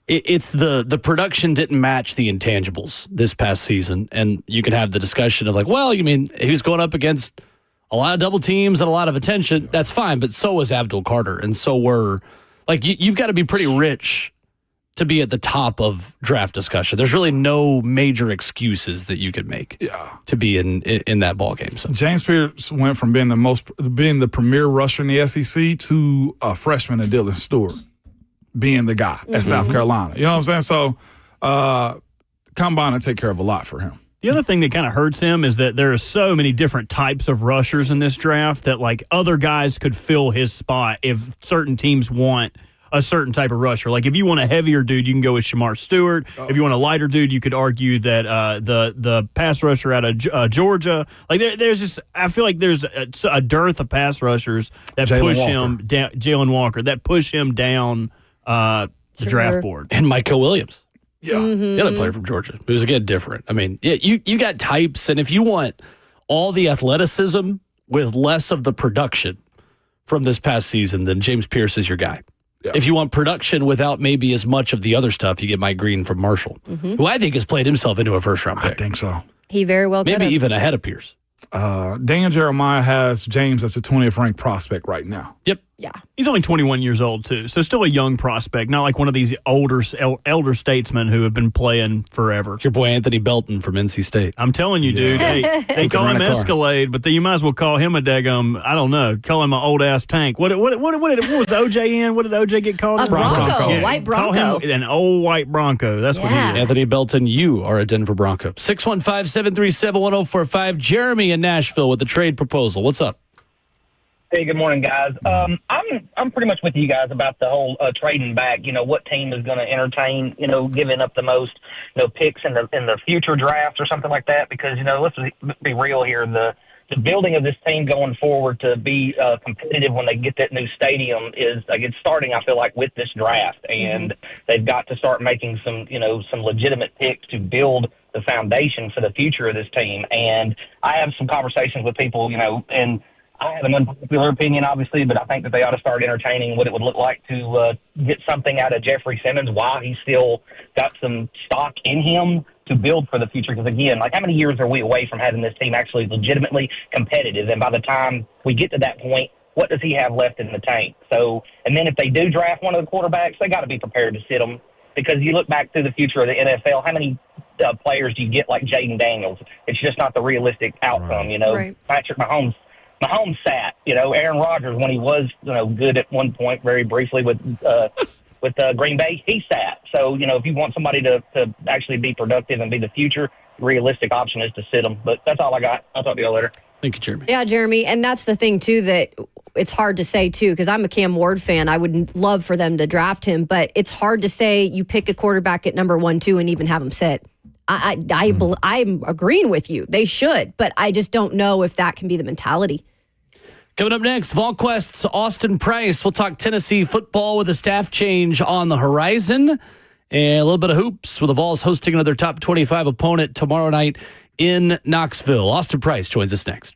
It's the production didn't match the intangibles this past season, and you can have the discussion of like, well, you mean he was going up against a lot of double teams and a lot of attention. That's fine, but so was Abdul Carter, and so were you've got to be pretty rich to be at the top of draft discussion. There's really no major excuses that you could make to be in that ball game. So James Pierce went from being the premier rusher in the SEC to a freshman in Dylan Stewart being the guy at South Carolina. You know what I'm saying? So combine will take care of a lot for him. The other thing that kind of hurts him is that there are so many different types of rushers in this draft that other guys could fill his spot if certain teams want a certain type of rusher. Like if you want a heavier dude, you can go with Shamar Stewart. If you want a lighter dude, you could argue that the pass rusher out of Georgia. There's just, I feel like there's a dearth of pass rushers that push him down. Jalen Walker that push him down the draft board. And Michael Williams. Yeah. The other player from Georgia. It was, again, different. I mean, you got types, and if you want all the athleticism with less of the production from this past season, then James Pierce is your guy. If you want production without maybe as much of the other stuff, you get Mike Green from Marshall, who I think has played himself into a first-round pick. I think so. He very well could Maybe have. even ahead of Pierce. Dan Jeremiah has James as a 20th ranked prospect right now. Yep. Yeah. He's only 21 years old, too, so still a young prospect, not like one of these elder statesmen who have been playing forever. Your boy Anthony Belton from NC State. I'm telling you, dude. Hey, they call him Escalade, but you might as well call him a daggum, I don't know, call him an old-ass tank. What was OJ in? What did OJ get called? A Bronco, white Bronco. Call him an old white Bronco. That's what he is. Anthony Belton, you are a Denver Bronco. 615-737-1045. Jeremy in Nashville with the trade proposal. What's up? Hey, good morning, guys. I'm pretty much with you guys about the whole trading back. You know, what team is going to entertain, giving up the most, picks in the future draft or something like that? Because, let's be real here. The building of this team going forward to be competitive when they get that new stadium is it's starting, I feel like, with this draft. And they've got to start making some legitimate picks to build the foundation for the future of this team. And I have some conversations with people, and I have an unpopular opinion, obviously, but I think that they ought to start entertaining what it would look like to get something out of Jeffrey Simmons while he's still got some stock in him to build for the future. Because, again, how many years are we away from having this team actually legitimately competitive? And by the time we get to that point, what does he have left in the tank? So, and then if they do draft one of the quarterbacks, they got to be prepared to sit them. Because you look back to the future of the NFL, how many players do you get like Jaden Daniels? It's just not the realistic outcome, Right. Patrick Mahomes sat. Aaron Rodgers, when he was, good at one point, very briefly with Green Bay, he sat. So, if you want somebody to actually be productive and be the future, the realistic option is to sit them. But that's all I got. I'll talk to you all later. Thank you, Jeremy. Yeah, Jeremy. And that's the thing, too, that it's hard to say, too, because I'm a Cam Ward fan. I would love for them to draft him, but it's hard to say you pick a quarterback at number 1, 2, and even have him sit. I'm agreeing with you. They should, but I just don't know if that can be the mentality. Coming up next, VolQuest's Austin Price. We'll talk Tennessee football with a staff change on the horizon and a little bit of hoops with the Vols hosting another top 25 opponent tomorrow night in Knoxville. Austin Price joins us next.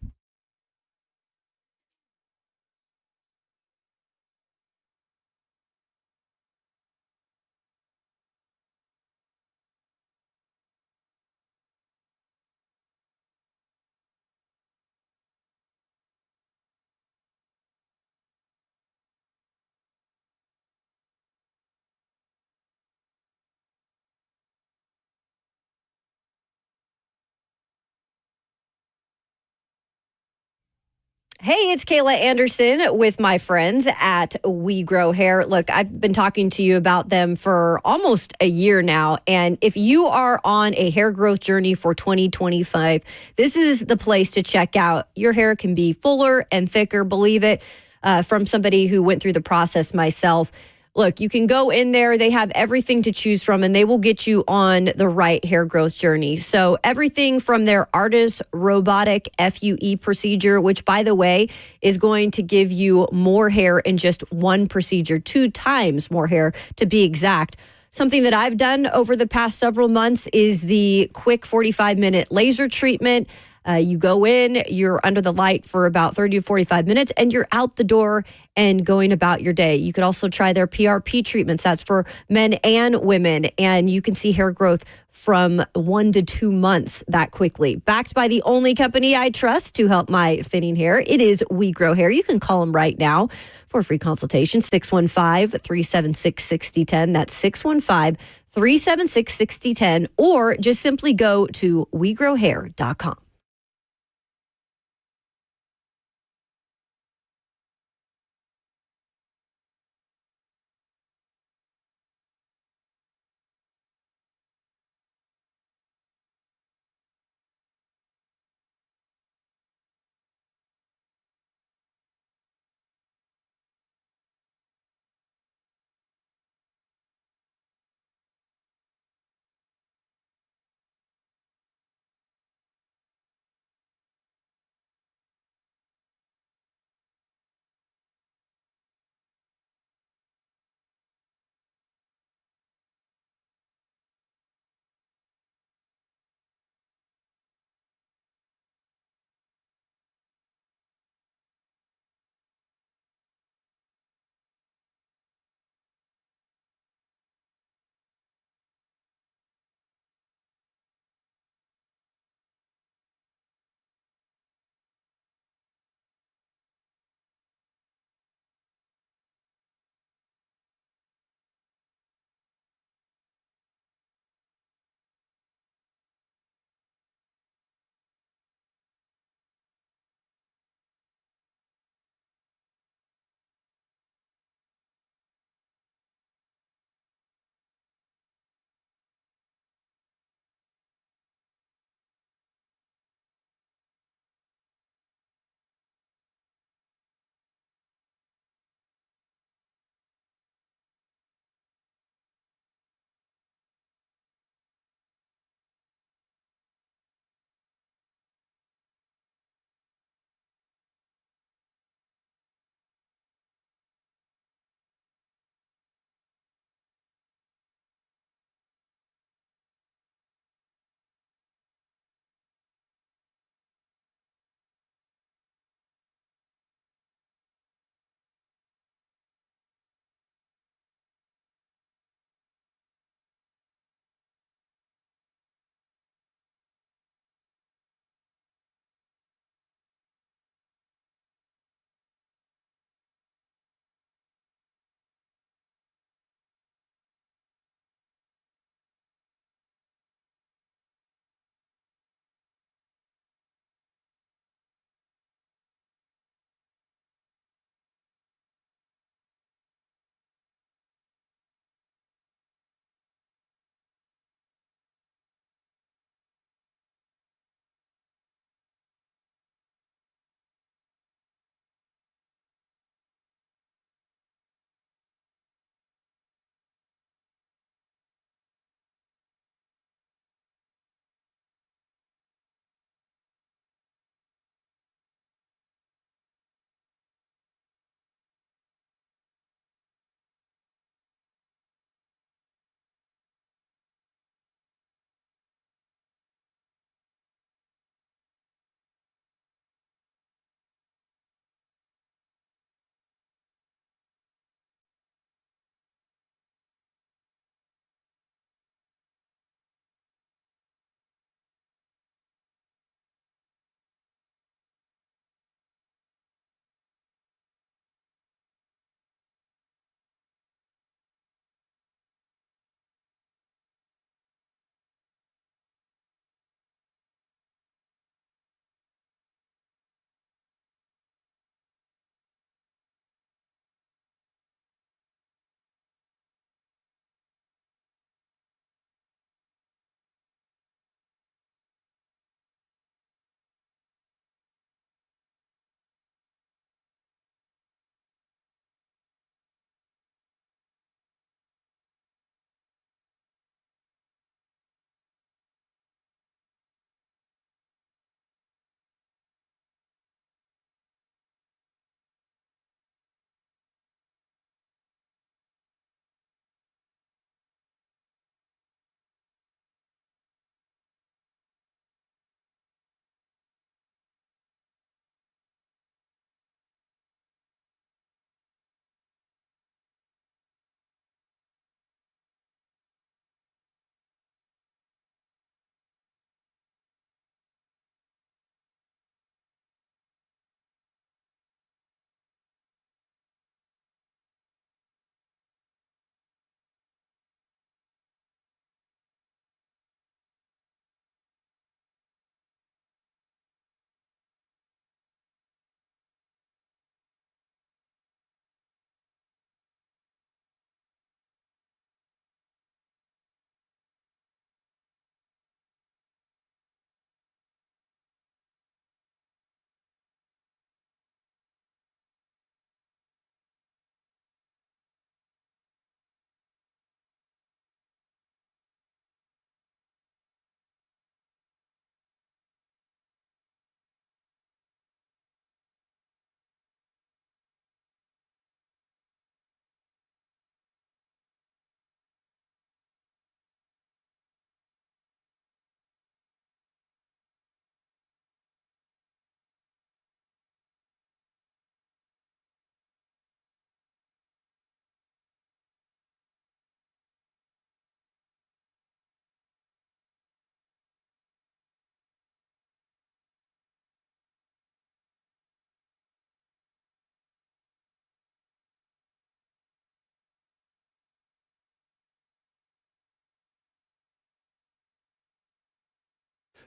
Hey, it's Kayla Anderson with my friends at We Grow Hair. Look, I've been talking to you about them for almost a year now. And if you are on a hair growth journey for 2025, this is the place to check out. Your hair can be fuller and thicker, believe it, from somebody who went through the process myself. Look, you can go in there. They have everything to choose from, and they will get you on the right hair growth journey. So everything from their ARTIS robotic FUE procedure, which, by the way, is going to give you more hair in just one procedure, 2 times more hair to be exact. Something that I've done over the past several months is the quick 45-minute laser treatment. You go in, you're under the light for about 30 to 45 minutes, and you're out the door and going about your day. You could also try their PRP treatments. That's for men and women, and you can see hair growth from 1 to 2 months that quickly. Backed by the only company I trust to help my thinning hair. It is We Grow Hair. You can call them right now for a free consultation, 615-376-6010. That's 615-376-6010, or just simply go to wegrowhair.com.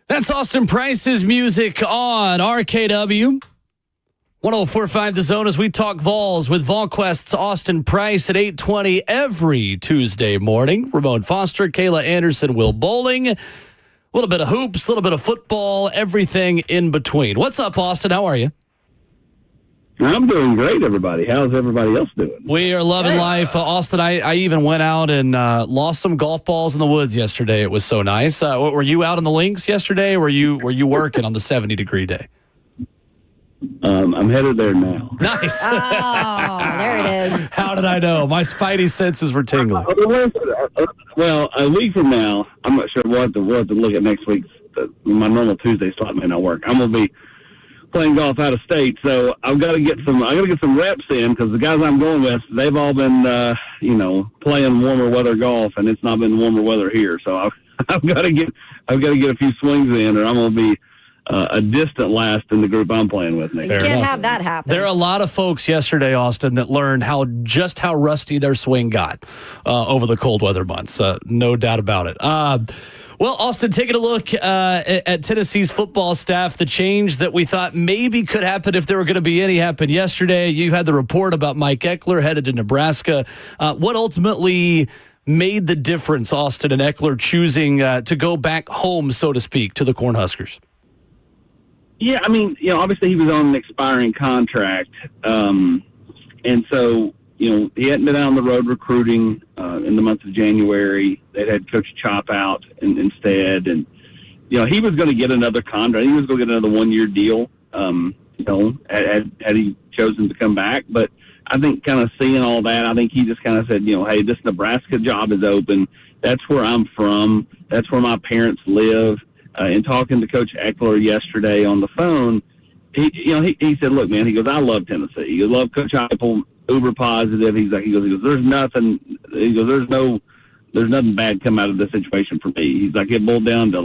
That's Austin Price's music on RKW. 104.5 The Zone as we talk Vols with VolQuest's Austin Price at 8:20 every Tuesday morning. Ramon Foster, Kayla Anderson, Will Bowling. A little bit of hoops, a little bit of football, everything in between. What's up, Austin? How are you? I'm doing great, everybody. How's everybody else doing? We are loving life. Austin, I even went out and lost some golf balls in the woods yesterday. It was so nice. Were you out on the links yesterday, or were you working on the 70-degree day? I'm headed there now. Nice. Oh, there it is. How did I know? My spidey senses were tingling. Well, a week from now, I'm not sure we'll have to look at next week's. My normal Tuesday slot may not work. I'm going to be playing golf out of state, so I've got to get some reps in because the guys I'm going with, they've all been playing warmer weather golf, and it's not been warmer weather here. So I've got to get a few swings in, or I'm going to be a distant last in the group I'm playing with. You can't have that happen. There are a lot of folks yesterday, Austin, that learned how rusty their swing got over the cold weather months. No doubt about it. Well, Austin, taking a look at Tennessee's football staff, the change that we thought maybe could happen if there were going to be any happened yesterday. You had the report about Mike Eckler headed to Nebraska. What ultimately made the difference, Austin and Eckler choosing to go back home, so to speak, to the Cornhuskers? Yeah, I mean, obviously he was on an expiring contract. And so, he hadn't been out on the road recruiting in the month of January. They'd had Coach Chop out instead. And, he was going to get another contract. He was going to get another one-year deal, had he chosen to come back. But I think kind of seeing all that, I think he just kind of said, hey, this Nebraska job is open. That's where I'm from. That's where my parents live. And talking to Coach Eckler yesterday on the phone, he said, look, man, he goes, I love Tennessee. He goes, love Coach Heupel, uber positive. He goes, there's nothing bad come out of this situation for me. He's like, it boiled down to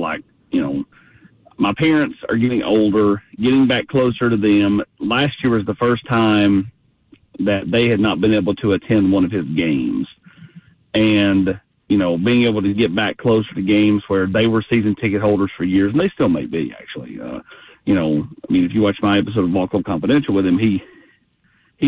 my parents are getting older, getting back closer to them. Last year was the first time that they had not been able to attend one of his games. And being able to get back closer to games where they were season ticket holders for years, and they still may be, actually. If you watch my episode of Ball Club Confidential with him, he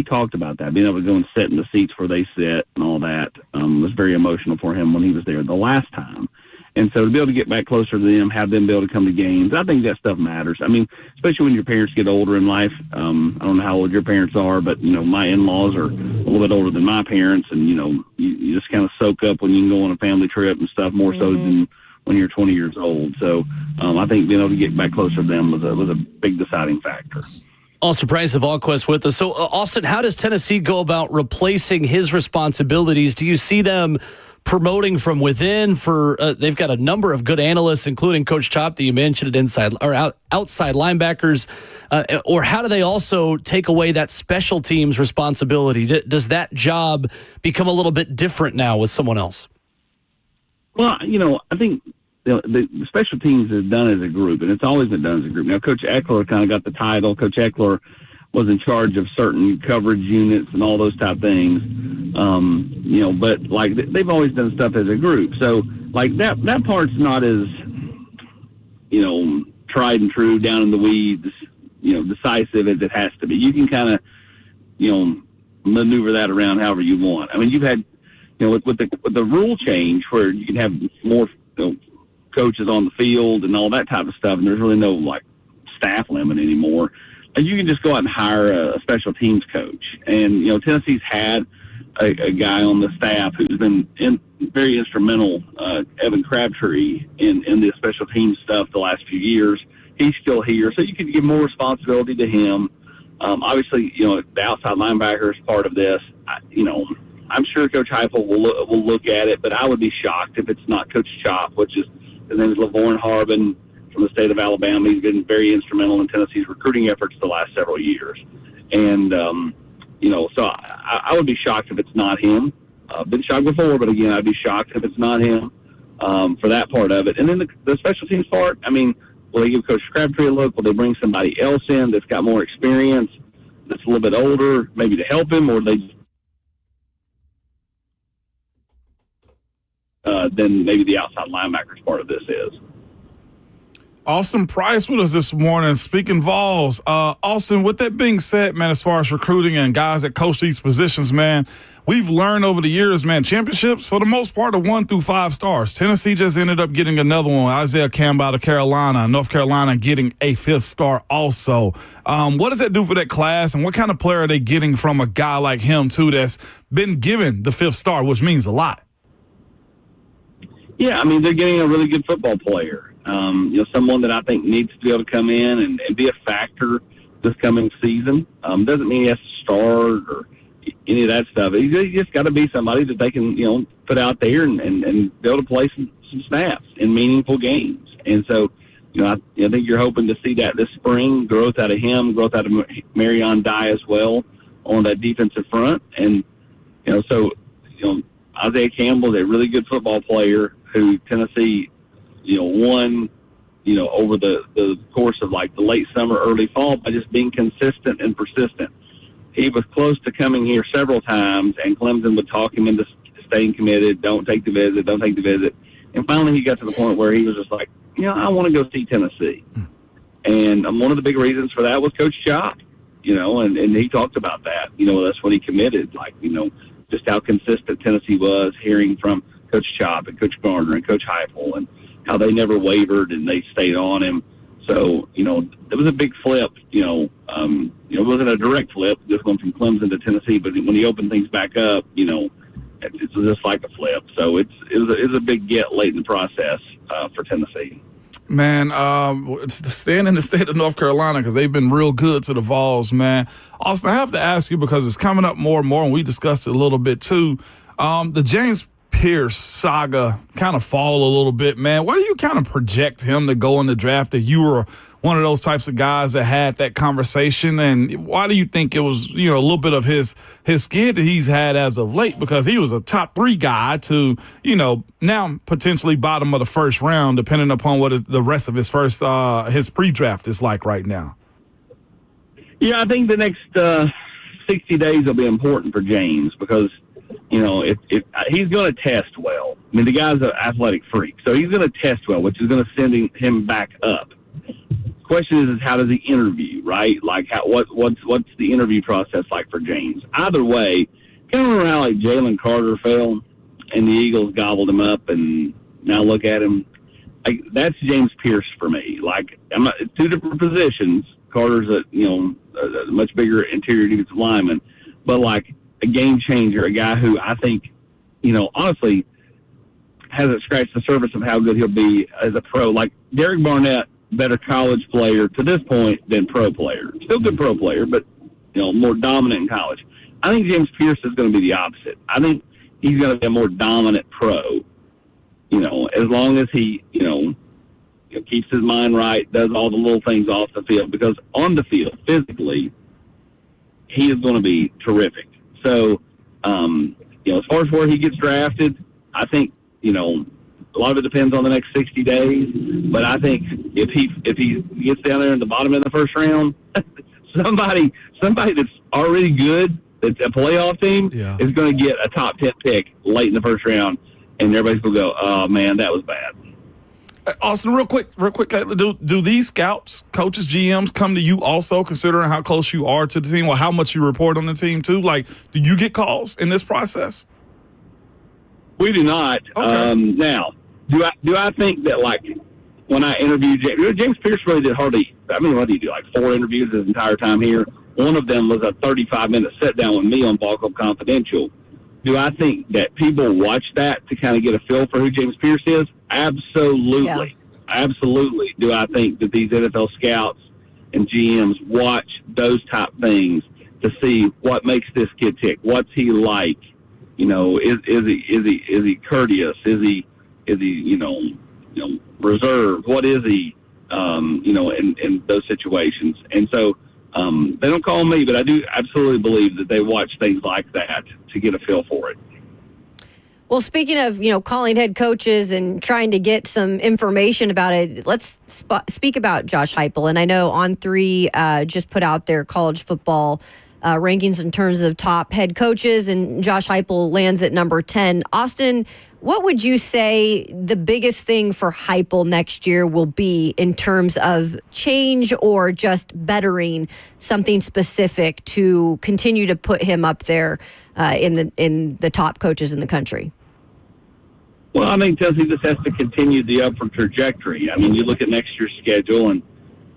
talked about that, being able to go and sit in the seats where they sit and all that was very emotional for him when he was there the last time. And so to be able to get back closer to them, have them be able to come to games, I think that stuff matters. I mean, especially when your parents get older in life. I don't know how old your parents are, but, my in-laws are a little bit older than my parents. And, you just kind of soak up when you can go on a family trip and stuff more so than when you're 20 years old. So I think being able to get back closer to them was a big deciding factor. Austin Price of VolQuest with us. So, Austin, how does Tennessee go about replacing his responsibilities? Do you see them promoting from within? They've got a number of good analysts, including Coach Chop that you mentioned at outside linebackers, or how do they also take away that special teams responsibility? Does that job become a little bit different now with someone else? Well, I think the special teams is done as a group, and it's always been done as a group. Now, Coach Eckler kind of got the title. Coach Eckler was in charge of certain coverage units and all those type things. But they've always done stuff as a group. So that part's not as, tried and true down in the weeds, decisive as it has to be. You can kind of, maneuver that around however you want. I mean, you've had, with the rule change where you can have more coaches on the field and all that type of stuff, and there's really no staff limit anymore. And you can just go out and hire a special teams coach. And Tennessee's had a guy on the staff who's been very instrumental, Evan Crabtree, in the special teams stuff the last few years. He's still here, so you can give more responsibility to him. Obviously, the outside linebacker is part of this. I'm sure Coach Heupel will look at it, but I would be shocked if it's not Coach Chop, his name is LaVorne Harbin from the state of Alabama. He's been very instrumental in Tennessee's recruiting efforts the last several years. And, so I would be shocked if it's not him. I've been shocked before, but again, I'd be shocked if it's not him for that part of it. And then the special teams part, I mean, will they give Coach Crabtree a look? Will they bring somebody else in that's got more experience, that's a little bit older, maybe to help him, or they then maybe the outside linebackers part of this is. Austin Price with us this morning, speaking Vols. Austin, with that being said, man, as far as recruiting and guys that coach these positions, man, we've learned over the years, man, championships, for the most part, are 1 through 5 stars. Tennessee just ended up getting another one. Isaiah Campbell out of Carolina. North Carolina getting a 5th star also. What does that do for that class, and what kind of player are they getting from a guy like him, too, that's been given the 5th star, which means a lot? Yeah, I mean, they're getting a really good football player. Someone that I think needs to be able to come in and be a factor this coming season. Doesn't mean he has to start or any of that stuff. He's just got to be somebody that they can, put out there and be able to play some snaps in meaningful games. And so, I think you're hoping to see that this spring, growth out of him, growth out of Marion Dye as well on that defensive front. And, Isaiah Campbell is a really good football player who Tennessee, won, over the course of like the late summer, early fall by just being consistent and persistent. He was close to coming here several times, and Clemson would talk him into staying committed, don't take the visit. And finally he got to the point where he was just like, I want to go see Tennessee. And one of the big reasons for that was Coach Chop, and he talked about that. That's when he committed, just how consistent Tennessee was, hearing from Coach Chop and Coach Garner and Coach Heupel, and how they never wavered and they stayed on him. So, it was a big flip, it wasn't a direct flip, just going from Clemson to Tennessee, but when he opened things back up, it's just like a flip. So it was a big get late in the process for Tennessee. Man, staying in the state of North Carolina, because they've been real good to the Vols, man. Austin, I have to ask you, because it's coming up more and more, and we discussed it a little bit too. The James Pierce saga kind of fall a little bit, man. Why do you kind of project him to go in the draft, that you were one of those types of guys that had that conversation? And why do you think it was, a little bit of his skid that he's had as of late? Because he was a top 3 guy to, now potentially bottom of the first round, depending upon what the rest of his his pre-draft is like right now. Yeah, I think the next 60 days will be important for James, because if he's going to test well. I mean, the guy's an athletic freak, so he's going to test well, which is going to send him back up. The question is how does he interview, right? Like, what's the interview process like for James? Either way, kind of remember how like Jalen Carter fell, and the Eagles gobbled him up, and now look at him. Like, that's James Pierce for me. Like, I'm not 2 different positions. Carter's a much bigger interior defensive lineman, but like a game changer, a guy who I think, honestly hasn't scratched the surface of how good he'll be as a pro. Like Derek Barnett, better college player to this point than pro player. Still good pro player, but, more dominant in college. I think James Pierce is going to be the opposite. I think he's going to be a more dominant pro, as long as he, keeps his mind right, does all the little things off the field, because on the field, physically, he is going to be terrific. So, as far as where he gets drafted, I think, a lot of it depends on the next 60 days. But I think if he gets down there in the bottom of the first round, somebody that's already good, that's a playoff team, is going to get a top 10 pick late in the first round, and everybody's going to go, oh, man, that was bad. Austin, real quick, do these scouts, coaches, GMs come to you also, considering how close you are to the team, or how much you report on the team too? Like, do you get calls in this process? We do not. Okay. Now, do I think that, like, when I interviewed James Pierce really did hardly, what did he do, like 4 interviews his entire time here? One of them was a 35-minute sit-down with me on Ball Club Confidential. Do I think that people watch that to kind of get a feel for who James Pierce is? Absolutely. Yeah. Absolutely. Do I think that these NFL scouts and GMs watch those type things to see what makes this kid tick? What's he like? Is he courteous? Is he reserved? What is he? In those situations. And so they don't call me, but I do absolutely believe that they watch things like that to get a feel for it. Well, speaking of, calling head coaches and trying to get some information about it, let's speak about Josh Heupel. And I know On3 just put out their college football rankings in terms of top head coaches, and Josh Heupel lands at number 10. Austin, what would you say the biggest thing for Heupel next year will be in terms of change or just bettering something specific to continue to put him up there in the top coaches in the country? Well, I think Tennessee just has to continue the upward trajectory. I mean, you look at next year's schedule, and,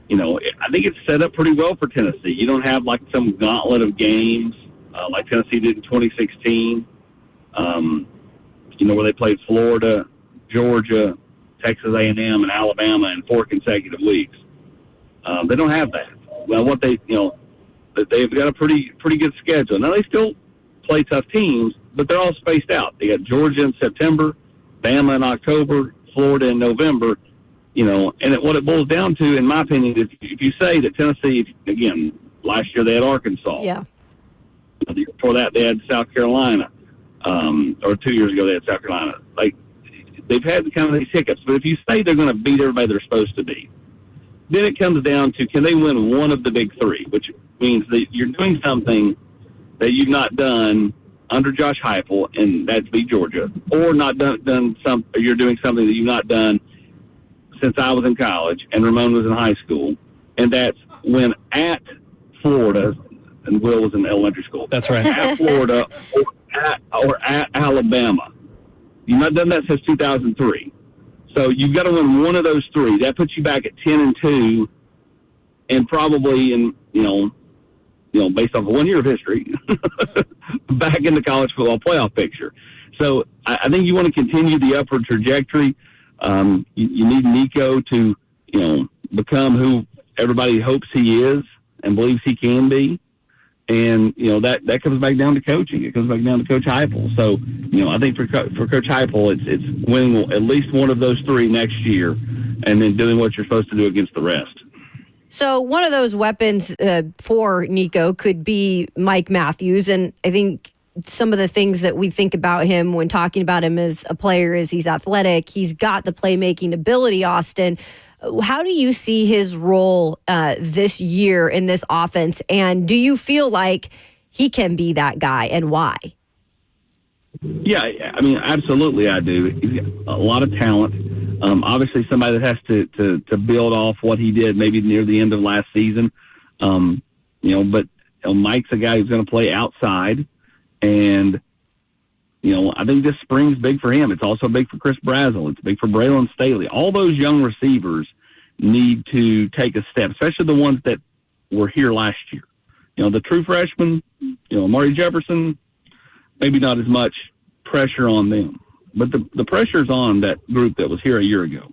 I think it's set up pretty well for Tennessee. You don't have, like, some gauntlet of games like Tennessee did in 2016, where they played Florida, Georgia, Texas A&M, and Alabama in 4 consecutive weeks. They don't have that. Well, they've got a pretty good schedule. Now, they still play tough teams, but they're all spaced out. They got Georgia in September, Bama in October, Florida in November, and what it boils down to, in my opinion, is if you say that Tennessee, again, last year they had Arkansas. Yeah. The year before that they had South Carolina, or 2 years ago they had South Carolina. Like, they've had kind of these hiccups, but if you say they're going to beat everybody they're supposed to beat, then it comes down to, can they win one of the big three, which means that you're doing something that you've not done under Josh Heupel, and that's beat Georgia, or you're doing something that you've not done since I was in college and Ramon was in high school, and that's win at Florida, and Will was in elementary school. That's right. At Florida or at Alabama. You've not done that since 2003. So you've got to win one of those three. That puts you back at 10-2, and probably based off of 1 year of history, back in the college football playoff picture. So I think you want to continue the upward trajectory. You need Nico to, become who everybody hopes he is and believes he can be. And, that comes back down to coaching. It comes back down to Coach Heupel. So, I think for Coach Heupel, it's winning at least one of those three next year and then doing what you're supposed to do against the rest. So one of those weapons for Nico could be Mike Matthews. And I think some of the things that we think about him when talking about him as a player is he's athletic. He's got the playmaking ability, Austin. How do you see his role this year in this offense? And do you feel like he can be that guy, and why? Yeah, I mean, absolutely I do. He's got a lot of talent. Obviously somebody that has to build off what he did maybe near the end of last season. But Mike's a guy who's going to play outside. And, I think this spring's big for him. It's also big for Chris Brazzell. It's big for Braylon Staley. All those young receivers need to take a step, especially the ones that were here last year. The true freshmen, Amari Jefferson, maybe not as much pressure on them. But the pressure's on that group that was here a year ago.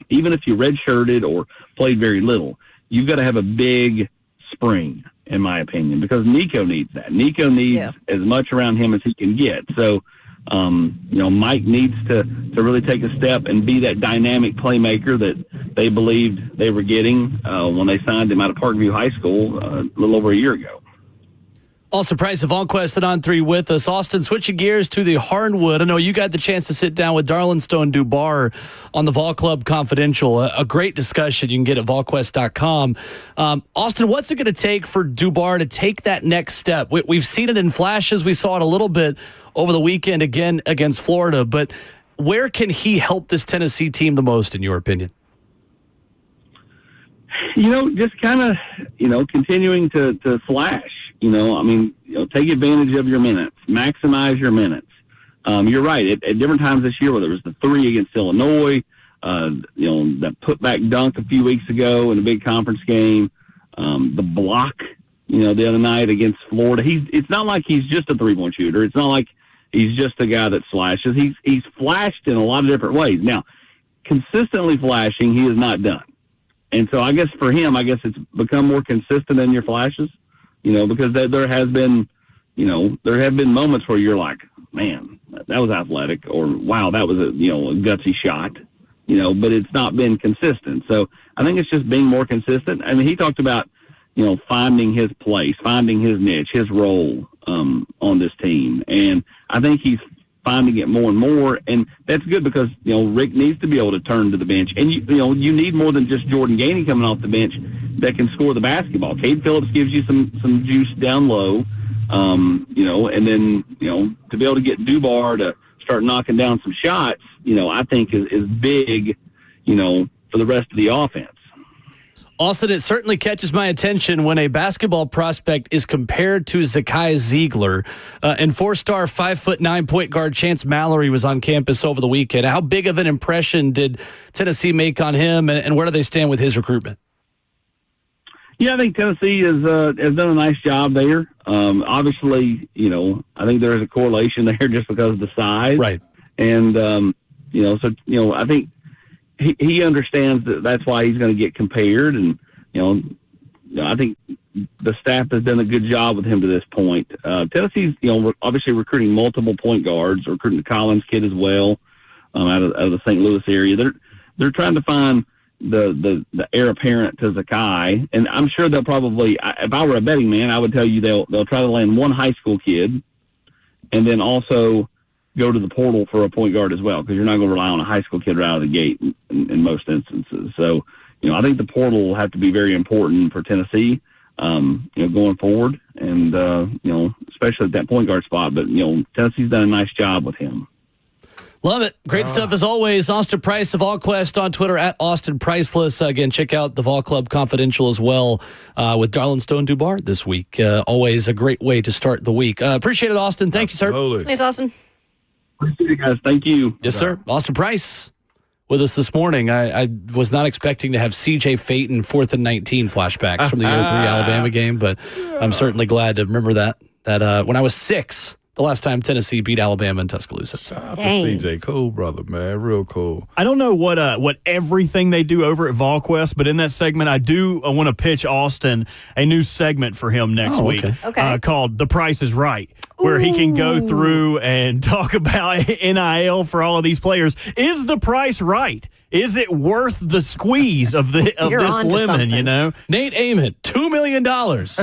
Even if you redshirted or played very little, you've got to have a big spring, in my opinion, because Nico needs that. Nico needs as much around him as he can get. So, Mike needs to really take a step and be that dynamic playmaker that they believed they were getting when they signed him out of Parkview High School a little over a year ago. Also, Price of Onquest at On 3 with us. Austin, switching gears to the Hardwood. I know you got the chance to sit down with Darlin Stone Dubar on the Vol Club Confidential. A great discussion you can get at volquest.com. Austin, what's it going to take for Dubar to take that next step? We've seen it in flashes. We saw it a little bit over the weekend again against Florida. But where can he help this Tennessee team the most, in your opinion? Just kind of, continuing to flash. Take advantage of your minutes, maximize your minutes. You're right. At different times this year, whether it was the 3 against Illinois, that putback dunk a few weeks ago in a big conference game, the block, the other night against Florida. It's not like he's just a 3-point shooter. It's not like he's just a guy that slashes. He's flashed in a lot of different ways. Now, consistently flashing, he has not done. And so I guess for him, it's become more consistent in your flashes. Because there have been moments where you're like, man, that was athletic, or wow, that was a gutsy shot, but it's not been consistent. So I think it's just being more consistent. I mean, he talked about, finding his place, finding his niche, his role on this team. And I think he's finding it more and more, and that's good because Rick needs to be able to turn to the bench, and you need more than just Jordan Gainey coming off the bench that can score the basketball. Cade Phillips gives you some juice down low, and then to be able to get Dubar to start knocking down some shots, I think is big, for the rest of the offense. Austin, it certainly catches my attention when a basketball prospect is compared to Zakai Ziegler. And 4-star, 5'9" point guard Chance Mallory was on campus over the weekend. How big of an impression did Tennessee make on him, and where do they stand with his recruitment? Yeah, I think Tennessee has done a nice job there. Obviously, I think there is a correlation there just because of the size. Right. And, I think he understands that's why he's going to get compared. And, I think the staff has done a good job with him to this point. Tennessee's, obviously recruiting multiple point guards, recruiting the Collins kid as well, out of the St. Louis area. They're trying to find the heir apparent to Zakai, and I'm sure they'll probably, if I were a betting man, I would tell you they'll try to land one high school kid, and then also go to the portal for a point guard as well, because you're not going to rely on a high school kid right out of the gate in most instances. So, I think the portal will have to be very important for Tennessee, going forward, and especially at that point guard spot. But Tennessee's done a nice job with him. Love it. Great stuff as always. Austin Price of VolQuest on Twitter at Austin Priceless. Again, check out the Vol Club Confidential as well with Darlin Stone Dubar this week. Always a great way to start the week. Appreciate it, Austin. Thank you, sir. Thanks, Austin. Appreciate it, guys. Thank you. Yes, sir. Austin Price with us this morning. I was not expecting to have C.J. Phaeton 4th and 19 flashbacks from the 03 Alabama game, but I'm certainly glad to remember that when I was 6, the last time Tennessee beat Alabama in Tuscaloosa. Shout out to CJ. Cool brother, man. Real cool. I don't know what everything they do over at VolQuest, but in that segment, I want to pitch Austin a new segment for him next week called The Price is Right, where he can go through and talk about NIL for all of these players. Is the price right? Is it worth the squeeze of this lemon, something. Nate Amon, $2 million.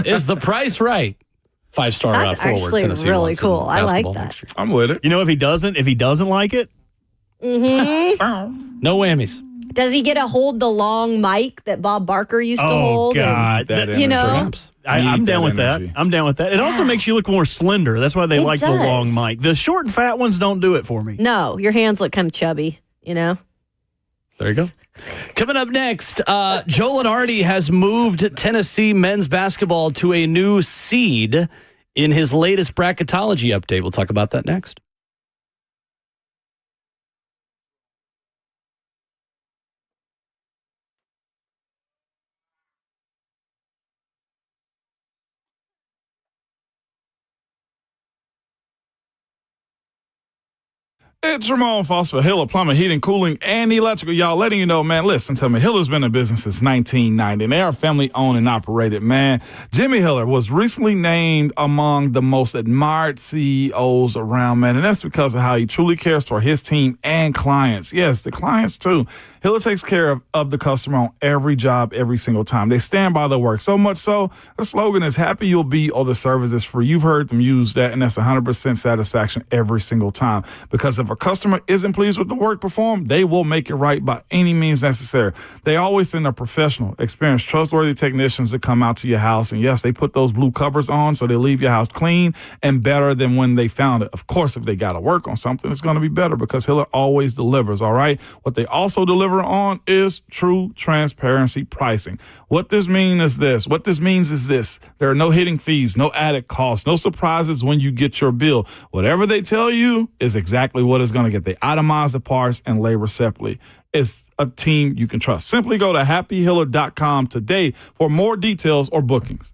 Is the price right? 5-star That's forward. actually Tennessee really wants cool. I like basketball that. next year. I'm with it. If he doesn't like it, No whammies. Does he get to hold the long mic that Bob Barker used to hold? God. Perhaps. I'm down with that. I'm down with that. It also makes you look more slender. That's why they like the long mic. The short and fat ones don't do it for me. No, your hands look kind of chubby, There you go. Coming up next, Joe Lenardi has moved Tennessee men's basketball to a new seed in his latest bracketology update. We'll talk about that next. It's Ramon Foster, Hiller Plumbing, Heating, Cooling, and Electrical. Y'all letting you know, man, listen to me. Hiller's been in business since 1990, and they are family owned and operated, man. Jimmy Hiller was recently named among the most admired CEOs around, man, and that's because of how he truly cares for his team and clients. Yes, the clients too. Hiller takes care of the customer on every job, every single time. They stand by their work, so much so the slogan is happy you'll be or the service is free. You've heard them use that, and that's 100% satisfaction every single time, because if a customer isn't pleased with the work performed, they will make it right by any means necessary. They always send a professional, experienced, trustworthy technicians to come out to your house. And yes, they put those blue covers on so they leave your house clean and better than when they found it. Of course, if they got to work on something, it's going to be better because Hiller always delivers, all right? What they also deliver on is true transparency pricing. What this means is this. There are no hidden fees, no added costs, no surprises when you get your bill. Whatever they tell you is exactly what it's going to get. They itemize the parts and labor separately. It's a team you can trust. Simply go to happyhiller.com today for more details or bookings.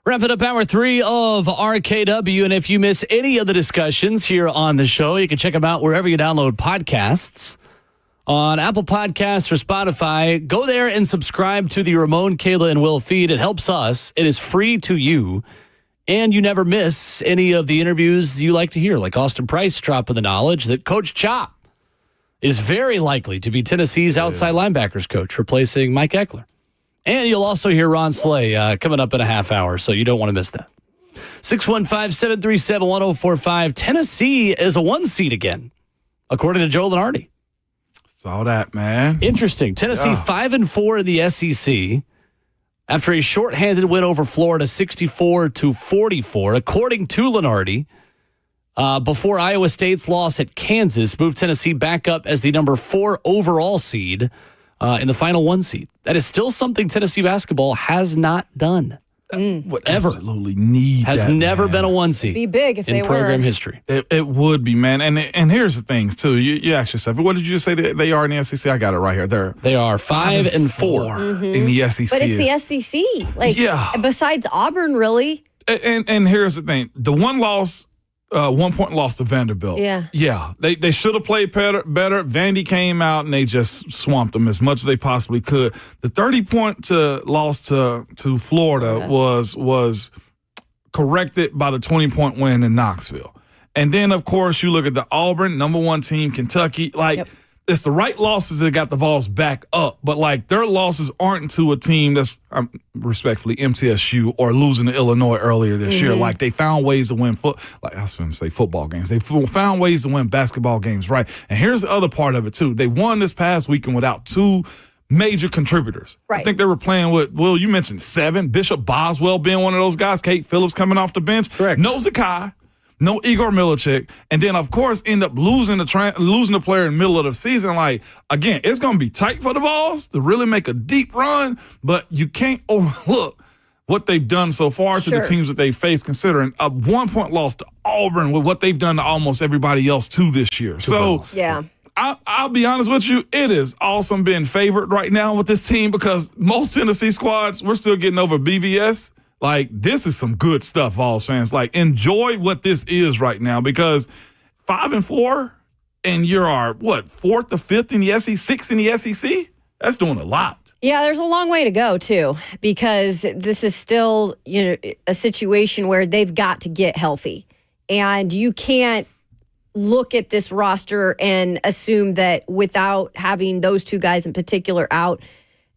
Wrapping up hour 3 of RKW. And if you miss any of the discussions here on the show, you can check them out wherever you download podcasts. On Apple Podcasts or Spotify, go there and subscribe to the Ramon, Kayla, and Will feed. It helps us. It is free to you. And you never miss any of the interviews you like to hear, like Austin Price dropping the knowledge that Coach Chop is very likely to be Tennessee's outside linebackers coach, replacing Mike Eckler. And you'll also hear Ron Slay coming up in a half hour, so you don't want to miss that. 615-737-1045. Tennessee is a 1 seed again, according to Joe Lunardi. Saw that, man. Interesting. Tennessee 5-4 in the SEC after a shorthanded win over Florida, 64-44. According to Lunardi, before Iowa State's loss at Kansas, moved Tennessee back up as the number 4 overall seed in the final 1 seed. That is still something Tennessee basketball has not done. Would absolutely need has that, never man. been a 1 seed. Be big if they in program were. history. It would be, man. And here's the things too. You ask yourself, what did you just say that they are in the SEC? I got it right here. They are 5-4 in the SEC. But it's the SEC. Like, besides Auburn, really. And here's the thing: the one loss. 1 point loss to Vanderbilt. Yeah. They should have played better. Vandy came out and they just swamped them as much as they possibly could. The 30-point loss to Florida was corrected by the 20-point win in Knoxville. And then, of course, you look at the Auburn, number 1 team, Kentucky. It's the right losses that got the Vols back up. But, their losses aren't to a team that's, respectfully, MTSU or losing to Illinois earlier this year. They found ways to win I was going to say football games. They found ways to win basketball games, right? And here's the other part of it, too. They won this past weekend without 2 major contributors. Right. I think they were playing with, Will, you mentioned 7. Bishop Boswell being one of those guys. Kate Phillips coming off the bench. Correct. No Zakai. No Igor Milicic, and then of course end up losing the player in the middle of the season. Again, it's going to be tight for the Vols to really make a deep run, but you can't overlook what they've done so far to the teams that they face, considering a 1 point loss to Auburn with what they've done to almost everybody else too this year. So I'll be honest with you, it is awesome being favored right now with this team because most Tennessee squads, we're still getting over BVS. This is some good stuff, Vols fans. Enjoy what this is right now because 5-4 and you're 4th or 5th in the SEC, 6th in the SEC? That's doing a lot. Yeah, there's a long way to go, too, because this is still, a situation where they've got to get healthy. And you can't look at this roster and assume that without having those 2 guys in particular out,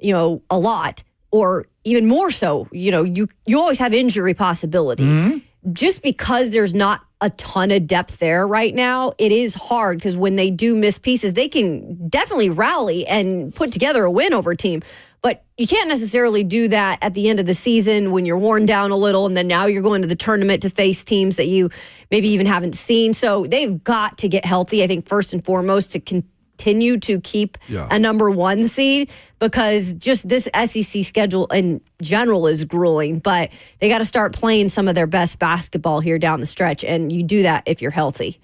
a lot, or even more so, you always have injury possibility. Just because there's not a ton of depth there right now, it is hard because when they do miss pieces, they can definitely rally and put together a win over a team. But you can't necessarily do that at the end of the season when you're worn down a little, and then now you're going to the tournament to face teams that you maybe even haven't seen. So they've got to get healthy, I think, first and foremost, to continue to keep a number 1 seed because just this SEC schedule in general is grueling, but they got to start playing some of their best basketball here down the stretch, and you do that if you're healthy.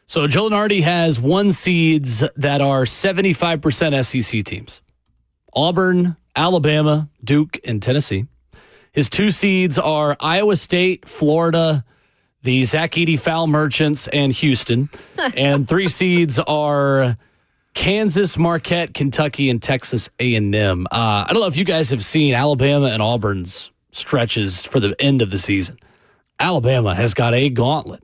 So Joe Lunardi has 1 seeds that are 75% SEC teams. Auburn, Alabama, Duke, and Tennessee. His 2 seeds are Iowa State, Florida, the Zach Edey Foul Merchants, and Houston. And 3 seeds are Kansas, Marquette, Kentucky, and Texas A&M. I don't know if you guys have seen Alabama and Auburn's stretches for the end of the season. Alabama has got a gauntlet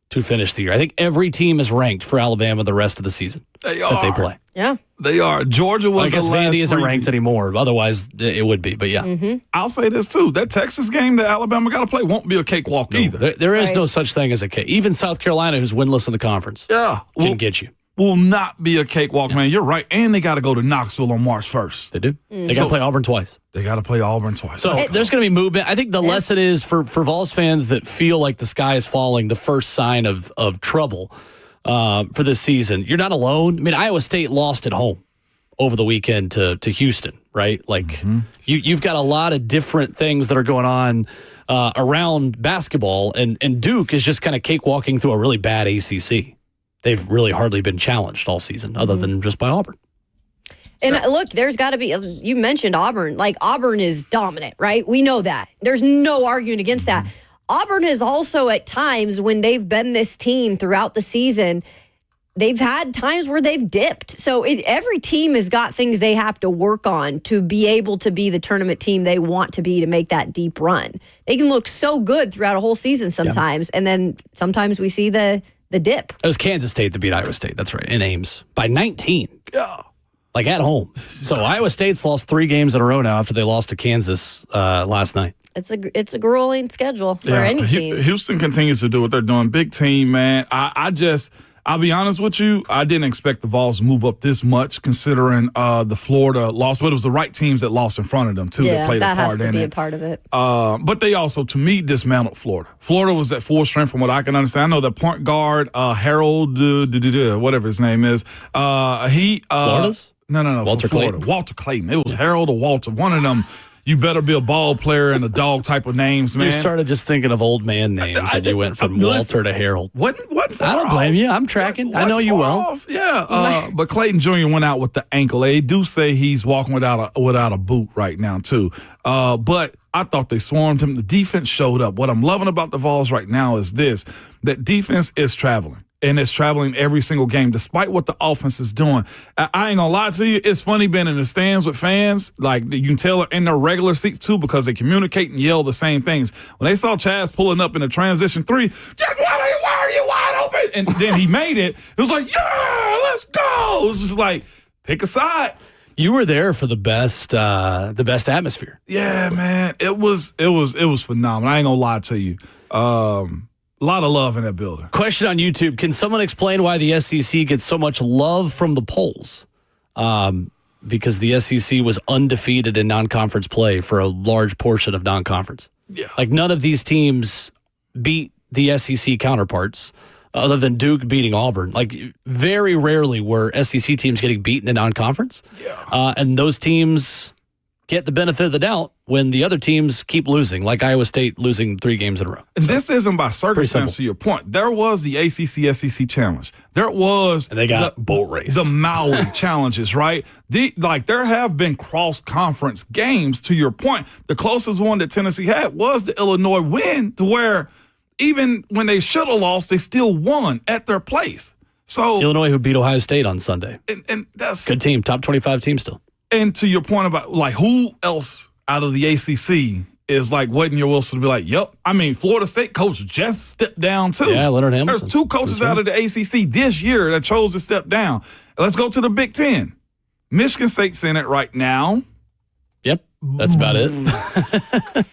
to finish the year. I think every team is ranked for Alabama the rest of the season that they play. Yeah. They are. Georgia was I guess the last Vandy isn't ranked anymore. Otherwise, it would be. But yeah. I'll say this too. That Texas game that Alabama got to play won't be a cakewalk either. There is no such thing as a cake. Even South Carolina, who's winless in the conference, can get you. Will not be a cakewalk, man. You're right. And they got to go to Knoxville on March 1st. They do. They got to play Auburn twice. They got to play Auburn twice. So there's going to be movement. I think the lesson is for Vols fans that feel like the sky is falling, the first sign of trouble for this season. You're not alone. I mean, Iowa State lost at home over the weekend to Houston, right? You've got a lot of different things that are going on around basketball, and Duke is just kind of cakewalking through a really bad ACC. They've really hardly been challenged all season, other than just by Auburn. And look, there's got to be, you mentioned Auburn. Like, Auburn is dominant, right? We know that. There's no arguing against that. Auburn has also, at times, when they've been this team throughout the season, they've had times where they've dipped. So every team has got things they have to work on to be able to be the tournament team they want to be to make that deep run. They can look so good throughout a whole season sometimes, and then sometimes we see the dip. It was Kansas State that beat Iowa State. That's right, in Ames by 19. Yeah. Like at home. So Iowa State's lost 3 games in a row now after they lost to Kansas last night. It's a grueling schedule for any team. Houston continues to do what they're doing. Big team, man. I'll be honest with you, I didn't expect the Vols to move up this much considering the Florida loss, but it was the right teams that lost in front of them, too, that played a part in it. That has to be a part of it. But they also, to me, dismantled Florida. Florida was at full strength from what I can understand. I know the point guard, Harold, whatever his name is, Florida's? No. Walter Clayton. Walter Clayton. It was Harold or Walter. One of them. You better be a ball player and a dog type of names, man. You started just thinking of old man names, and you went from Walter to Harold. What I don't blame you. I'm tracking. I know you well. Yeah, but Clayton Jr. went out with the ankle. They do say he's walking without a boot right now, too. But I thought they swarmed him. The defense showed up. What I'm loving about the Vols right now is that defense is traveling. And it's traveling every single game, despite what the offense is doing. I ain't gonna lie to you, it's funny being in the stands with fans. Like, you can tell in their regular seats, too, because they communicate and yell the same things. When they saw Chaz pulling up in the transition 3, why are you wide open? And then he made it. It was like, yeah, let's go. It was just like, pick a side. You were there for the best atmosphere. Yeah, man. It was phenomenal. I ain't gonna lie to you. A lot of love in that building. Question on YouTube. Can someone explain why the SEC gets so much love from the polls? Because the SEC was undefeated in non-conference play for a large portion of non-conference. Yeah. Like, none of these teams beat the SEC counterparts other than Duke beating Auburn. Like, very rarely were SEC teams getting beaten in non-conference. Yeah. And those teams get the benefit of the doubt when the other teams keep losing, like Iowa State losing 3 games in a row. And this isn't by circumstance, to your point. There was the ACC-SEC challenge. There was and they got boat raced. The Maui challenges, right? There have been cross-conference games, to your point. The closest one that Tennessee had was the Illinois win, to where even when they should have lost, they still won at their place. So Illinois, who beat Ohio State on Sunday. And that's good team, top 25 team still. And to your point about, like, who else out of the ACC is, like, waiting your Wilson to be like, yep. I mean, Florida State coach just stepped down, too. Yeah, Leonard Hamilton. There's 2 coaches out of the ACC this year that chose to step down. Let's go to the Big Ten. Michigan State's in it right now. Yep, that's about it.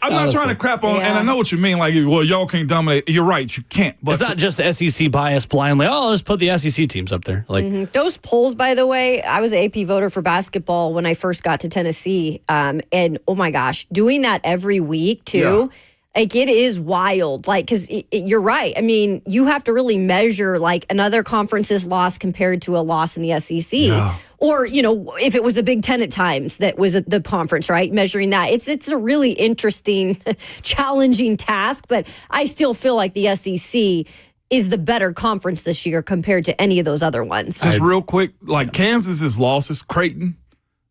I'm not trying to crap on, and I know what you mean. Like, well, y'all can't dominate. You're right, you can't. But it's not just SEC bias blindly. Oh, let's put the SEC teams up there. Like those polls, by the way, I was an AP voter for basketball when I first got to Tennessee, and oh my gosh, doing that every week too. Yeah. Like, it is wild. Like, because you're right. I mean, you have to really measure, like, another conference's loss compared to a loss in the SEC. Yeah. Or, if it was the Big Ten at times that was the conference, right? Measuring that. It's a really interesting, challenging task, but I still feel like the SEC is the better conference this year compared to any of those other ones. Just real quick, like, Kansas's losses, Creighton,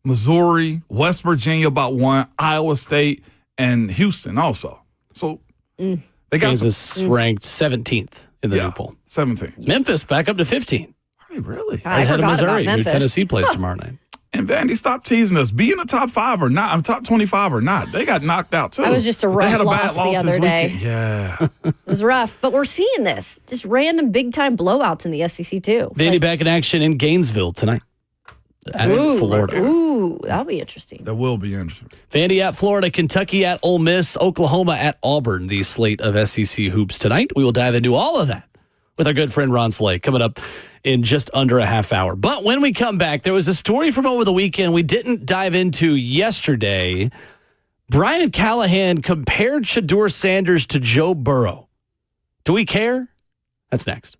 Missouri, West Virginia about 1, Iowa State, and Houston also. So they got Kansas ranked 17th in the new poll. 17th. Memphis back up to 15. Are they really? I forgot about Missouri, Memphis. who Tennessee plays tomorrow night. And Vandy, stop teasing us. Be in the top 5 or not. I'm top 25 or not. They got knocked out too. That was just a rough loss the other day. Yeah. It was rough, but we're seeing this. Just random big time blowouts in the SEC too. Vandy back in action in Gainesville tonight. At Florida. Ooh, that'll be interesting. That will be interesting. Vandy at Florida, Kentucky at Ole Miss, Oklahoma at Auburn, the slate of SEC hoops tonight. We will dive into all of that with our good friend Ron Slay coming up in just under a half hour. But when we come back, there was a story from over the weekend we didn't dive into yesterday. Brian Callahan compared Shador Sanders to Joe Burrow. Do we care? That's next.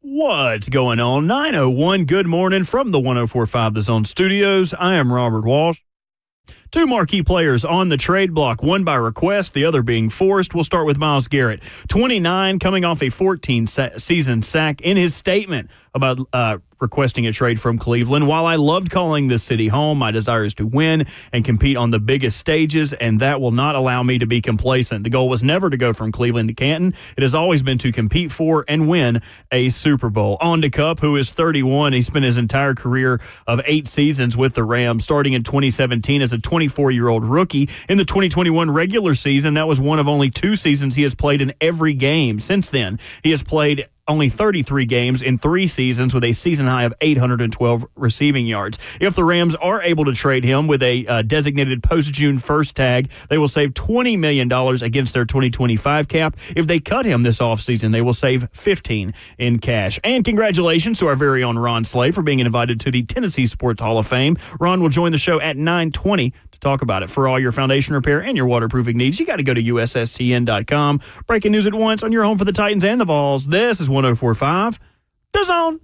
What's going on? 9:01. Good morning from the 104.5 The Zone Studios. I am Robert Walsh. Two marquee players on the trade block, one by request, the other being forced. We'll start with Myles Garrett, 29, coming off a 14-season sack. In his statement about requesting a trade from Cleveland, while I loved calling this city home, my desire is to win and compete on the biggest stages, and that will not allow me to be complacent. The goal was never to go from Cleveland to Canton. It has always been to compete for and win a Super Bowl. On to Kupp, who is 31. He spent his entire career of 8 seasons with the Rams, starting in 2017 as a 24-year-old rookie. In the 2021 regular season, that was one of only 2 seasons he has played in every game. Since then, he has played only 33 games in 3 seasons with a season high of 812 receiving yards. If the Rams are able to trade him with a designated post-June 1st tag, they will save $20 million against their 2025 cap. If they cut him this offseason, they will save $15 in cash. And congratulations to our very own Ron Slay for being invited to the Tennessee Sports Hall of Fame. Ron will join the show at 9:20 to talk about it. For all your foundation repair and your waterproofing needs, you got to go to USSTN.com. Breaking news at once on your home for the Titans and the Vols. This is 104.5 The Zone.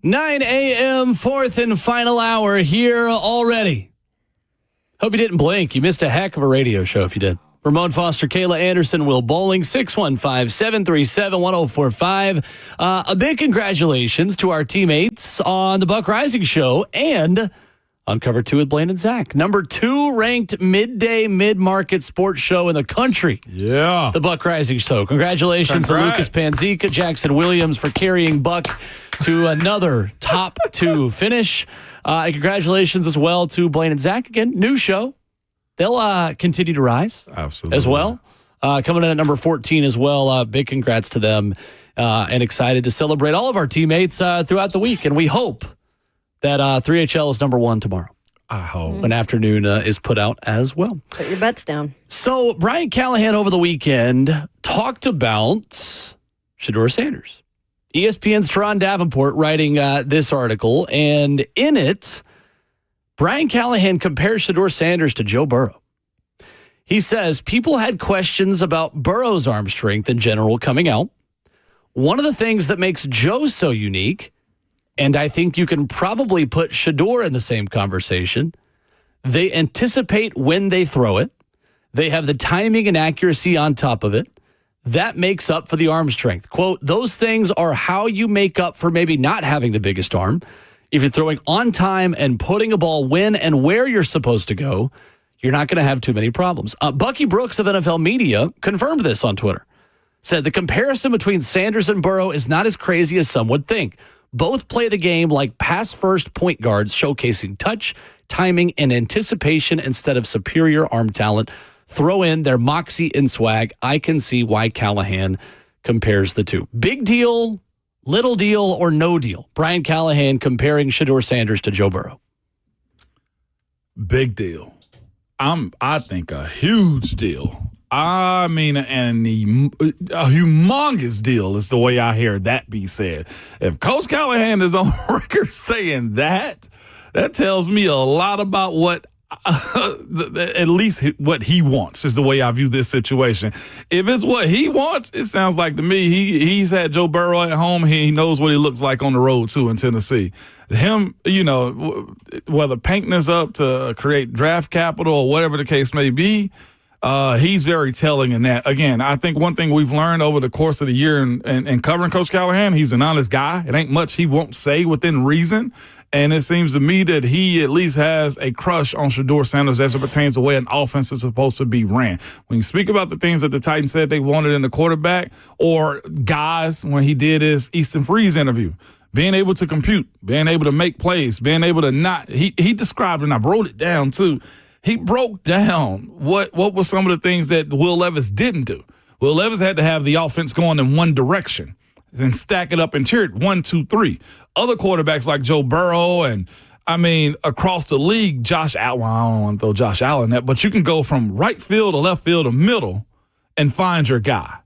Nine a.m., fourth and final hour here already. Hope you didn't blink. You missed a heck of a radio show if you did. Ramon Foster, Kayla Anderson, Will Bowling, 615-737-1045. A big congratulations to our teammates on the Buck Rising Show and on Cover 2 with Blaine and Zach. Number 2 ranked midday mid-market sports show in the country. Yeah. The Buck Rising Show. Congratulations to Lucas Panzica, Jackson Williams for carrying Buck to another top 2 finish. And congratulations as well to Blaine and Zach. Again, new show. They'll continue to rise. Absolutely. As well. Coming in at number 14 as well. Big congrats to them. And excited to celebrate all of our teammates throughout the week. And we hope that 3HL is number 1 tomorrow. I hope. When afternoon is put out as well. Put your bets down. So Brian Callahan over the weekend talked about Shador Sanders. ESPN's Teron Davenport writing this article, and in it, Brian Callahan compares Shador Sanders to Joe Burrow. He says people had questions about Burrow's arm strength in general coming out. One of the things that makes Joe so unique, and I think you can probably put Shedeur in the same conversation, they anticipate when they throw it. They have the timing and accuracy on top of it. That makes up for the arm strength. Quote, those things are how you make up for maybe not having the biggest arm. If you're throwing on time and putting a ball when and where you're supposed to go, you're not going to have too many problems. Bucky Brooks of NFL Media confirmed this on Twitter. Said the comparison between Sanders and Burrow is not as crazy as some would think. Both play the game like pass-first point guards, showcasing touch, timing, and anticipation instead of superior arm talent. Throw in their moxie and swag. I can see why Callahan compares the two. Big deal, little deal, or no deal? Brian Callahan comparing Shador Sanders to Joe Burrow. Big deal. I think a huge deal. I mean, a humongous deal is the way I hear that be said. If Coach Callahan is on record saying that tells me a lot about what at least what he wants is the way I view this situation. If it's what he wants, it sounds like to me he's had Joe Burrow at home. He knows what he looks like on the road too in Tennessee. Him, whether painting this up to create draft capital or whatever the case may be, he's very telling in that. Again, I think one thing we've learned over the course of the year and covering Coach Callahan, he's an honest guy. It ain't much he won't say within reason. And it seems to me that he at least has a crush on Shador Sanders as it pertains to the way an offense is supposed to be ran. When you speak about the things that the Titans said they wanted in the quarterback, or guys, when he did his Easton Freeze interview, being able to compute, being able to make plays, being able to not – he described, and I wrote it down too, he broke down what were some of the things that Will Levis didn't do. Will Levis had to have the offense going in one direction and stack it up and tier it 1, 2, 3. Other quarterbacks like Joe Burrow and, across the league, Josh Allen. Well, I don't want to throw Josh Allen in that, but you can go from right field to left field to middle and find your guy.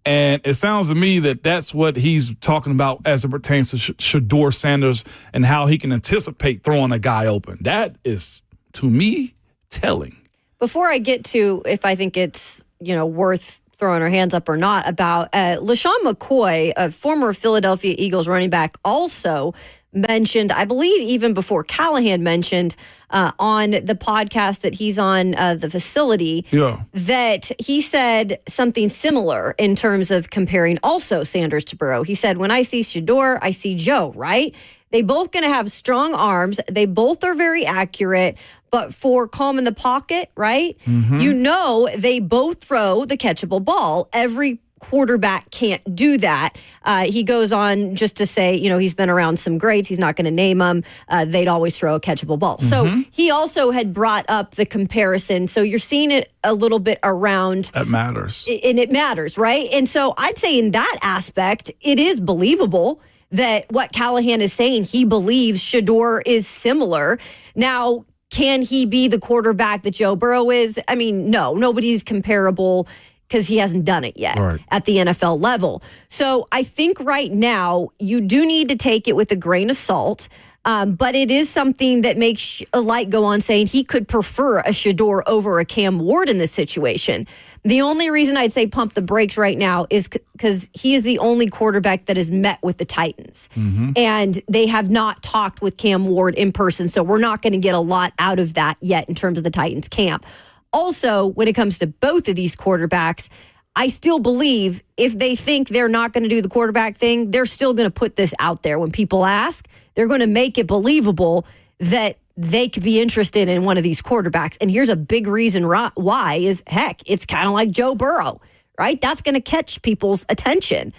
And it sounds to me that that's what he's talking about as it pertains to Shador Sanders and how he can anticipate throwing a guy open. That is, to me, telling. Before I get to if I think it's, worth throwing our hands up or not about LaShawn McCoy, a former Philadelphia Eagles running back, also mentioned, I believe even before Callahan mentioned on the podcast that he's on the facility, that he said something similar in terms of comparing also Sanders to Burrow. He said, when I see Shedeur, I see Joe, right? They both going to have strong arms. They both are very accurate, but for calm in the pocket, right? Mm-hmm. They both throw the catchable ball. Every quarterback can't do that. He goes on just to say, he's been around some greats. He's not going to name them. They'd always throw a catchable ball. Mm-hmm. So he also had brought up the comparison. So you're seeing it a little bit around. That matters. And it matters, right? And so I'd say in that aspect, it is believable that what Callahan is saying, he believes Shedeur is similar. Now, can he be the quarterback that Joe Burrow is? No, nobody's comparable because he hasn't done it yet at the NFL level. So I think right now you do need to take it with a grain of salt, but it is something that makes a light go on saying he could prefer a Shedeur over a Cam Ward in this situation. The only reason I'd say pump the brakes right now is because he is the only quarterback that has met with the Titans. Mm-hmm. And they have not talked with Cam Ward in person, so we're not going to get a lot out of that yet in terms of the Titans camp. Also, when it comes to both of these quarterbacks, I still believe if they think they're not going to do the quarterback thing, they're still going to put this out there. When people ask, they're going to make it believable that they could be interested in one of these quarterbacks. And here's a big reason why is, heck, it's kind of like Joe Burrow, right? That's going to catch people's attention,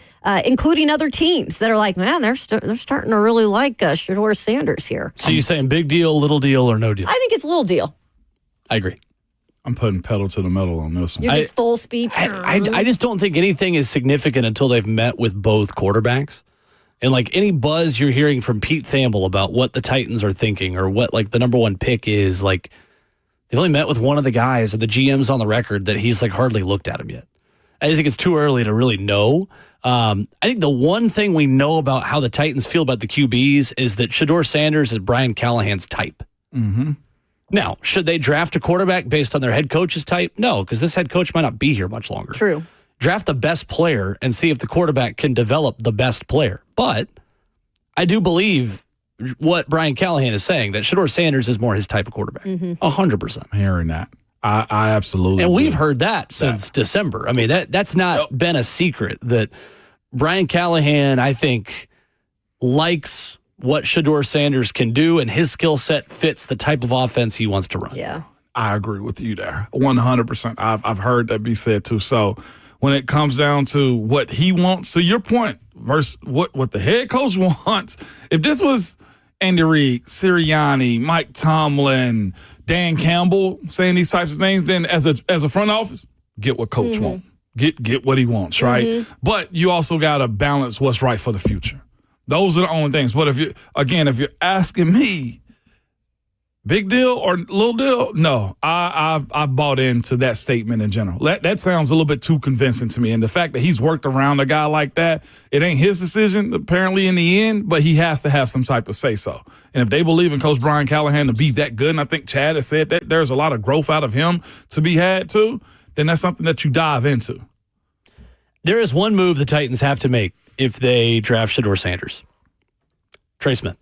including other teams that are like, man, they're starting to really like Shador Sanders here. So you saying big deal, little deal, or no deal? I think it's a little deal. I agree. I'm putting pedal to the metal on this one. You're just full speed. I just don't think anything is significant until they've met with both quarterbacks. And any buzz you're hearing from Pete Thamel about what the Titans are thinking or what the number one pick is, they've only met with one of the guys, and the GM's on the record that he's hardly looked at him yet. I just think it's too early to really know. I think the one thing we know about how the Titans feel about the QBs is that Shador Sanders is Brian Callahan's type. Mm-hmm. Now, should they draft a quarterback based on their head coach's type? No, because this head coach might not be here much longer. True. Draft the best player and see if the quarterback can develop the best player. But I do believe what Brian Callahan is saying, that Shador Sanders is more his type of quarterback. 100%. I'm hearing that. I absolutely And we've heard that since December. That's not been a secret that Brian Callahan, I think, likes what Shador Sanders can do, and his skill set fits the type of offense he wants to run. Yeah. I agree with you there. 100%. I've heard that be said too. So when it comes down to what he wants, to your point, versus what the head coach wants, if this was Andy Reid, Sirianni, Mike Tomlin, Dan Campbell saying these types of things, then as a front office, get what coach wants. Get what he wants, right? But you also got to balance what's right for the future. Those are the only things. But if you're asking me, big deal or little deal, no, I've bought into that statement in general. That sounds a little bit too convincing to me. And the fact that he's worked around a guy like that, it ain't his decision apparently in the end, but he has to have some type of say so. And if they believe in Coach Brian Callahan to be that good, and I think Chad has said that there's a lot of growth out of him to be had too, then that's something that you dive into. There is one move the Titans have to make if they draft Shador Sanders. Trey Smith.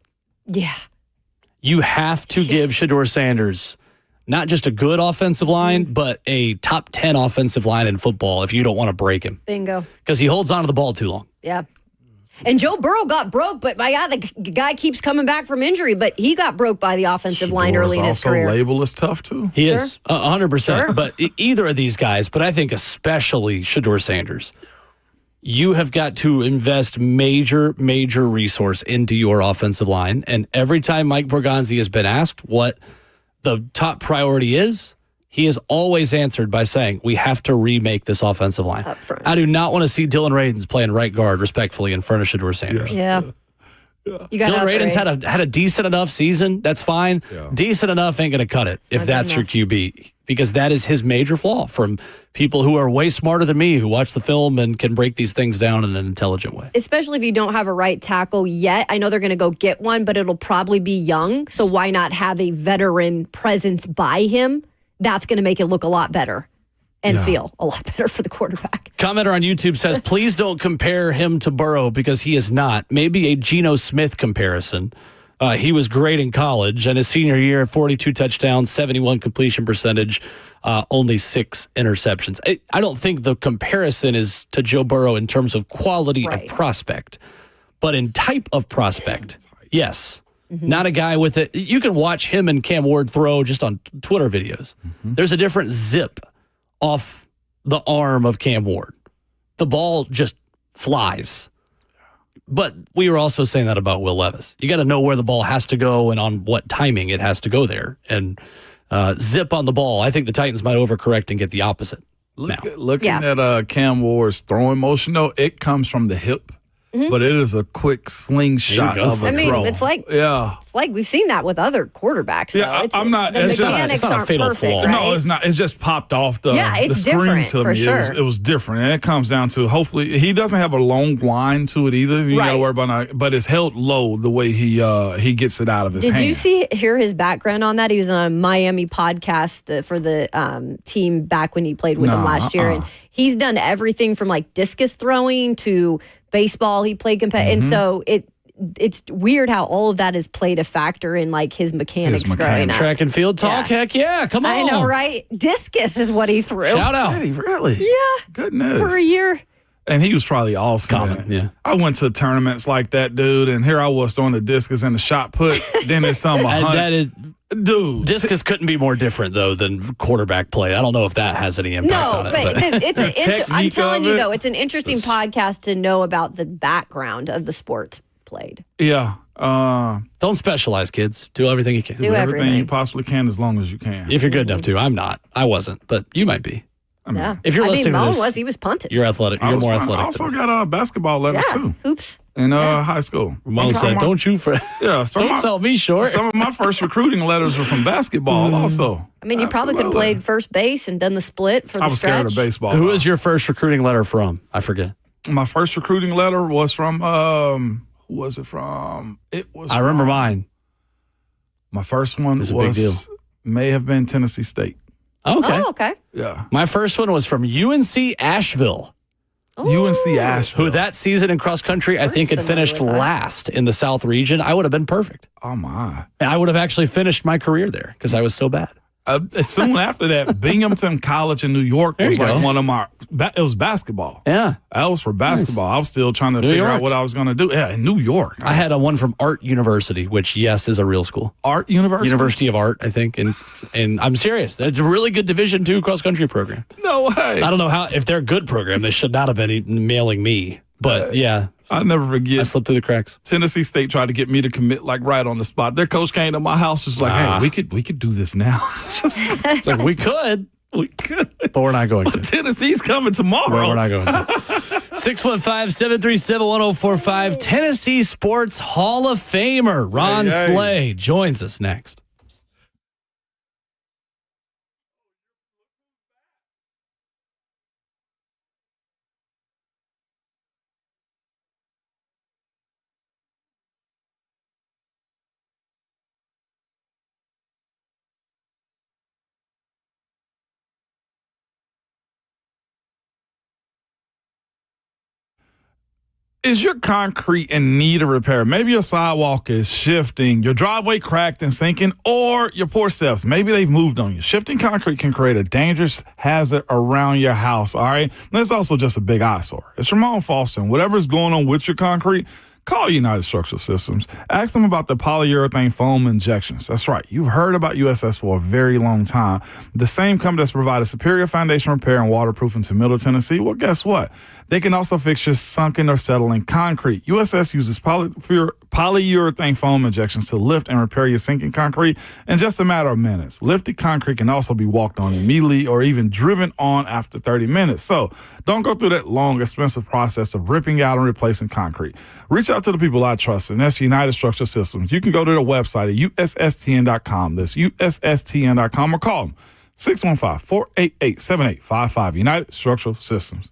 Yeah. You have to give Shador Sanders not just a good offensive line, but a top 10 offensive line in football if you don't want to break him. Bingo. Because he holds on to the ball too long. Yeah. And Joe Burrow got broke, but the guy keeps coming back from injury, but he got broke by the offensive line early in his career. Also label is tough too. He is, 100%. Sure. But either of these guys, but I think especially Shador Sanders, you have got to invest major resource into your offensive line. And every time Mike Borgonzi has been asked what the top priority is, he has always answered by saying, we have to remake this offensive line. Up front. I do not want to see Dylan Radins playing right guard, respectfully, in front of Shador Sanders. Yeah. Dylan Radins had a decent enough season. That's fine. Yeah. Decent enough ain't going to cut it if that's your QB, because that is his major flaw from people who are way smarter than me, who watch the film and can break these things down in an intelligent way. Especially if you don't have a right tackle yet. I know they're going to go get one, but it'll probably be young. So why not have a veteran presence by him? That's going to make it look a lot better and feel a lot better for the quarterback. Commenter on YouTube says, please don't compare him to Burrow because he is not. Maybe a Geno Smith comparison. He was great in college, and his senior year, 42 touchdowns, 71 completion percentage, only 6 interceptions. I don't think the comparison is to Joe Burrow in terms of quality of prospect, but in type of prospect, yes. Mm-hmm. Not a guy with it. You can watch him and Cam Ward throw just on Twitter videos. Mm-hmm. There's a different zip off the arm of Cam Ward. The ball just flies. But we were also saying that about Will Levis. You got to know where the ball has to go and on what timing it has to go there. And zip on the ball, I think the Titans might overcorrect and get the opposite. Looking at Cam Ward's throwing motion, though, it comes from the hip. Mm-hmm. But it is a quick slingshot of a throw. It's like we've seen that with other quarterbacks. Yeah, I'm not. The mechanics aren't perfect, flaw. Right? No, it's not. It's just popped off the it's screen different, to for me. Sure. It was different, and it comes down to hopefully he doesn't have a long line to it either. You got to worry about it, but it's held low the way he gets it out of his hand. Did you hear his background on that? He was on a Miami podcast for the team back when he played with them last year, and he's done everything from like discus throwing to baseball. He played and so it's weird how all of that has played a factor in like his mechanics growing up. Track and field talk, heck yeah, come on. I know, right? Discus is what he threw. Shout out. Really? Yeah. Goodness. For a year. And he was probably awesome. Yeah. I went to tournaments like that, dude, and here I was throwing the discus in the shot put. Then it's some 100. Dude, discus couldn't be more different though than quarterback play. I don't know if that has any impact on it. But I'm telling you though, it's an interesting podcast to know about the background of the sports played. Yeah. Don't specialize, kids. Do everything you can. Do everything you possibly can as long as you can. If you're good enough to. I'm not. I wasn't, but you might be. If you're listening to this, he was punted. You're athletic. You're more athletic. I also got basketball letters too. Hoops. In high school. Ramon said, "Don't you don't sell me short." Some of my first recruiting letters were from basketball. Also, I mean, you probably could have played first base and done the split for the stretch. I was scared of baseball. Who was your first recruiting letter from? I forget. My first recruiting letter was from who was it from? I remember mine. My first one was a big deal. May have been Tennessee State. Okay. Oh, okay. Yeah. My first one was from UNC Asheville. UNC Asheville. Who that season in cross country, I think had finished last in the South region. I would have been perfect. Oh, my. And I would have actually finished my career there because I was so bad. Soon after that, Binghamton College in New York was like one of my. It was basketball. Yeah, that was for basketball. I was still trying to figure out what I was going to do. Yeah, in New York. I had one from Art University, which is a real school. Art University, University of Art, I think, and I'm serious. It's a really good Division II cross country program. No way. I don't know if they're a good program. They should not have been mailing me, but yeah. I'll never forget. I slipped through the cracks. Tennessee State tried to get me to commit like right on the spot. Their coach came to my house, just like, "Hey, we could do this now." Like we could, but we're not going to. Tennessee's coming tomorrow. We're not going to. 615-737-1045. Tennessee Sports Hall of Famer Ron Slay joins us next. Is your concrete in need of repair? Maybe your sidewalk is shifting, your driveway cracked and sinking, or your porch steps. Maybe they've moved on you. Shifting concrete can create a dangerous hazard around your house, all right? And it's also just a big eyesore. It's Ramon Foster, and whatever's going on with your concrete, call United Structural Systems. Ask them about the polyurethane foam injections. That's right. You've heard about USS for a very long time. The same company that's provided superior foundation repair and waterproofing to Middle Tennessee. Well, guess what? They can also fix your sunken or settling concrete. USS uses polyurethane foam injections to lift and repair your sinking concrete in just a matter of minutes. Lifted concrete can also be walked on immediately or even driven on after 30 minutes. So don't go through that long, expensive process of ripping out and replacing concrete. Reach out to the people I trust, and that's United Structural Systems. You can go to their website at ussTN.com. That's ussTN.com, or call them 615-488-7855. United Structural Systems.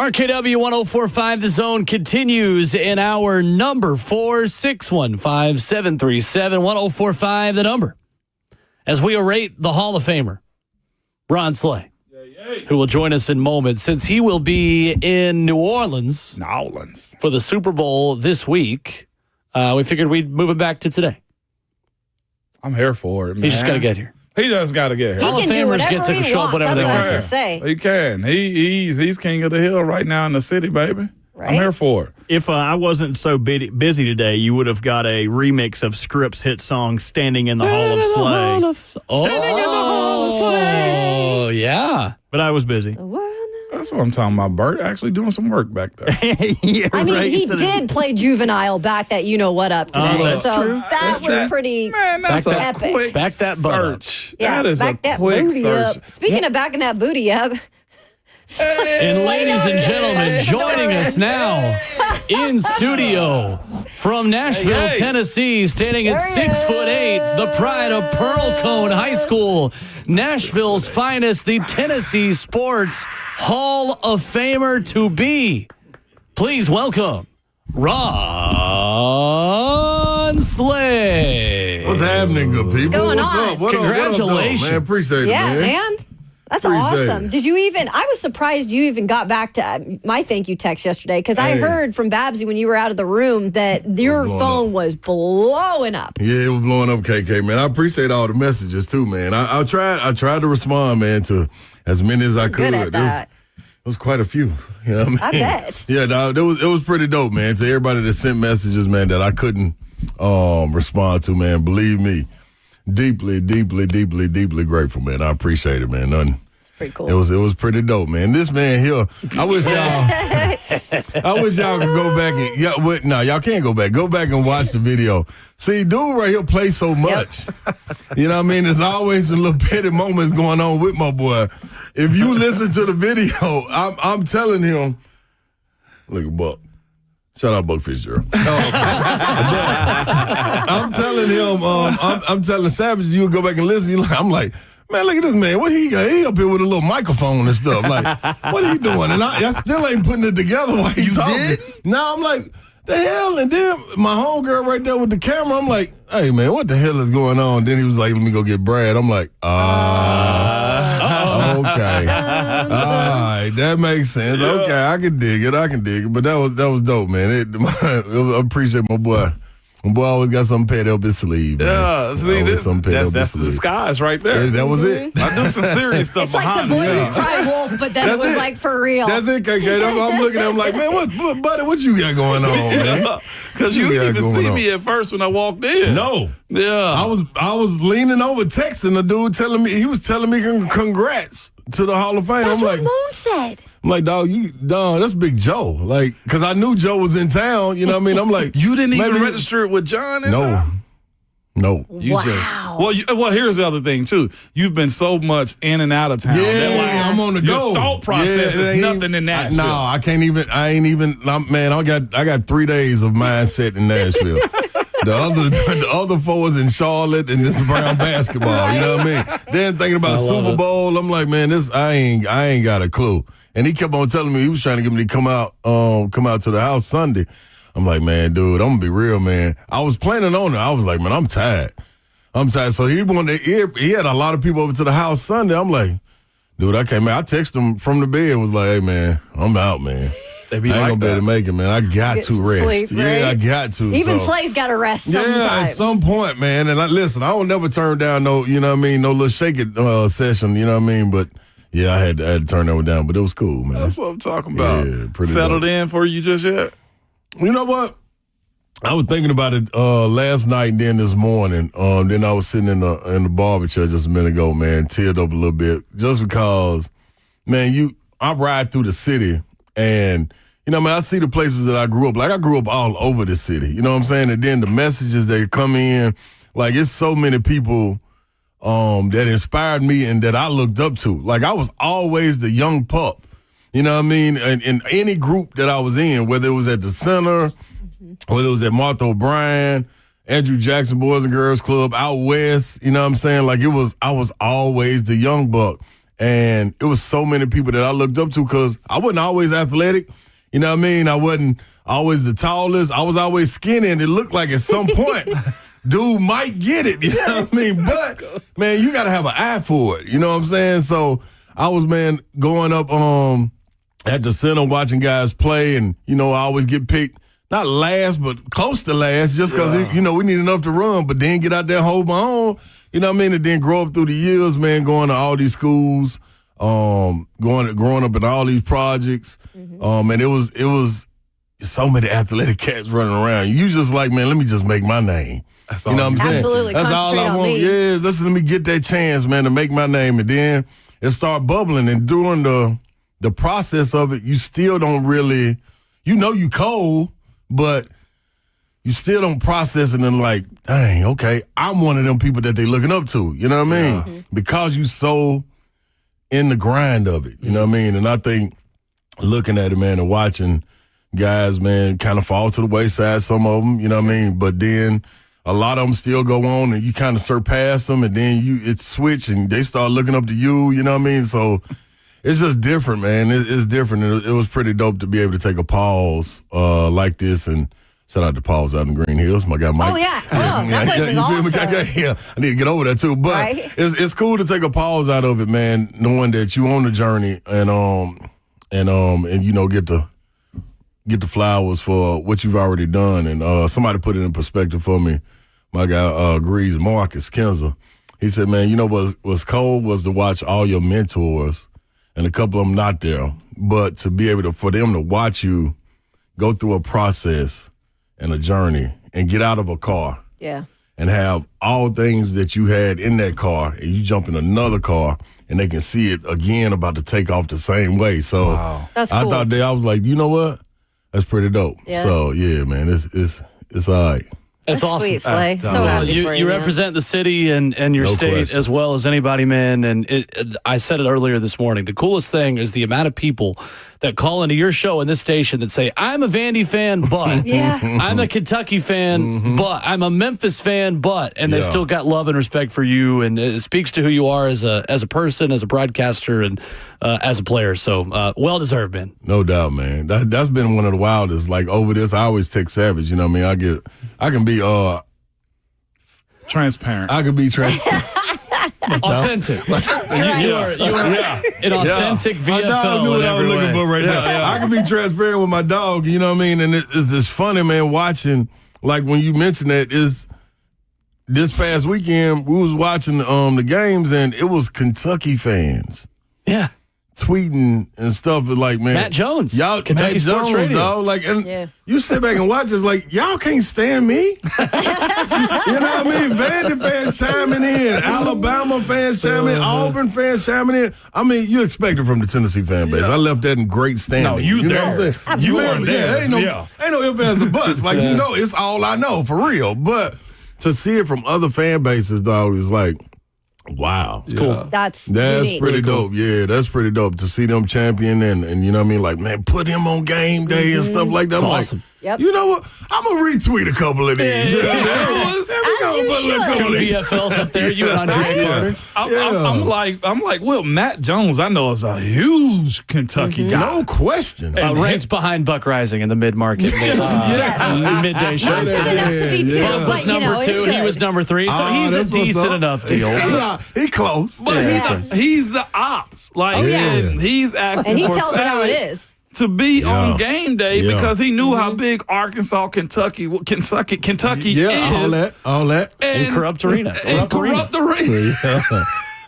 RKW 104.5 The Zone continues in our number 4, 615-737, 104.5 the number. As we await the Hall of Famer, Ron Slay, who will join us in moments since he will be in New Orleans for the Super Bowl this week. We figured we'd move him back to today. I'm here for it, man. He just got to get here. He just got to get here. Hall of Famers get to show up whenever they want to. He can. He's king of the hill right now in the city, baby. Right? I'm here for it. If I wasn't so busy today, you would have got a remix of Scripps' hit song "Standing in the Hall of Slay." Standing in the Hall of Slay. Oh, yeah. But I was busy. That's what I'm talking about. Bert actually doing some work back there. Yeah, I mean, he did play Juvenile back that you-know-what up today. So true. that was pretty that's epic. A quick back that search. Yeah, that is back a that quick booty search. up. Speaking of backing that booty up. And ladies and gentlemen, joining us now in studio from Nashville, Tennessee, standing at 6'8", the pride of Pearl-Cohn High School, Nashville's finest, the Tennessee Sports Hall of Famer to be. Please welcome Ron Slay. What's happening, good people? What's up? Congratulations. Man, appreciate it, man. Yeah, man. That's awesome. Did you even, I was surprised you even got back to my thank you text yesterday because I heard from Babsy when you were out of the room that your phone was blowing up. Yeah, it was blowing up, KK, man. I appreciate all the messages too, man. I tried to respond, man, to as many as I could. Good at that. It was quite a few. You know what I mean? I bet. Yeah, no, it was pretty dope, man. To everybody that sent messages, man, that I couldn't respond to, man. Believe me, deeply, deeply, deeply, deeply grateful, man. I appreciate it, man. Pretty cool. It was pretty dope, man. This man here, I wish y'all could go back and y'all can't go back. Go back and watch the video. See, dude right here plays so much. Yep. You know what I mean? There's always some little petty moments going on with my boy. If you listen to the video, I'm telling him, look at Buck. Shout out Buck Fitzgerald. I'm telling him, I'm telling Savage, you go back and listen. I'm like, man, look at this man. What he got? He up here with a little microphone and stuff. Like, what are he doing? And I still ain't putting it together while he talking. Now I'm like, the hell? And then my homegirl right there with the camera, I'm like, hey, man, what the hell is going on? Then he was like, let me go get Brad. I'm like, okay. All right, that makes sense. Yeah. Okay, I can dig it. But that was dope, man. I appreciate my boy. My boy always got something paid up his sleeve. Man. Yeah, see, that's the disguise right there. Yeah, that was it. I do some serious stuff it's behind the scenes. the It's like the boy who cried wolf, but then it was like for real. That's it, KK. That's what I'm looking at. I'm like, man, what buddy, what you got going on, man? Because you didn't even see me at first when I walked in. No. Yeah. I was leaning over texting the dude he was telling me congrats to the Hall of Fame. That's I'm what like, Moon said. I'm like, dog, that's Big Joe. Like, because I knew Joe was in town, you know what I mean? I'm like, you didn't even register it with John in time? No. Well, here's the other thing, too. You've been so much in and out of town. Yeah, I'm on the go. Your thought process is nothing in Nashville. No, I ain't even, man, I got 3 days of mindset in Nashville. The other 4 is in Charlotte and this around basketball. You know what I mean? Then thinking about Super Bowl, I'm like, man, I ain't got a clue. And he kept on telling me he was trying to get me to come out to the house Sunday. I'm like, man, dude, I'm gonna be real, man. I was planning on it. I was like, man, I'm tired. So he had a lot of people over to the house Sunday. I'm like, dude, I came out. I texted him from the bed and was like, hey, man, I'm out, man. I ain't gonna be able to make it, man. I got to rest. Sleep, right? Yeah, I got to. Even Slay's got to rest sometimes. Yeah, at some point, man. And I don't never turn down no, you know what I mean, no little shake it session, you know what I mean? But yeah, I had to turn that one down, but it was cool, man. That's what I'm talking about. Yeah, pretty settled dope. in for you just yet? You know what? I was thinking about it last night and then this morning. Then I was sitting in the barber chair just a minute ago, man, teared up a little bit. Just because, man, I ride through the city and, you know, man, I see the places that I grew up. Like, I grew up all over the city. You know what I'm saying? And then the messages that come in, like, it's so many people that inspired me and that I looked up to. Like, I was always the young pup. You know what I mean? In any group that I was in, whether it was at the Center, whether it was at Martha O'Brien, Andrew Jackson Boys and Girls Club, out west, you know what I'm saying? Like, I was always the young buck. And it was so many people that I looked up to because I wasn't always athletic. You know what I mean? I wasn't always the tallest. I was always skinny, and it looked like at some point, dude might get it. You know what I mean? But, man, you got to have an eye for it. You know what I'm saying? So I was, man, going up at the center watching guys play, and, I always get picked. Not last, but close to last, just because, we need enough to run, but then get out there and hold my own. You know what I mean? And then grow up through the years, man, going to all these schools, growing up in all these projects. And it was so many athletic cats running around. You just like, man, let me just make my name. That's you know what I'm saying? Absolutely. That's all I want. Yeah, let me get that chance, man, to make my name. And then it start bubbling. And during the process of it, you still don't really, you cold, but you still don't process it and like, dang, okay, I'm one of them people that they looking up to. You know what I mean? Because you so in the grind of it. You know what I mean? And I think looking at it, man, and watching guys, man, kind of fall to the wayside, some of them, you know what I mean? But then a lot of them still go on and you kind of surpass them and then it's switch and they start looking up to you, you know what I mean? So it's just different, man. It's different. It was pretty dope to be able to take a pause like this. And shout out to Paul's out in Green Hills. My guy Mike. Oh, yeah. Oh, that place is awesome. Yeah, I need to get over that too. But right? it's cool to take a pause out of it, man, knowing that you on the journey and get the flowers for what you've already done. And somebody put it in perspective for me. My guy agrees, Marcus Kinzer. He said, man, what's cold was to watch all your mentors and a couple of them not there. But to be able for them to watch you go through a process and a journey and get out of a car. Yeah. And have all things that you had in that car and you jump in another car and they can see it again about to take off the same way. So That's cool. I was like, you know what? That's pretty dope. Yeah. So yeah, man, it's all right. That's awesome. Sweet, Slay. So happy for you you. represent the city and your No state question. as well as anybody, man. And I said it earlier this morning. The coolest thing is the amount of people that call into your show in this station that say, I'm a Vandy fan, but Yeah. I'm a Kentucky fan, but I'm a Memphis fan, but, and they Yeah. still got love and respect for you. And it speaks to who you are as a person, as a broadcaster, and as a player. So well deserved, man. No doubt, man. That's been one of the wildest. Like over this, I always take Savage. You know what I mean? I can be transparent. I can be transparent. Authentic. You are an authentic VFL. My dog knew what I was looking for right now. Yeah. I can be transparent with my dog, you know what I mean? And it's just funny, man, watching, like when you mentioned that, is this past weekend, we was watching the games, and it was Kentucky fans. Yeah. Tweeting and stuff like, man, Matt Jones, y'all, Kentucky Matt Sports Jones, Radio. dog, like, and Yeah. you sit back and watch, it's like, y'all can't stand me. You know what I mean? Vandy fans chiming in, Alabama fans chiming in, Auburn fans chiming in. I mean, you expect it from the Tennessee fan base. I left that in great standing. No, you know there. what I'm saying? You Yeah, are there. ain't no ifs, ands, or buts. Like, it's all I know, for real. But to see it from other fan bases, dog, is like, wow. It's cool. That's That's unique. pretty dope. Yeah, that's pretty dope to see them champion and you know what I mean? Like, man, put him on game day and stuff like that. It's I'm awesome. like, Yep. you know what? I'm going to retweet a couple of these. Yeah. Couple of Two these. VFLs up there, you and Andre Carter. I'm like, well, Matt Jones, I know is a huge Kentucky guy. No question. Ranked behind Buck Rising in the mid-market midday shows Not good today. enough to be two, Buck was but you know, number it's two. good. He was number three. So Oh, he's a that's what's decent up. enough deal. He close. But he's the ops. Like, Oh, yeah. and he's asking And he for tells it how it Savage is. to be on game day Yeah. because he knew how big Arkansas, Kentucky is. All that. And Corrupt Arena. And Corrupt Arena.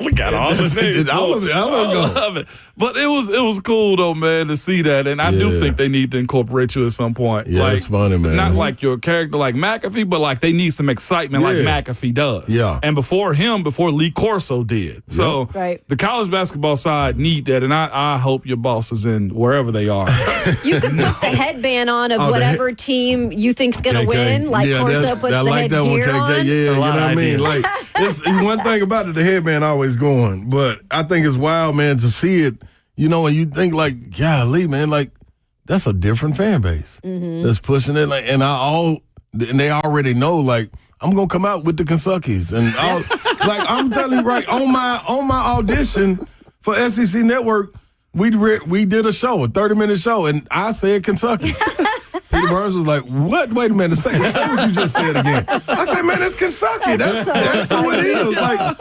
We got all the names. All of it. I love it. But it was cool though, man, to see that. And I do think they need to incorporate you at some point. Yeah, like, it's funny, man. Not like your character like McAfee, but like they need some excitement like McAfee does. Yeah. And before Lee Corso did. So Right. the college basketball side need that. And I hope your bosses in wherever they are. You can put the headband on of whatever team you think's going to win. Like Corso puts the headgear on. Yeah, you know what I mean? Like, it's one thing about it, the headband always going. But I think it's wild, man, to see it, you know, and you think like, golly, man, like, that's a different fan base that's pushing it. Like, and they already know, like, I'm gonna come out with the Kentuckys. And like I'm telling you, right, on my audition for SEC Network, we did a 30-minute show, and I said Kentucky. Peter Burns was like, what? Wait a minute. Say what you just said again. I said, man, it's Kentucky. That's who it is. Like,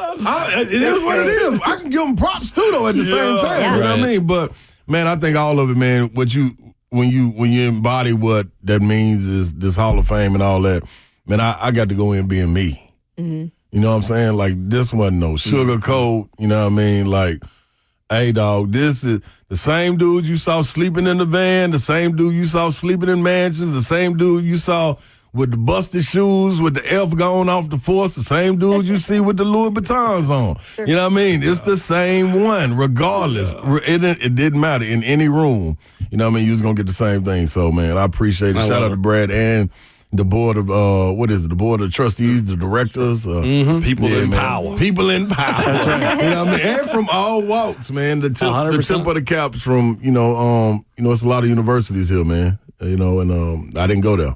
it is what it is. I can give them props, too, though, at the same time. Yeah. You know what I mean? But, man, I think all of it, man, when you embody what that means is this Hall of Fame and all that, man, I got to go in being me. Mm-hmm. You know what I'm saying? Like, this wasn't no sugarcoat. You know what I mean? Like, hey, dog, this is the same dude you saw sleeping in the van, the same dude you saw sleeping in mansions, the same dude you saw with the busted shoes, with the F going off the force, the same dude you see with the Louis Vuittons on. Sure. You know what I mean? It's the same one, regardless. It didn't matter in any room. You know what I mean? You was going to get the same thing. So, man, I appreciate it. Shout out to Brad and the board of, the board of trustees, the directors. People in power. People in power. That's right. You know what I mean? And from all walks, man. The tip of the caps from, it's a lot of universities here, man. You know, and I didn't go there,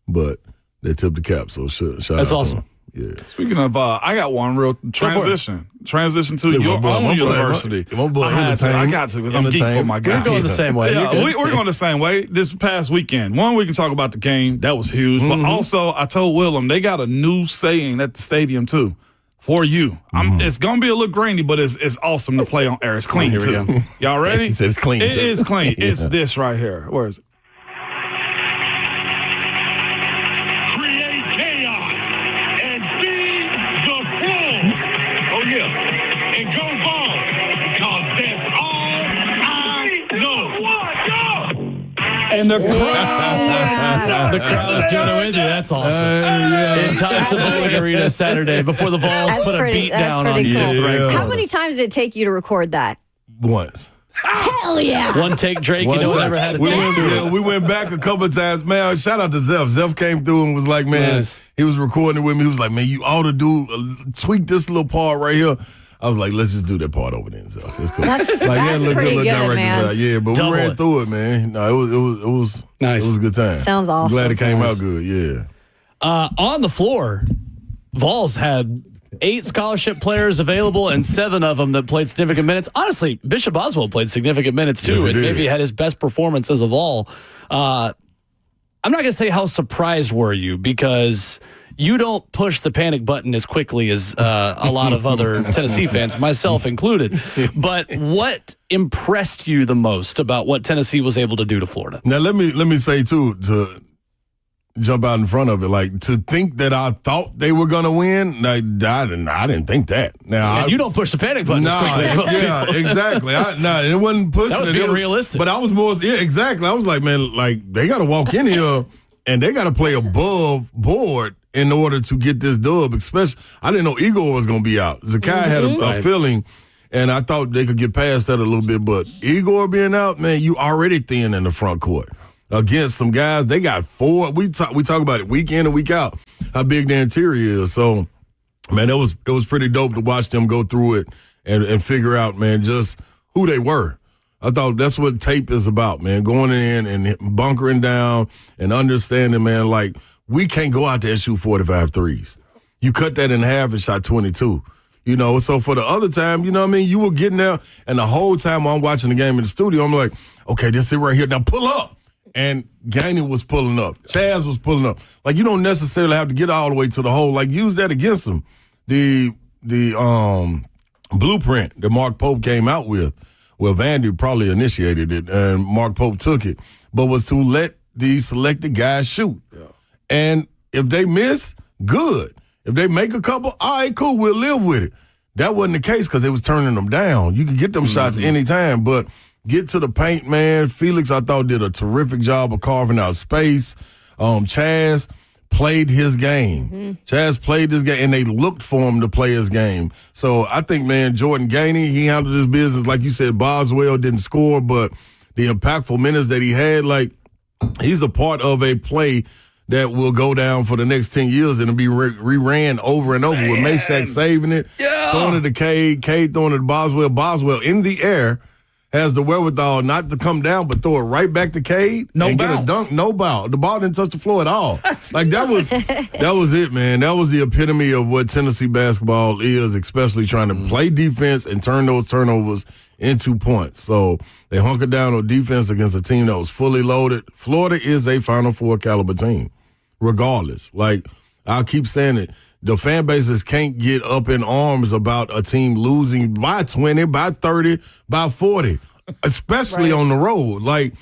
but they tipped the cap, so shout out. That's awesome. To them. Yeah. Speaking of, I got one real transition to your own university. I got to because I'm geek for my guy. We're going the same way. Yeah, we're going the same way. This past weekend, we can talk about the game. That was huge. But also, I told Willem, they got a new saying at the stadium, too, for you. It's going to be a little grainy, but it's awesome to play on air. It's clean, too. Y'all ready? He said it's clean, It too. is clean. It's this right here. Where is it? And go ball, because that's all I know. And the crowd. The crowd is doing it with you. That's awesome. In Thompson Bowling Arena Saturday before the Vols put a beat down on you. Cool. How many times did it take you to record that? Once. Hell yeah. One take, Drake. You know, never had a take two. We went back a couple of times. Man, shout out to Zeph. Zeph came through and was like, man, he was recording with me. He was like, man, you ought to tweak this little part right here. I was like, let's just do that part over there, Zeph. It's cool. That's pretty good, man. Yeah, but we ran through it, man. No, it was nice. It was a good time. Sounds awesome. Glad it came out good, yeah. On the floor, Vols had 8 scholarship players available and 7 of them that played significant minutes. Honestly, Bishop Oswald played significant minutes too, and maybe had his best performances of all. I'm not going to say how surprised were you, because you don't push the panic button as quickly as a lot of other Tennessee fans, myself included. But what impressed you the most about what Tennessee was able to do to Florida? Now, let me say, too, to jump out in front of it, like, to think that I thought they were going to win, like, I didn't think that. Now, you don't push the panic button as quickly as most people. Exactly. It wasn't pushing. That was being realistic. But I was more, exactly. I was like, man, like, they got to walk in here and they got to play above board in order to get this dub. Especially, I didn't know Igor was going to be out. Zakai had a feeling, and I thought they could get past that a little bit. But Igor being out, man, you already thin in the front court against some guys. They got 4. We talk about it week in and week out, how big the interior is. So, man, it was pretty dope to watch them go through it and figure out, man, just who they were. I thought that's what tape is about, man, going in and bunkering down and understanding, man, like, we can't go out there and shoot 45 threes. You cut that in half and shot 22. You know, so for the other time, you know what I mean, you were getting there, and the whole time I'm watching the game in the studio, I'm like, okay, this is right here. Now pull up. And Gainey was pulling up. Chaz was pulling up. Like, you don't necessarily have to get all the way to the hole. Like, use that against them. The blueprint that Mark Pope came out with, well, Vandy probably initiated it, and Mark Pope took it, but was to let these selected guys shoot. Yeah. And if they miss, good. If they make a couple, all right, cool, we'll live with it. That wasn't the case because they was turning them down. You could get them shots anytime, but get to the paint, man. Felix, I thought, did a terrific job of carving out space. Chaz played his game. Chaz played his game, and they looked for him to play his game. So I think, man, Jordan Gainey, he handled his business. Like you said, Boswell didn't score, but the impactful minutes that he had, like, he's a part of a play that will go down for the next 10 years and it'll be reran over and over with Meshack saving it, throwing it to Cade throwing it to Boswell in the air, has the wherewithal not to come down but throw it right back to Cade and bounce. get a dunk, no bounce. The ball didn't touch the floor at all. Like that was it, man. That was the epitome of what Tennessee basketball is, especially trying to play defense and turn those turnovers into points. So they hunkered down on defense against a team that was fully loaded. Florida is a Final Four caliber team, regardless. Like, I'll keep saying it. The fan bases can't get up in arms about a team losing by 20, by 30, by 40, especially on the road. Like,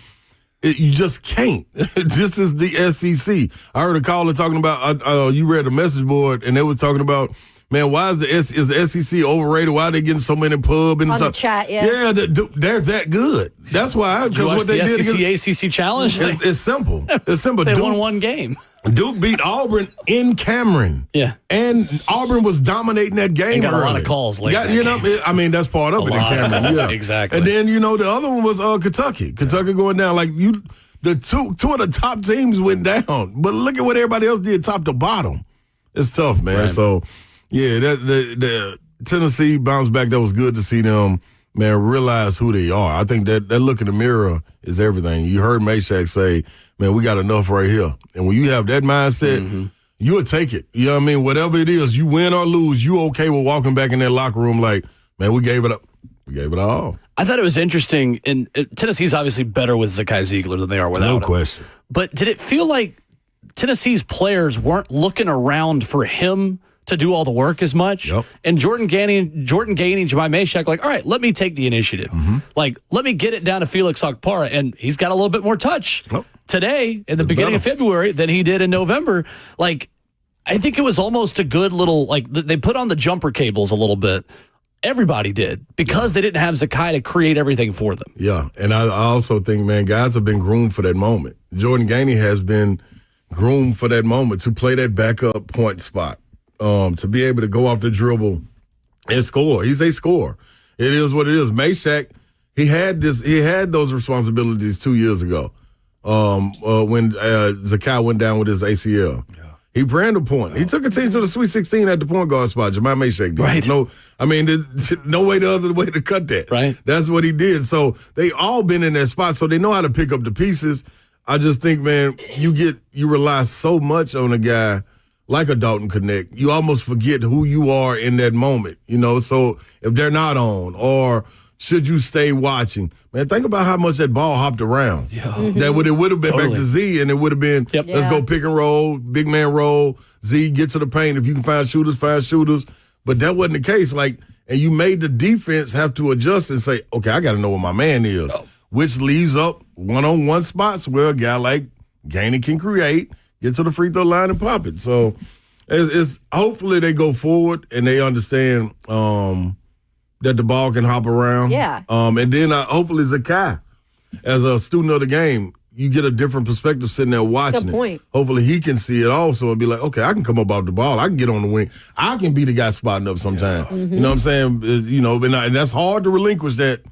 you just can't. This is the SEC. I heard a caller talking about, you read the message board, and they were talking about, man, why is the SEC overrated? Why are they getting so many pub in the chat? Yeah, they're that good. That's why. Because what they did SEC ACC challenge. It's simple. It's simple. They won one game. Duke beat Auburn in Cameron. Yeah, and Auburn was dominating that game. And got early. a lot of calls late. I mean, that's part of it in Cameron. Yeah, exactly. And then the other one was Kentucky. Kentucky going down. Like the two of the top teams went down. But look at what everybody else did, top to bottom. It's tough, man. Right. So. Yeah, the Tennessee bounce back. That was good to see them, man, realize who they are. I think that look in the mirror is everything. You heard Meshack say, man, we got enough right here. And when you have that mindset, you'll take it. You know what I mean? Whatever it is, you win or lose, you okay with walking back in that locker room like, man, we gave it up. We gave it all. I thought it was interesting. And Tennessee's obviously better with Zakai Ziegler than they are without him. No question. But did it feel like Tennessee's players weren't looking around for him to do all the work as much? Yep. And Jordan Gainey, Jemai Meshack, like, all right, let me take the initiative. Like, let me get it down to Felix Okpara. And he's got a little bit more touch today in the beginning of February than he did in November. Like, I think it was almost a good little, like, they put on the jumper cables a little bit. Everybody did because they didn't have Zakai to create everything for them. Yeah, and I also think, man, guys have been groomed for that moment. Jordan Gainey has been groomed for that moment to play that backup point spot. To be able to go off the dribble and score. He's a scorer. It is what it is. Meshack, he had those responsibilities 2 years ago when Zakai went down with his ACL. Yeah. He ran the point. He took a team to the Sweet 16 at the point guard spot. Jemai Meshack did. Right. There's no way the other way to cut that. Right. That's what he did. So they all been in that spot, so they know how to pick up the pieces. I just think, man, you rely so much on a guy like a Dalton Connect, you almost forget who you are in that moment, So if they're not on, or should you stay watching? Man, think about how much that ball hopped around. Yeah. It would have been back to Z, and it would have been, let's go pick and roll, big man roll, Z, get to the paint. If you can find shooters, find shooters. But that wasn't the case. Like, and you made the defense have to adjust and say, okay, I got to know what my man is, which leaves up one-on-one spots where a guy like Gainey can create, get to the free throw line and pop it. So it's hopefully they go forward and they understand that the ball can hop around. Yeah. And then hopefully Zakai, as a student of the game, you get a different perspective sitting there watching Good point. it. Hopefully he can see it also and be like, okay, I can come up off the ball. I can get on the wing. I can be the guy spotting up sometime. Yeah. You know what I'm saying? And that's hard to relinquish that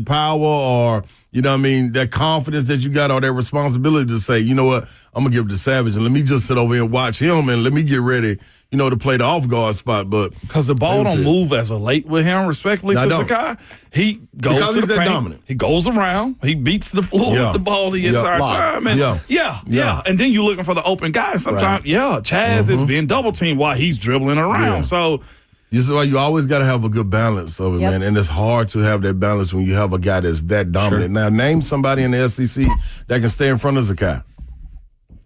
power or, that confidence that you got or that responsibility to say, you know what, I'm going to give it to Savage and let me just sit over here and watch him and let me get ready, to play the off-guard spot. But because the ball don't move as a late with him, respectfully to Zakai. He goes to the paint. Dominant. He goes around. He beats the floor with the ball the entire time. And And then you're looking for the open guy. Sometimes, Chaz is being double-teamed while he's dribbling around. Yeah. So this is why you always got to have a good balance of it, man. And it's hard to have that balance when you have a guy that's that dominant. Sure. Now, name somebody in the SEC that can stay in front of Zakai.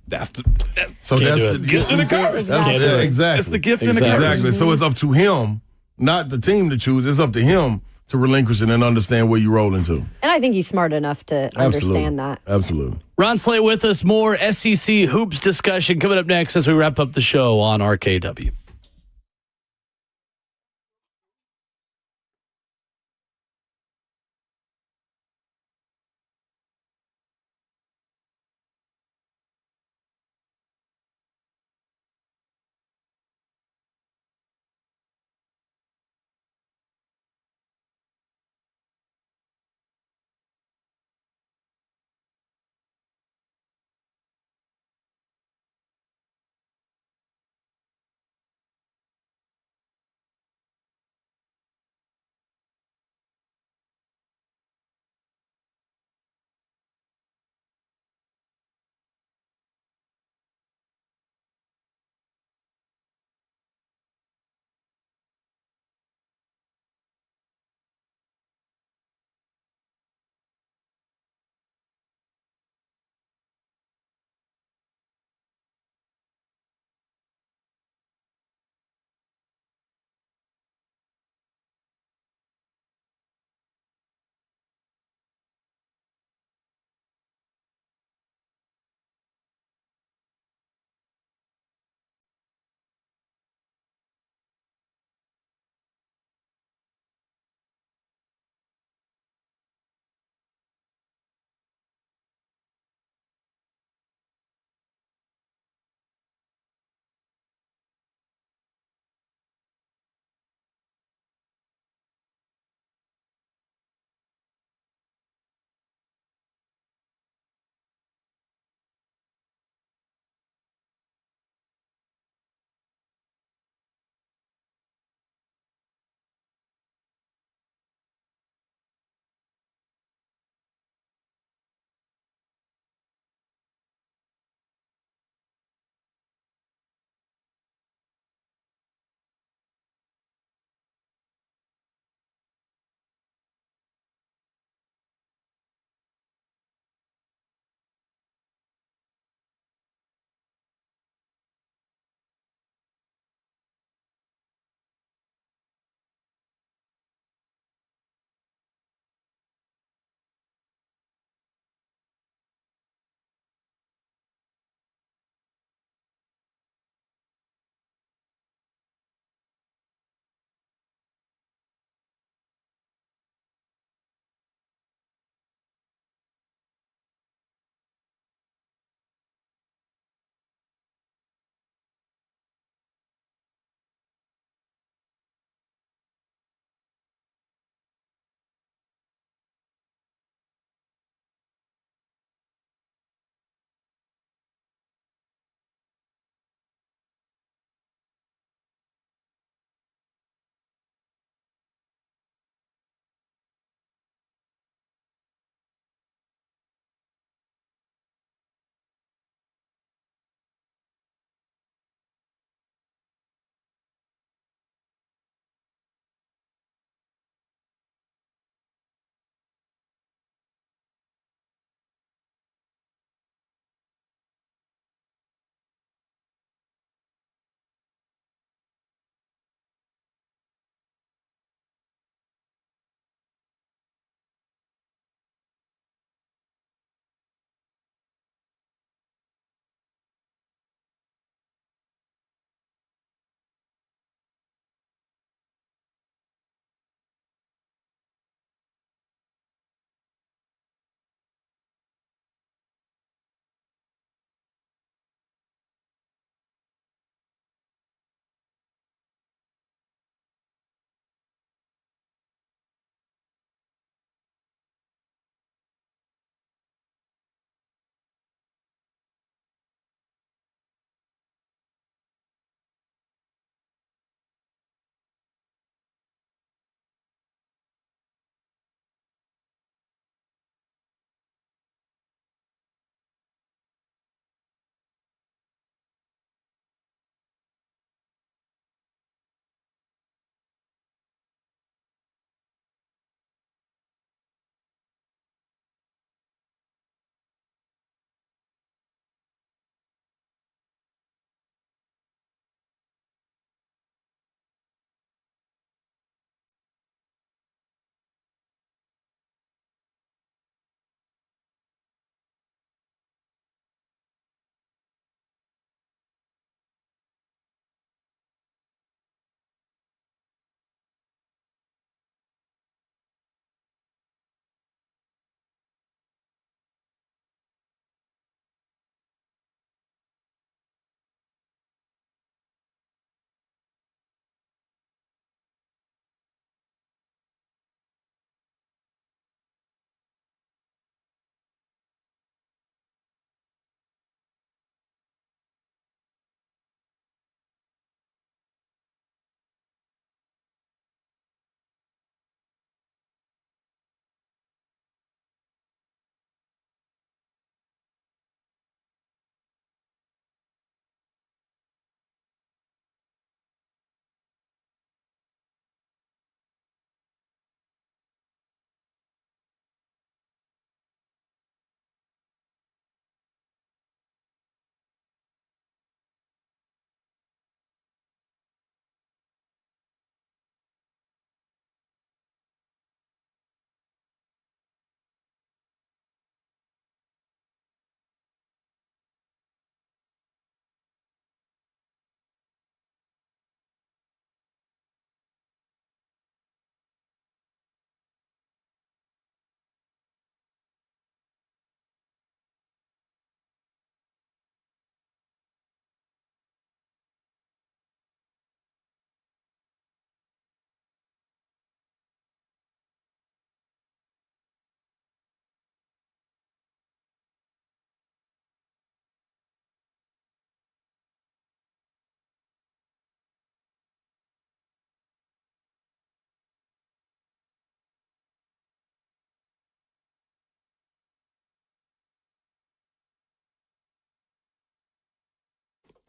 That's the gift and the curse. Exactly. It's the gift and the curse. Exactly. So it's up to him, not the team to choose. It's up to him to relinquish it and understand where you roll into. And I think he's smart enough to understand that. Absolutely. Ron Slay with us. More SEC hoops discussion coming up next as we wrap up the show on RKW.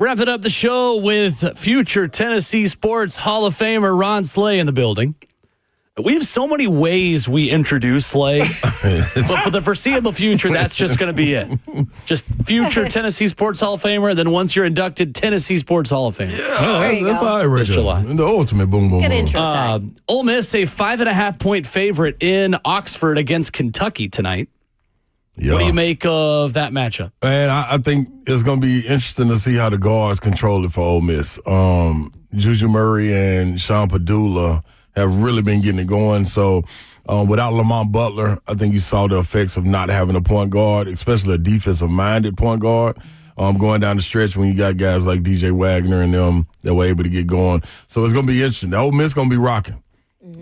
Wrapping up the show with future Tennessee Sports Hall of Famer Ron Slay in the building. We have so many ways we introduce Slay, but for the foreseeable future, that's just going to be it. Just future Tennessee Sports Hall of Famer, then once you're inducted, Tennessee Sports Hall of Fame. Yeah, that's all right, Richard. The ultimate boom, boom, Good boom. intro time. Ole Miss, a 5.5-point favorite in Oxford against Kentucky tonight. Yeah. What do you make of that matchup? Man, I think it's going to be interesting to see how the guards control it for Ole Miss. Juju Murray and Sean Padula have really been getting it going. So without Lamont Butler, I think you saw the effects of not having a point guard, especially a defensive-minded point guard, going down the stretch when you got guys like DJ Wagner and them that were able to get going. So it's going to be interesting. The Ole Miss going to be rocking.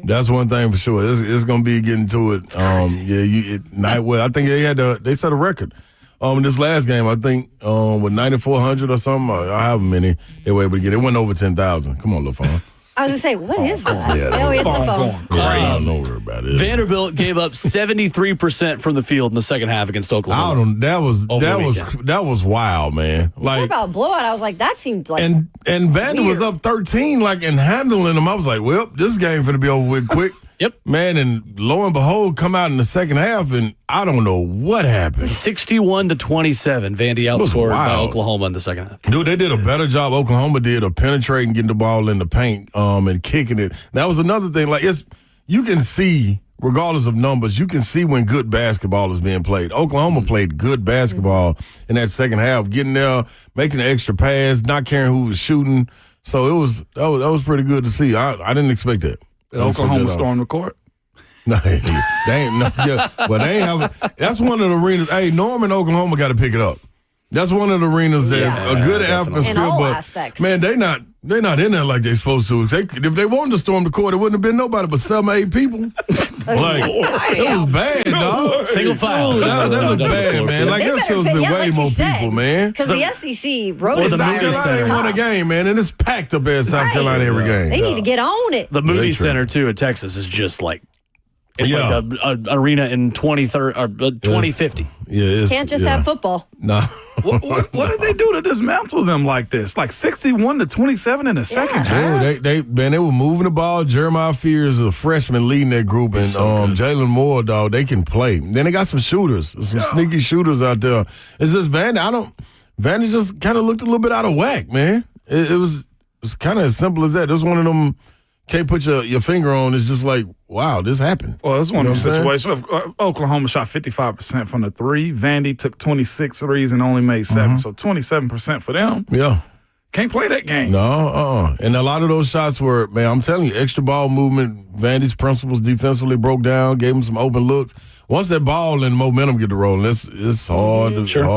That's one thing for sure. It's going to be getting to it. I think they set a record. In this last game, I think with 9,400 or something, however many they were able to get. It went over 10,000. Come on, little phone. I was going to say, what is that? It's the phone. I don't know about it. Vanderbilt gave up 73% from the field in the second half against Oklahoma. That was wild, man. Talk about blowout. I was like, that seemed like and Vander was up 13, and handling them. I was like, well, this game finna be over with quick. Yep. Man, and lo and behold, come out in the second half, and I don't know what happened. 61-27, Vandy outscored by Oklahoma in the second half. Dude, they did a better job. Oklahoma did of penetrating, getting the ball in the paint, and kicking it. That was another thing. You can see, regardless of numbers, you can see when good basketball is being played. Oklahoma played good basketball in that second half, getting there, making an extra pass, not caring who was shooting. So that was pretty good to see. I didn't expect that. Oklahoma stormed the court. No, they ain't. No, yeah, but they ain't having. That's one of the arenas. Hey, Norman, Oklahoma got to pick it up. That's one of the arenas that's a good atmosphere. In all but aspects. Man, they not in there like they supposed to. If they wanted to storm the court, it wouldn't have been nobody but 7 or 8 people. It was bad, dog. Single file. That looked bad, man. There should have been way more people, man. Because the SEC wrote it. South Carolina won a game, man, and it's packed up at South Carolina every game. They need to get on it. The Moody Center, too, at Texas is just like, it's like an arena in 2050. Yeah, can't just have football. No. What did they do to dismantle them like this? 61-27 in the second half. They were moving the ball. Jeremiah Fears is a freshman leading that group, and Jalen Moore, dog, they can play. Then they got some shooters, some sneaky shooters out there. It's just Vandy just kind of looked a little bit out of whack, man. It was kind of as simple as that. It's one of them. Can't put your finger on. It's just like, wow, this happened. Well, it's one of those situations. Oklahoma shot 55% from the three. Vandy took 26 threes and only made 7. So 27% for them. Yeah. Can't play that game. No, And a lot of those shots were, man, I'm telling you, extra ball movement. Vandy's principles defensively broke down, gave them some open looks. Once that ball and momentum get to rolling, it's hard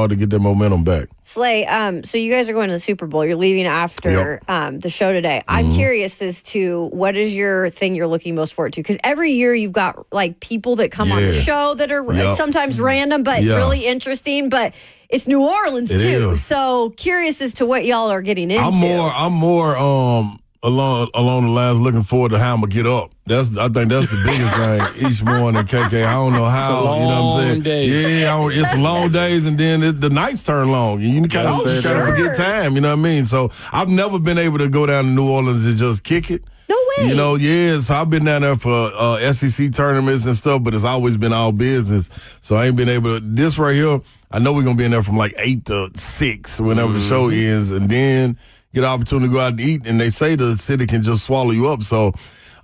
to get that momentum back. Slay, so you guys are going to the Super Bowl. You're leaving after the show today. I'm curious as to what is your thing you're looking most forward to? Because every year you've got people that come on the show that are sometimes random but really interesting. But it's New Orleans too. So curious as to what y'all are getting into. I'm more along the lines looking forward to how I'm gonna get up. I think that's the biggest thing each morning, KK. I don't know how, you know what I'm saying? Days. Yeah, it's long days, and then the nights turn long. And you kind of forget time, you know what I mean? So I've never been able to go down to New Orleans and just kick it. No way. So I've been down there for SEC tournaments and stuff, but it's always been all business. So I ain't been able to. This right here, I know we're going to be in there from 8 to 6 whenever the show ends, and then get an opportunity to go out and eat. And they say the city can just swallow you up. So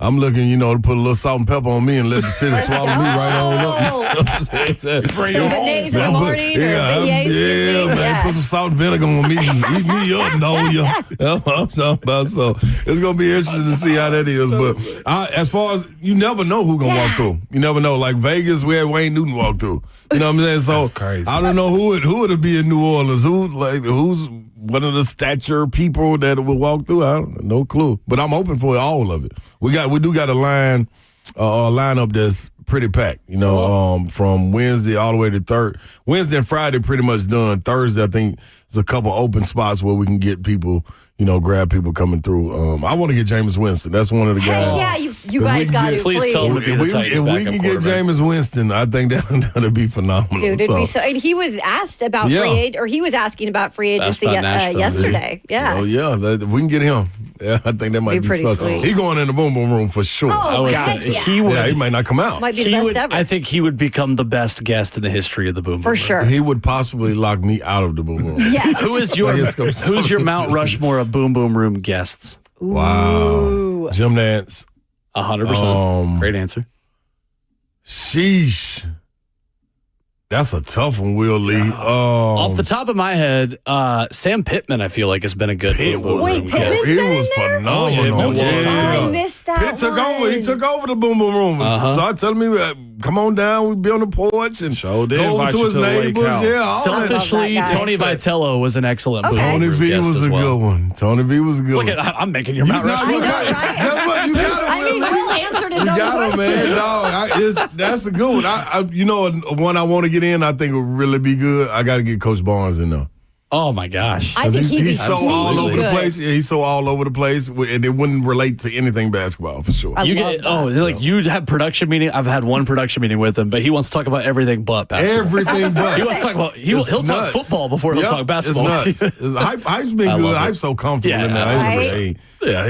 I'm looking, to put a little salt and pepper on me and let the city swallow me right on up. Bring some beignets in the morning or beignets, excuse me. Man, put some salt and vinegar on me and eat me up, That's what I'm talking about. So it's going to be interesting to see how that is. But as far as, you never know who's going to walk through. You never know. Like Vegas, we had Wayne Newton walk through. You know what I'm saying? So that's crazy. I don't know who would be in New Orleans. Who's one of the stature people that will walk through? I don't know, no clue. But I'm open for all of it. We do got a lineup that's pretty packed. From Wednesday all the way to Wednesday and Friday pretty much done. Thursday, I think there's a couple open spots where we can get people. Grab people coming through. I want to get Jameis Winston. That's one of the guys. Yeah, you guys got to. Please tell him to be the Titans If we can get Jameis Winston, I think that'll be phenomenal. Dude, it'd be so. And he was asked about he was asking about free agency yesterday. Yeah. Oh yeah, if we can get him. Yeah, I think that might be pretty special. sweet. He's going in the boom boom room for sure. Oh, gotcha. He might not come out. Might be the best ever. I think he would become the best guest in the history of the boom boom for sure. He would possibly lock me out of the boom boom room. Yes. Who's your Mount Rushmore of boom boom room guests? Wow. Jim Nance. 100%. Great answer. Sheesh. That's a tough one, Will Lee. Off the top of my head, Sam Pittman, I feel like, has been a good boom boom room guest. He was phenomenal. I missed that. Pitt took over. He took over the boom boom room. So I tell me, come on down. We'd be on the porch and go over to his neighbors. Yeah, selfishly, Tony Vitello was an excellent boom boom room guest. Tony V was a good one. Tony V was a good one. Look at, I'm making your Mount Rushmore. Guess what? You got it. I mean, Will answered his own got question. Man, dog. That's a good one. One I want to get in, I think would really be good. I got to get Coach Barnes in there. Oh my gosh! I think he's so all over good. the place. Yeah, he's so all over the place, and it wouldn't relate to anything basketball for sure. You'd have production meeting. I've had one production meeting with him, but he wants to talk about everything but basketball. Everything but. He wants to talk about. He'll talk football before he'll talk basketball. It's nuts. Hype's been good. Hype's so comfortable in there.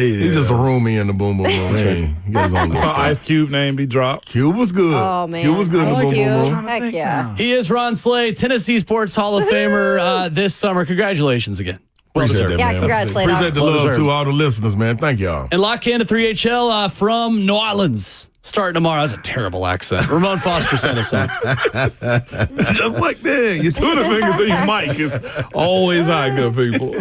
He's just a roomie in the boom boom room. I saw Ice Cube name be dropped. Cube was good. Oh man, Cube was good in the boom boom room. Heck yeah. He is Ron Slay, Tennessee Sports Hall of Famer this summer. Congratulations again. Appreciate that, man. Congrats, Slay. Appreciate the love to all the listeners, man. Thank y'all. And lock in to 3HL from New Orleans. Starting tomorrow. That's a terrible accent. Ramon Foster sent us on. Just like that. Your Twitter fingers and your mic is always high, good people.